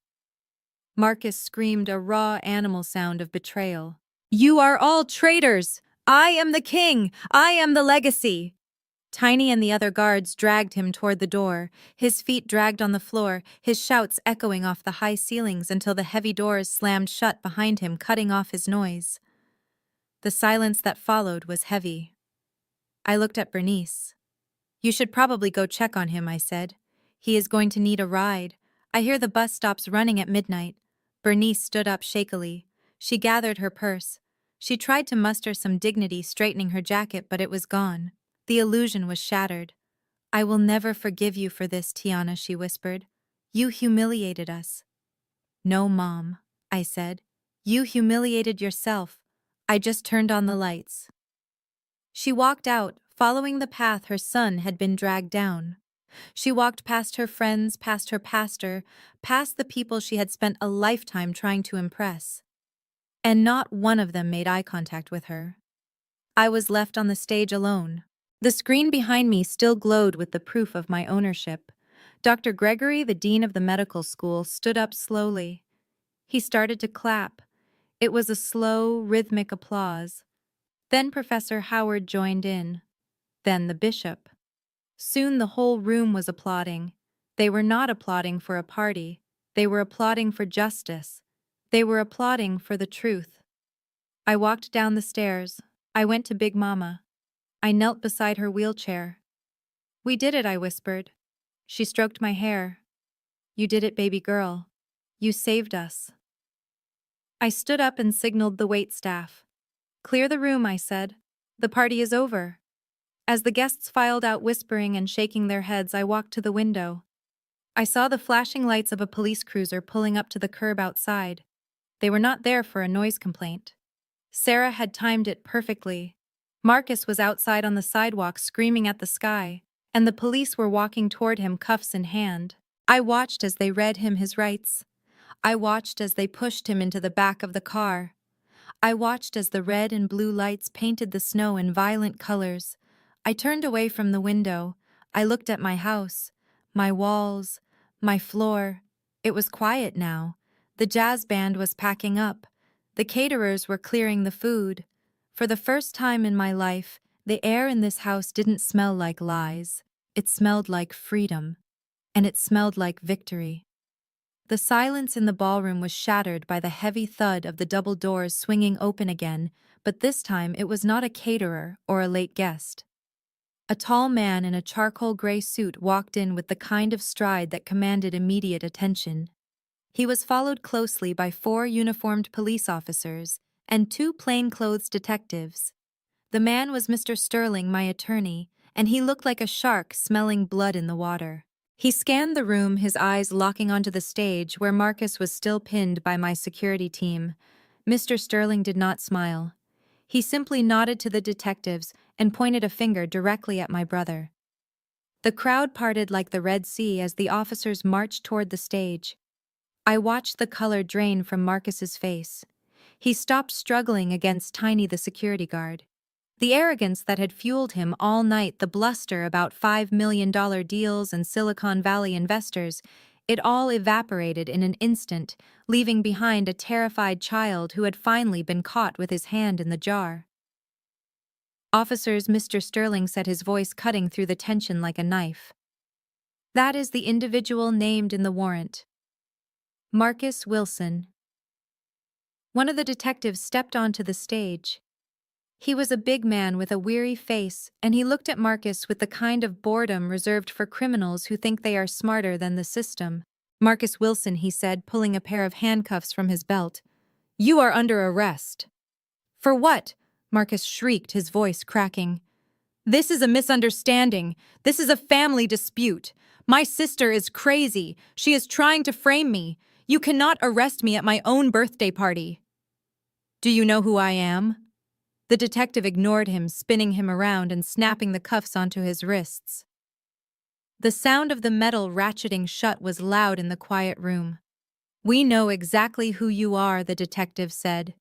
Marcus screamed a raw animal sound of betrayal. You are all traitors! I am the king! I am the legacy! Tiny and the other guards dragged him toward the door. His feet dragged on the floor, his shouts echoing off the high ceilings until the heavy doors slammed shut behind him, cutting off his noise. The silence that followed was heavy. I looked at Bernice. You should probably go check on him, I said. He is going to need a ride. I hear the bus stops running at midnight. Bernice stood up shakily. She gathered her purse. She tried to muster some dignity, straightening her jacket, but it was gone. The illusion was shattered. I will never forgive you for this, Tiana, she whispered. You humiliated us. No, Mom, I said. You humiliated yourself. I just turned on the lights. She walked out, following the path her son had been dragged down. She walked past her friends, past her pastor, past the people she had spent a lifetime trying to impress. And not one of them made eye contact with her. I was left on the stage alone. The screen behind me still glowed with the proof of my ownership. Dr. Gregory, the dean of the medical school, stood up slowly. He started to clap. It was a slow, rhythmic applause. Then Professor Howard joined in. Then the bishop. Soon the whole room was applauding. They were not applauding for a party. They were applauding for justice. They were applauding for the truth. I walked down the stairs. I went to Big Mama. I knelt beside her wheelchair. We did it, I whispered. She stroked my hair. You did it, baby girl. You saved us. I stood up and signaled the waitstaff. Clear the room, I said. The party is over. As the guests filed out whispering and shaking their heads, I walked to the window. I saw the flashing lights of a police cruiser pulling up to the curb outside. They were not there for a noise complaint. Sarah had timed it perfectly. Marcus was outside on the sidewalk screaming at the sky, and the police were walking toward him, cuffs in hand. I watched as they read him his rights. I watched as they pushed him into the back of the car. I watched as the red and blue lights painted the snow in violent colors. I turned away from the window. I looked at my house, my walls, my floor. It was quiet now. The jazz band was packing up. The caterers were clearing the food. For the first time in my life, the air in this house didn't smell like lies. It smelled like freedom. and it smelled like victory. The silence in the ballroom was shattered by the heavy thud of the double doors swinging open again, but this time it was not a caterer or a late guest. A tall man in a charcoal gray suit walked in with the kind of stride that commanded immediate attention. He was followed closely by 4 uniformed police officers and 2 plainclothes detectives. The man was Mr. Sterling, my attorney, and he looked like a shark smelling blood in the water. He scanned the room, his eyes locking onto the stage where Marcus was still pinned by my security team. Mr. Sterling did not smile. He simply nodded to the detectives and pointed a finger directly at my brother. The crowd parted like the Red Sea as the officers marched toward the stage. I watched the color drain from Marcus's face. He stopped struggling against Tiny the security guard. The arrogance that had fueled him all night, the bluster about $5 million deals and Silicon Valley investors, it all evaporated in an instant, leaving behind a terrified child who had finally been caught with his hand in the jar. "Officers," Mr. Sterling said, his voice cutting through the tension like a knife. "That is the individual named in the warrant. Marcus Wilson." One of the detectives stepped onto the stage. He was a big man with a weary face, and he looked at Marcus with the kind of boredom reserved for criminals who think they are smarter than the system. "Marcus Wilson," he said, pulling a pair of handcuffs from his belt. "You are under arrest." "For what?" Marcus shrieked, his voice cracking. "This is a misunderstanding. This is a family dispute. My sister is crazy. She is trying to frame me. You cannot arrest me at my own birthday party." "Do you know who I am?" The detective ignored him, spinning him around and snapping the cuffs onto his wrists. The sound of the metal ratcheting shut was loud in the quiet room. "We know exactly who you are," the detective said.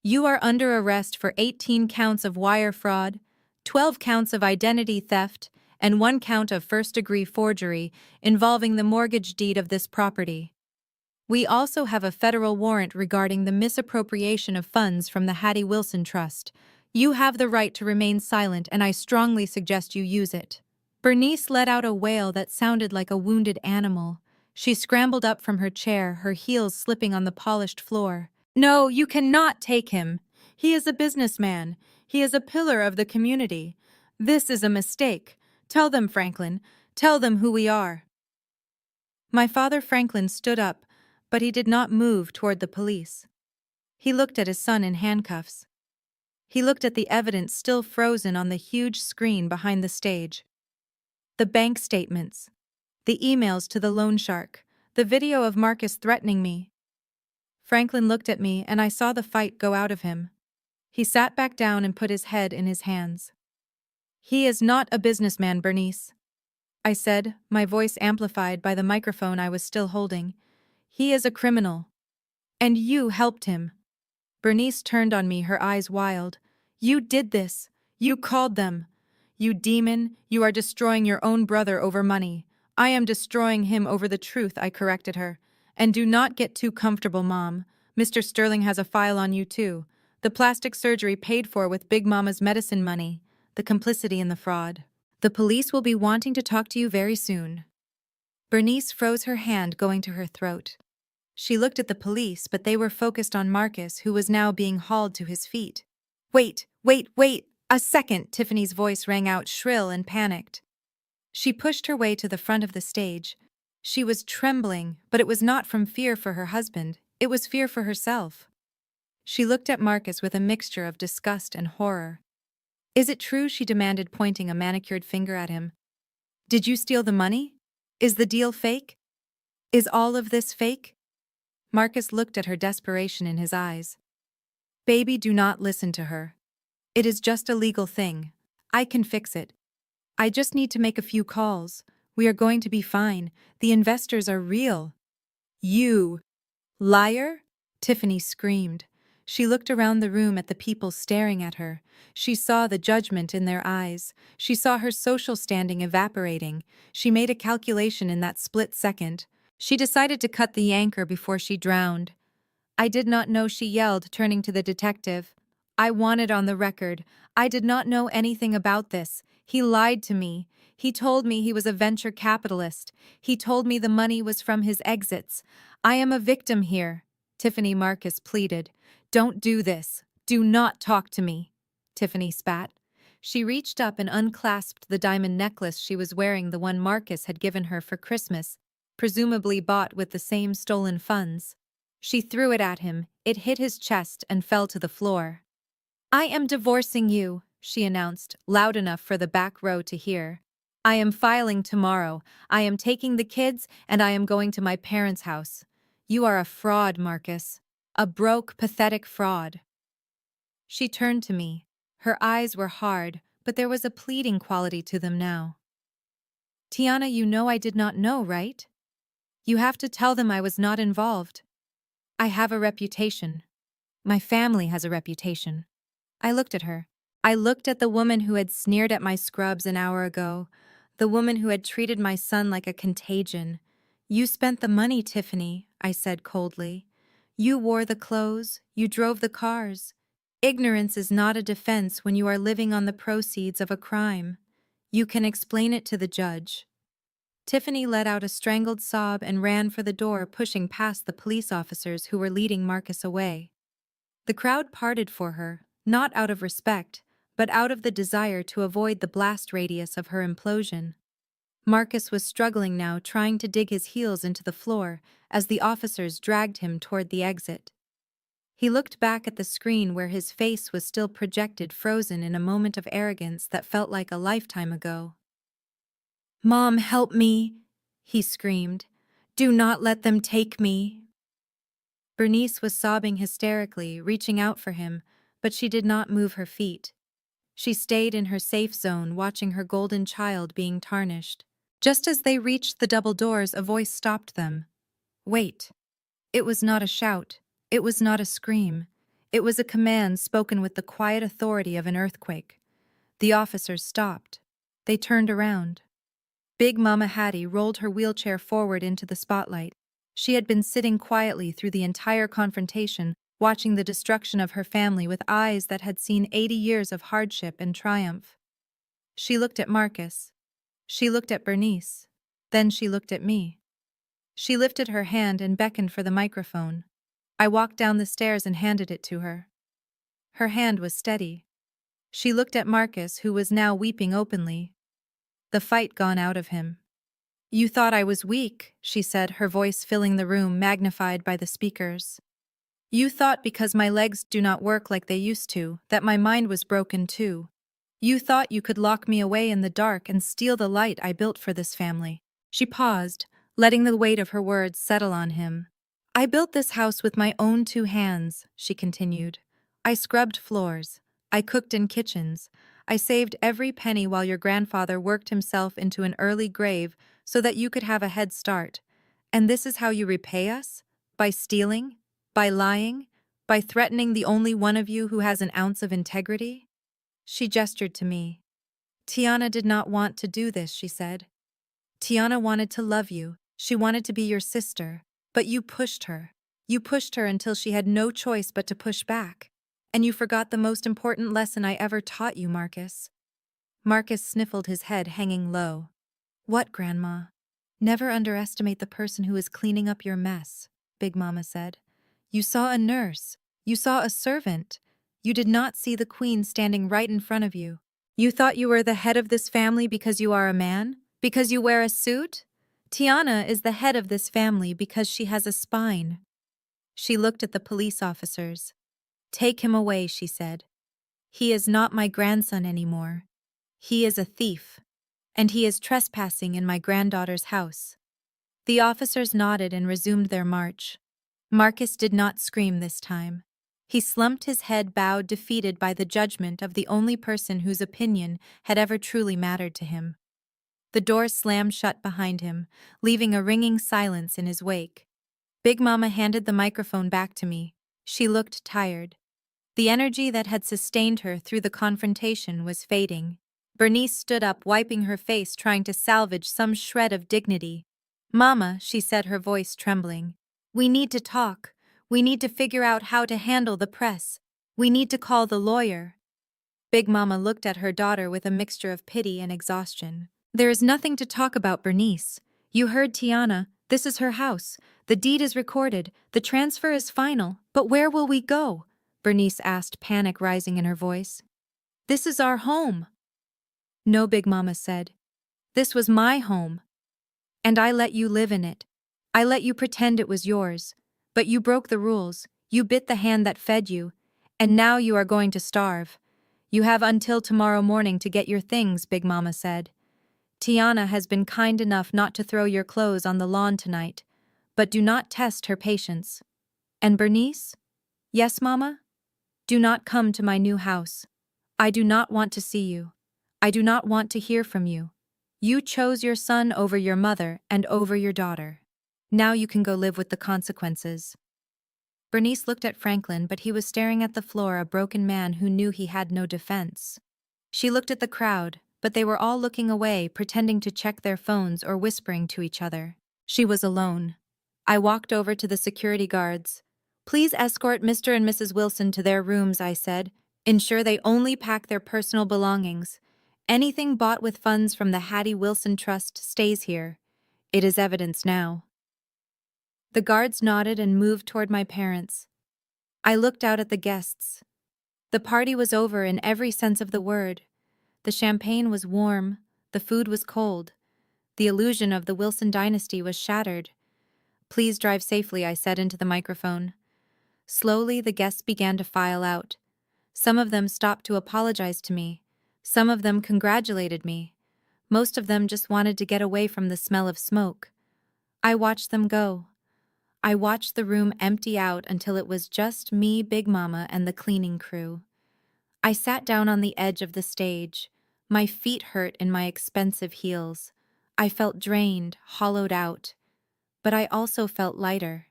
"You are under arrest for 18 counts of wire fraud, 12 counts of identity theft, and 1 count of first-degree forgery involving the mortgage deed of this property. We also have a federal warrant regarding the misappropriation of funds from the Hattie Wilson Trust. You have the right to remain silent, and I strongly suggest you use it." Bernice let out a wail that sounded like a wounded animal. She scrambled up from her chair, her heels slipping on the polished floor. "No, you cannot take him. He is a businessman. He is a pillar of the community. This is a mistake. Tell them, Franklin. Tell them who we are." My father Franklin stood up, but he did not move toward the police. He looked at his son in handcuffs. He looked at the evidence still frozen on the huge screen behind the stage. The bank statements, the emails to the loan shark, the video of Marcus threatening me. Franklin looked at me, and I saw the fight go out of him. He sat back down and put his head in his hands. "He is not a businessman, Bernice," I said, my voice amplified by the microphone I was still holding. "He is a criminal. And you helped him." Bernice turned on me, her eyes wild. "You did this. You called them. You demon, you are destroying your own brother over money. I am destroying him over the truth," I corrected her. "And do not get too comfortable, Mom. Mr. Sterling has a file on you too. The plastic surgery paid for with Big Mama's medicine money. The complicity in the fraud. The police will be wanting to talk to you very soon." Bernice froze, her hand going to her throat. She looked at the police, but they were focused on Marcus, who was now being hauled to his feet. Wait, a second," Tiffany's voice rang out, shrill and panicked. She pushed her way to the front of the stage. She was trembling, but it was not from fear for her husband, it was fear for herself. She looked at Marcus with a mixture of disgust and horror. "Is it true?" she demanded, pointing a manicured finger at him. "Did you steal the money? Is the deal fake? Is all of this fake?" Marcus looked at her, desperation in his eyes. "Baby, do not listen to her. It is just a legal thing. I can fix it. I just need to make a few calls. We are going to be fine. The investors are real." "You liar!" Tiffany screamed. She looked around the room at the people staring at her. She saw the judgment in their eyes. She saw her social standing evaporating. She made a calculation in that split second. She decided to cut the anchor before she drowned. "I did not know," she yelled, turning to the detective. "I want it on the record. I did not know anything about this. He lied to me. He told me he was a venture capitalist. He told me the money was from his exits. I am a victim here, Tiffany Marcus pleaded. Don't do this. Do not talk to me. Tiffany spat. She reached up and unclasped the diamond necklace she was wearing, the one Marcus had given her for Christmas, presumably bought with the same stolen funds. She threw it at him. It hit his chest and fell to the floor. I am divorcing you, she announced, loud enough for the back row to hear. I am filing tomorrow. I am taking the kids and I am going to my parents' house. You are a fraud, Marcus. A broke, pathetic fraud. She turned to me. Her eyes were hard, but there was a pleading quality to them now. Tiana, you know I did not know, right? You have to tell them I was not involved. I have a reputation. My family has a reputation. I looked at her. I looked at the woman who had sneered at my scrubs an hour ago, the woman who had treated my son like a contagion. You spent the money, Tiffany, I said coldly. You wore the clothes, you drove the cars. Ignorance is not a defense when you are living on the proceeds of a crime. You can explain it to the judge. Tiffany let out a strangled sob and ran for the door, pushing past the police officers who were leading Marcus away. The crowd parted for her, not out of respect, but out of the desire to avoid the blast radius of her implosion. Marcus was struggling now, trying to dig his heels into the floor as the officers dragged him toward the exit. He looked back at the screen where his face was still projected, frozen in a moment of arrogance that felt like a lifetime ago. Mom, help me, he screamed. Do not let them take me. Bernice was sobbing hysterically, reaching out for him, but she did not move her feet. She stayed in her safe zone, watching her golden child being tarnished. Just as they reached the double doors, a voice stopped them. Wait. It was not a shout. It was not a scream. It was a command spoken with the quiet authority of an earthquake. The officers stopped. They turned around. Big Mama Hattie rolled her wheelchair forward into the spotlight. She had been sitting quietly through the entire confrontation, watching the destruction of her family with eyes that had seen 80 years of hardship and triumph. She looked at Marcus. She looked at Bernice. Then she looked at me. She lifted her hand and beckoned for the microphone. I walked down the stairs and handed it to her. Her hand was steady. She looked at Marcus, who was now weeping openly. The fight gone out of him. You thought I was weak, she said, her voice filling the room, magnified by the speakers. You thought because my legs do not work like they used to, that my mind was broken too. You thought you could lock me away in the dark and steal the light I built for this family. She paused, letting the weight of her words settle on him. I built this house with my own 2 hands, she continued. I scrubbed floors. I cooked in kitchens. I saved every penny while your grandfather worked himself into an early grave so that you could have a head start. And this is how you repay us? By stealing? By lying? By threatening the only one of you who has an ounce of integrity? She gestured to me. Tiana did not want to do this, she said. Tiana wanted to love you. She wanted to be your sister. But you pushed her. You pushed her until she had no choice but to push back. And you forgot the most important lesson I ever taught you, Marcus. Marcus sniffled, his head hanging low. What, Grandma? Never underestimate the person who is cleaning up your mess, Big Mama said. You saw a nurse. You saw a servant. You did not see the queen standing right in front of you. You thought you were the head of this family because you are a man? Because you wear a suit? Tiana is the head of this family because she has a spine. She looked at the police officers. Take him away, she said. He is not my grandson anymore. He is a thief. And he is trespassing in my granddaughter's house. The officers nodded and resumed their march. Marcus did not scream this time. He slumped his head, bowed, defeated by the judgment of the only person whose opinion had ever truly mattered to him. The door slammed shut behind him, leaving a ringing silence in his wake. Big Mama handed the microphone back to me. She looked tired. The energy that had sustained her through the confrontation was fading. Bernice stood up, wiping her face, trying to salvage some shred of dignity. Mama, she said, her voice trembling. We need to talk. We need to figure out how to handle the press. We need to call the lawyer. Big Mama looked at her daughter with a mixture of pity and exhaustion. There is nothing to talk about, Bernice. You heard Tiana. This is her house. The deed is recorded. The transfer is final. But where will we go? Bernice asked, panic rising in her voice. This is our home. No, Big Mama said. This was my home. And I let you live in it. I let you pretend it was yours. But you broke the rules. You bit the hand that fed you. And now you are going to starve. You have until tomorrow morning to get your things, Big Mama said. Tiana has been kind enough not to throw your clothes on the lawn tonight, but do not test her patience. And Bernice? Yes, Mama? Do not come to my new house. I do not want to see you. I do not want to hear from you. You chose your son over your mother and over your daughter. Now you can go live with the consequences. Bernice looked at Franklin, but he was staring at the floor, a broken man who knew he had no defense. She looked at the crowd, but they were all looking away, pretending to check their phones or whispering to each other. She was alone. I walked over to the security guards. Please escort Mr. and Mrs. Wilson to their rooms, I said. Ensure they only pack their personal belongings. Anything bought with funds from the Hattie Wilson Trust stays here. It is evidence now. The guards nodded and moved toward my parents. I looked out at the guests. The party was over in every sense of the word. The champagne was warm, the food was cold. The illusion of the Wilson dynasty was shattered. Please drive safely, I said into the microphone. Slowly, the guests began to file out. Some of them stopped to apologize to me. Some of them congratulated me. Most of them just wanted to get away from the smell of smoke. I watched them go. I watched the room empty out until it was just me, Big Mama, and the cleaning crew. I sat down on the edge of the stage. My feet hurt in my expensive heels. I felt drained, hollowed out. But I also felt lighter.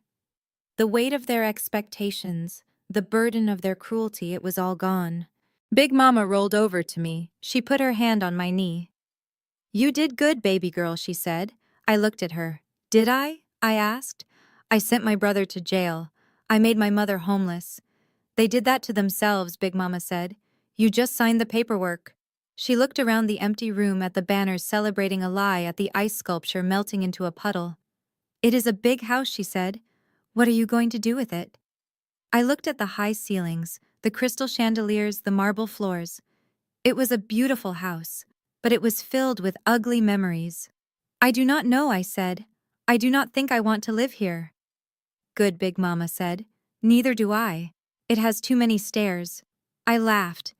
The weight of their expectations, the burden of their cruelty, it was all gone. Big Mama rolled over to me. She put her hand on my knee. You did good, baby girl, she said. I looked at her. Did I? I asked. I sent my brother to jail. I made my mother homeless. They did that to themselves, Big Mama said. You just signed the paperwork. She looked around the empty room at the banners celebrating a lie, at the ice sculpture melting into a puddle. It is a big house, she said. What are you going to do with it? I looked at the high ceilings, the crystal chandeliers, the marble floors. It was a beautiful house, but it was filled with ugly memories. I do not know, I said. I do not think I want to live here. Good, Big Mama said. Neither do I. It has too many stairs. I laughed.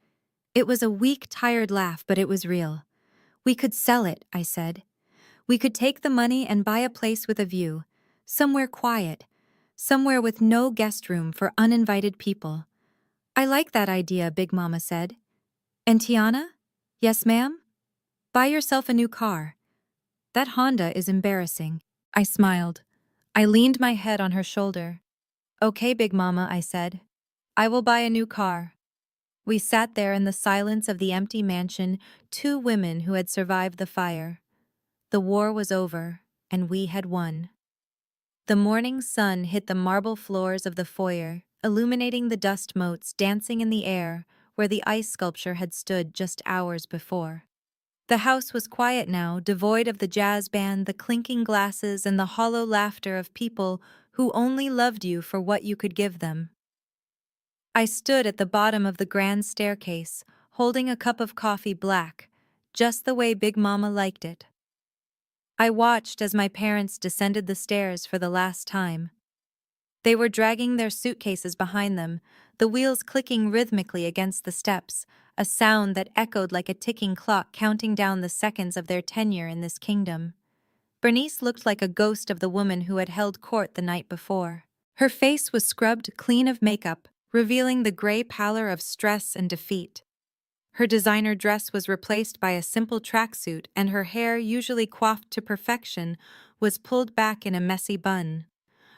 It was a weak, tired laugh, but it was real. We could sell it, I said. We could take the money and buy a place with a view, somewhere quiet, somewhere with no guest room for uninvited people. I like that idea, Big Mama said. And Tiana? Yes, ma'am? Buy yourself a new car. That Honda is embarrassing. I smiled. I leaned my head on her shoulder. Okay, Big Mama, I said. I will buy a new car. We sat there in the silence of the empty mansion, two women who had survived the fire. The war was over, and we had won. The morning sun hit the marble floors of the foyer, illuminating the dust motes dancing in the air where the ice sculpture had stood just hours before. The house was quiet now, devoid of the jazz band, the clinking glasses, and the hollow laughter of people who only loved you for what you could give them. I stood at the bottom of the grand staircase, holding a cup of coffee black, just the way Big Mama liked it. I watched as my parents descended the stairs for the last time. They were dragging their suitcases behind them, the wheels clicking rhythmically against the steps, a sound that echoed like a ticking clock counting down the seconds of their tenure in this kingdom. Bernice looked like a ghost of the woman who had held court the night before. Her face was scrubbed clean of makeup, revealing the gray pallor of stress and defeat. Her designer dress was replaced by a simple tracksuit, and her hair, usually coiffed to perfection, was pulled back in a messy bun.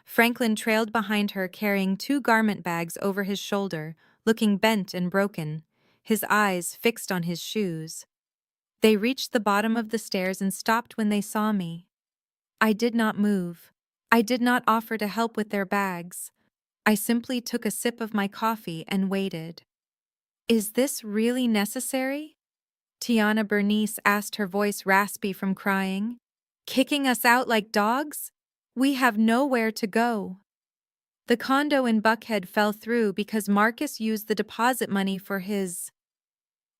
Franklin trailed behind her, carrying two garment bags over his shoulder, looking bent and broken, his eyes fixed on his shoes. They reached the bottom of the stairs and stopped when they saw me. I did not move. I did not offer to help with their bags. I simply took a sip of my coffee and waited. Is this really necessary? Tiana Bernice asked, her voice raspy from crying. Kicking us out like dogs? We have nowhere to go. The condo in Buckhead fell through because Marcus used the deposit money for his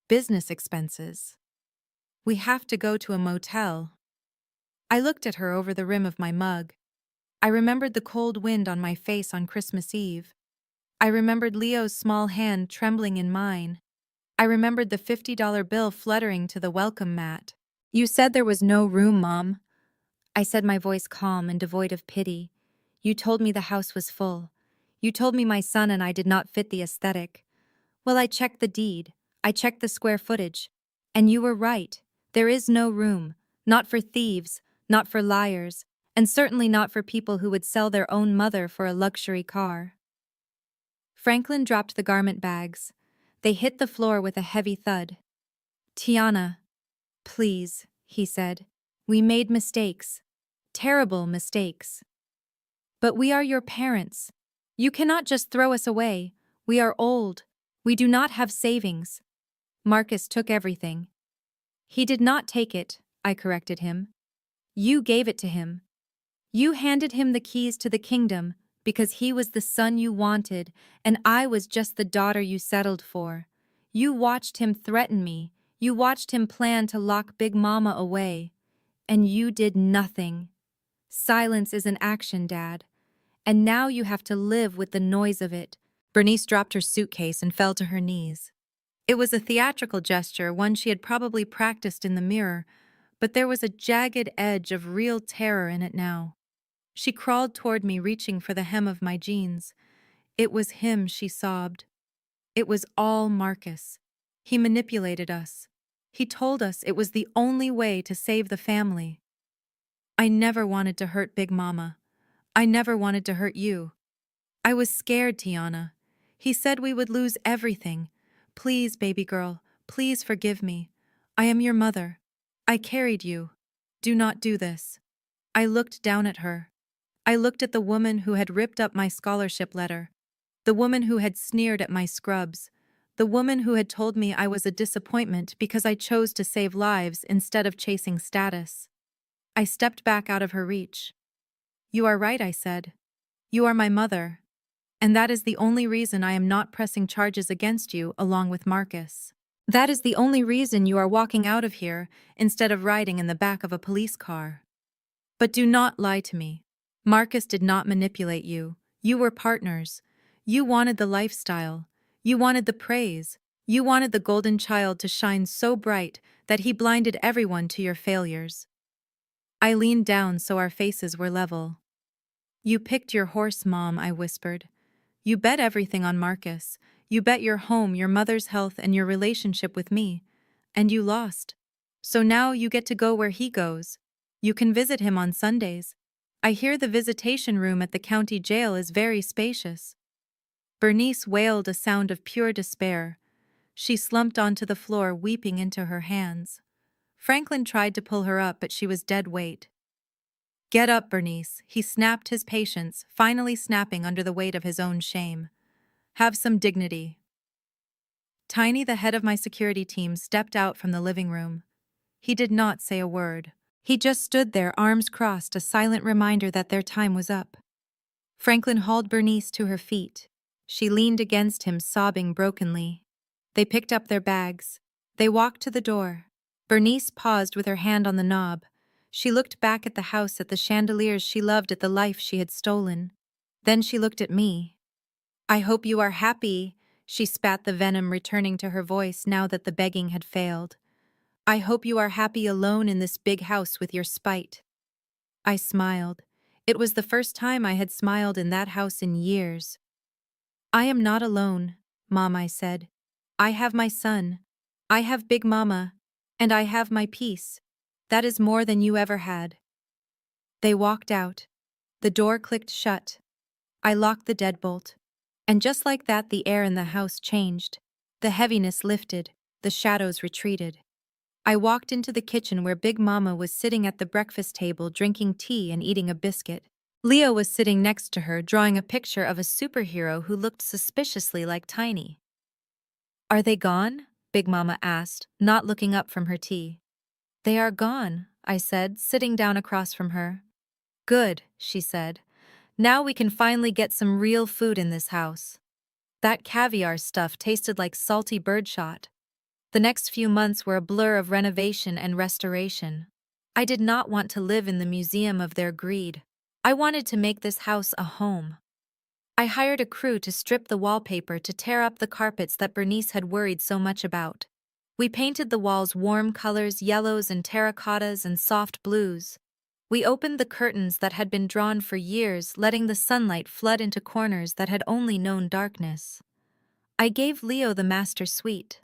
business expenses. We have to go to a motel. I looked at her over the rim of my mug. I remembered the cold wind on my face on Christmas Eve. I remembered Leo's small hand trembling in mine. I remembered the $50 bill fluttering to the welcome mat. You said there was no room, Mom. I said, my voice calm and devoid of pity. You told me the house was full. You told me my son and I did not fit the aesthetic. Well, I checked the deed. I checked the square footage. And you were right. There is no room. Not for thieves, not for liars, and certainly not for people who would sell their own mother for a luxury car. Franklin dropped the garment bags. They hit the floor with a heavy thud. Tiana, please, he said. We made mistakes. Terrible mistakes. But we are your parents. You cannot just throw us away. We are old. We do not have savings. Marcus took everything. He did not take it, I corrected him. You gave it to him. You handed him the keys to the kingdom because he was the son you wanted and I was just the daughter you settled for. You watched him threaten me. You watched him plan to lock Big Mama away. And you did nothing. Silence is an action, Dad. And now you have to live with the noise of it. Bernice dropped her suitcase and fell to her knees. It was a theatrical gesture, one she had probably practiced in the mirror, but there was a jagged edge of real terror in it now. She crawled toward me, reaching for the hem of my jeans. It was him, she sobbed. It was all Marcus. He manipulated us. He told us it was the only way to save the family. I never wanted to hurt Big Mama. I never wanted to hurt you. I was scared, Tiana. He said we would lose everything. Please, baby girl, please forgive me. I am your mother. I carried you. Do not do this. I looked down at her. I looked at the woman who had ripped up my scholarship letter, the woman who had sneered at my scrubs, the woman who had told me I was a disappointment because I chose to save lives instead of chasing status. I stepped back out of her reach. You are right, I said. You are my mother. And that is the only reason I am not pressing charges against you along with Marcus. That is the only reason you are walking out of here instead of riding in the back of a police car. But do not lie to me. Marcus did not manipulate you. You were partners. You wanted the lifestyle. You wanted the praise. You wanted the golden child to shine so bright that he blinded everyone to your failures. I leaned down so our faces were level. You picked your horse, Mom, I whispered. You bet everything on Marcus. You bet your home, your mother's health, and your relationship with me. And you lost. So now you get to go where he goes. You can visit him on Sundays. I hear the visitation room at the county jail is very spacious. Bernice wailed a sound of pure despair. She slumped onto the floor, weeping into her hands. Franklin tried to pull her up, but she was dead weight. Get up, Bernice, he snapped, his patience finally snapping under the weight of his own shame. Have some dignity. Tiny, the head of my security team, stepped out from the living room. He did not say a word. He just stood there, arms crossed, a silent reminder that their time was up. Franklin hauled Bernice to her feet. She leaned against him, sobbing brokenly. They picked up their bags. They walked to the door. Bernice paused with her hand on the knob. She looked back at the house, at the chandeliers she loved, at the life she had stolen. Then she looked at me. I hope you are happy, she spat, the venom returning to her voice now that the begging had failed. I hope you are happy alone in this big house with your spite. I smiled. It was the first time I had smiled in that house in years. I am not alone, Mom, I said. I have my son. I have Big Mama. And I have my peace. That is more than you ever had. They walked out. The door clicked shut. I locked the deadbolt. And just like that, the air in the house changed. The heaviness lifted. The shadows retreated. I walked into the kitchen where Big Mama was sitting at the breakfast table, drinking tea and eating a biscuit. Leo was sitting next to her, drawing a picture of a superhero who looked suspiciously like Tiny. Are they gone? Big Mama asked, not looking up from her tea. They are gone, I said, sitting down across from her. Good, she said. Now we can finally get some real food in this house. That caviar stuff tasted like salty birdshot. The next few months were a blur of renovation and restoration. I did not want to live in the museum of their greed. I wanted to make this house a home. I hired a crew to strip the wallpaper to tear up the carpets that Bernice had worried so much about. We painted the walls warm colors, yellows and terracottas and soft blues. We opened the curtains that had been drawn for years, letting the sunlight flood into corners that had only known darkness. I gave Leo the master suite.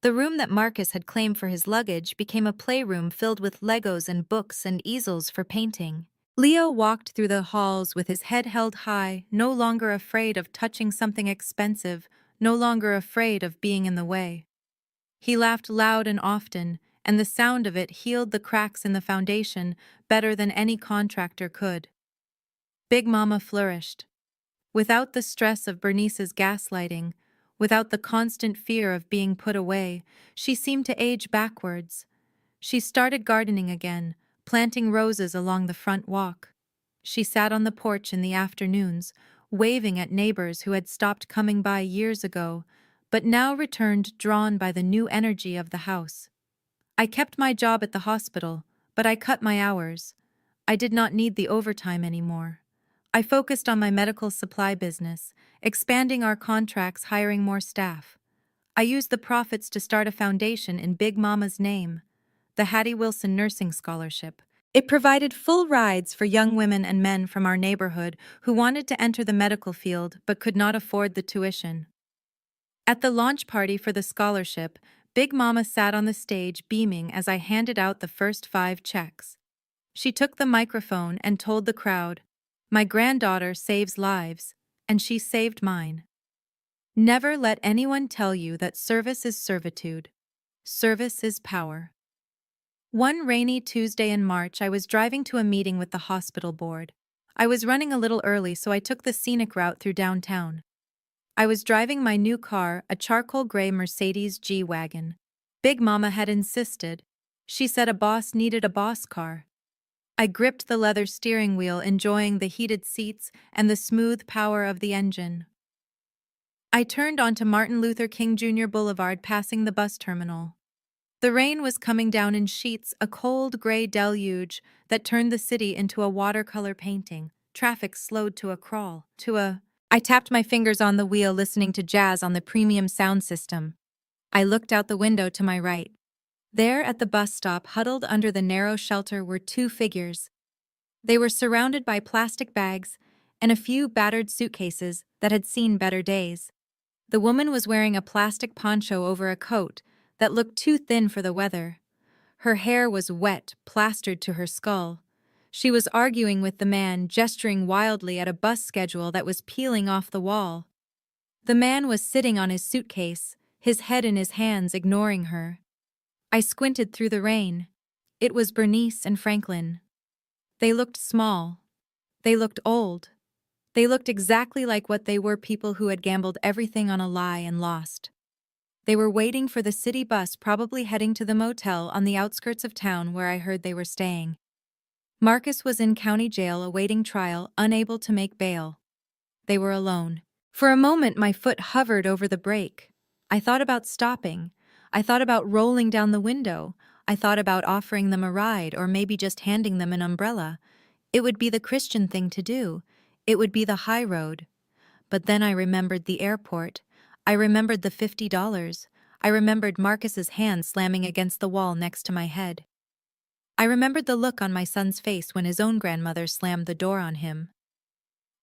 The room that Marcus had claimed for his luggage became a playroom filled with Legos and books and easels for painting. Leo walked through the halls with his head held high, no longer afraid of touching something expensive, no longer afraid of being in the way. He laughed loud and often, and the sound of it healed the cracks in the foundation better than any contractor could. Big Mama flourished. Without the stress of Bernice's gaslighting, without the constant fear of being put away, she seemed to age backwards. She started gardening again, planting roses along the front walk. She sat on the porch in the afternoons, waving at neighbors who had stopped coming by years ago, but now returned drawn by the new energy of the house. I kept my job at the hospital, but I cut my hours. I did not need the overtime anymore. I focused on my medical supply business, expanding our contracts, hiring more staff. I used the profits to start a foundation in Big Mama's name, the Hattie Wilson Nursing Scholarship. It provided full rides for young women and men from our neighborhood who wanted to enter the medical field but could not afford the tuition. At the launch party for the scholarship, Big Mama sat on the stage beaming as I handed out the first 5 checks. She took the microphone and told the crowd, "My granddaughter saves lives, and she saved mine. Never let anyone tell you that service is servitude. Service is power." One rainy Tuesday in March, I was driving to a meeting with the hospital board. I was running a little early, so I took the scenic route through downtown. I was driving my new car, a charcoal gray Mercedes G-Wagon. Big Mama had insisted. She said a boss needed a boss car. I gripped the leather steering wheel, enjoying the heated seats and the smooth power of the engine. I turned onto Martin Luther King Jr. Boulevard, passing the bus terminal. The rain was coming down in sheets, a cold gray deluge that turned the city into a watercolor painting. Traffic slowed to a crawl, I tapped my fingers on the wheel, listening to jazz on the premium sound system. I looked out the window to my right. There at the bus stop, huddled under the narrow shelter, were 2 figures. They were surrounded by plastic bags and a few battered suitcases that had seen better days. The woman was wearing a plastic poncho over a coat that looked too thin for the weather. Her hair was wet, plastered to her skull. She was arguing with the man, gesturing wildly at a bus schedule that was peeling off the wall. The man was sitting on his suitcase, his head in his hands, ignoring her. I squinted through the rain. It was Bernice and Franklin. They looked small. They looked old. They looked exactly like what they were, people who had gambled everything on a lie and lost. They were waiting for the city bus, probably heading to the motel on the outskirts of town where I heard they were staying. Marcus was in county jail awaiting trial, unable to make bail. They were alone. For a moment, my foot hovered over the brake. I thought about stopping. I thought about rolling down the window. I thought about offering them a ride, or maybe just handing them an umbrella. It would be the Christian thing to do. It would be the high road. But then I remembered the airport. I remembered the $50. I remembered Marcus's hand slamming against the wall next to my head. I remembered the look on my son's face when his own grandmother slammed the door on him.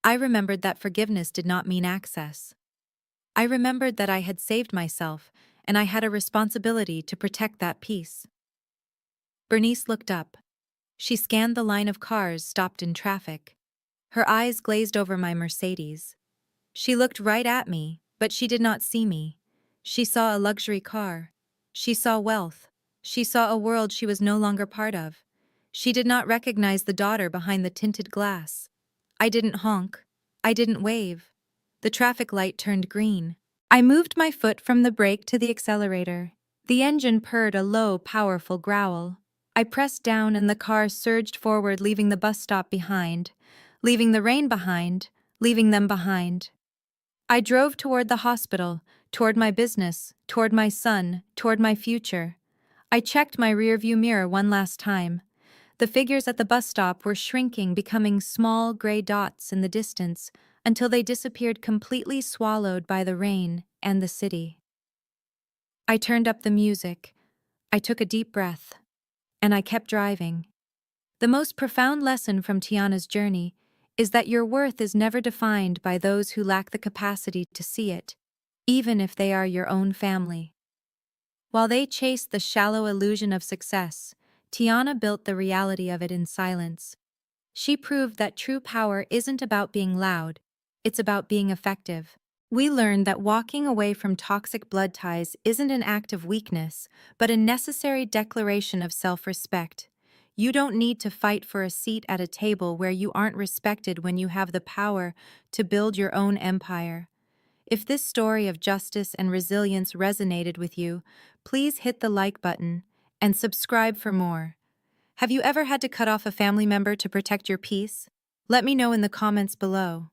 I remembered that forgiveness did not mean access. I remembered that I had saved myself, and I had a responsibility to protect that peace. Bernice looked up. She scanned the line of cars stopped in traffic. Her eyes glazed over my Mercedes. She looked right at me, but she did not see me. She saw a luxury car. She saw wealth. She saw a world she was no longer part of. She did not recognize the daughter behind the tinted glass. I didn't honk. I didn't wave. The traffic light turned green. I moved my foot from the brake to the accelerator. The engine purred a low, powerful growl. I pressed down and the car surged forward, leaving the bus stop behind, leaving the rain behind, leaving them behind. I drove toward the hospital, toward my business, toward my son, toward my future. I checked my rearview mirror one last time. The figures at the bus stop were shrinking, becoming small gray dots in the distance, until they disappeared, completely swallowed by the rain and the city. I turned up the music. I took a deep breath. And I kept driving. The most profound lesson from Tiana's journey is that your worth is never defined by those who lack the capacity to see it, even if they are your own family. While they chased the shallow illusion of success, Tiana built the reality of it in silence. She proved that true power isn't about being loud, it's about being effective. We learned that walking away from toxic blood ties isn't an act of weakness, but a necessary declaration of self-respect. You don't need to fight for a seat at a table where you aren't respected when you have the power to build your own empire. If this story of justice and resilience resonated with you, please hit the like button and subscribe for more. Have you ever had to cut off a family member to protect your peace? Let me know in the comments below.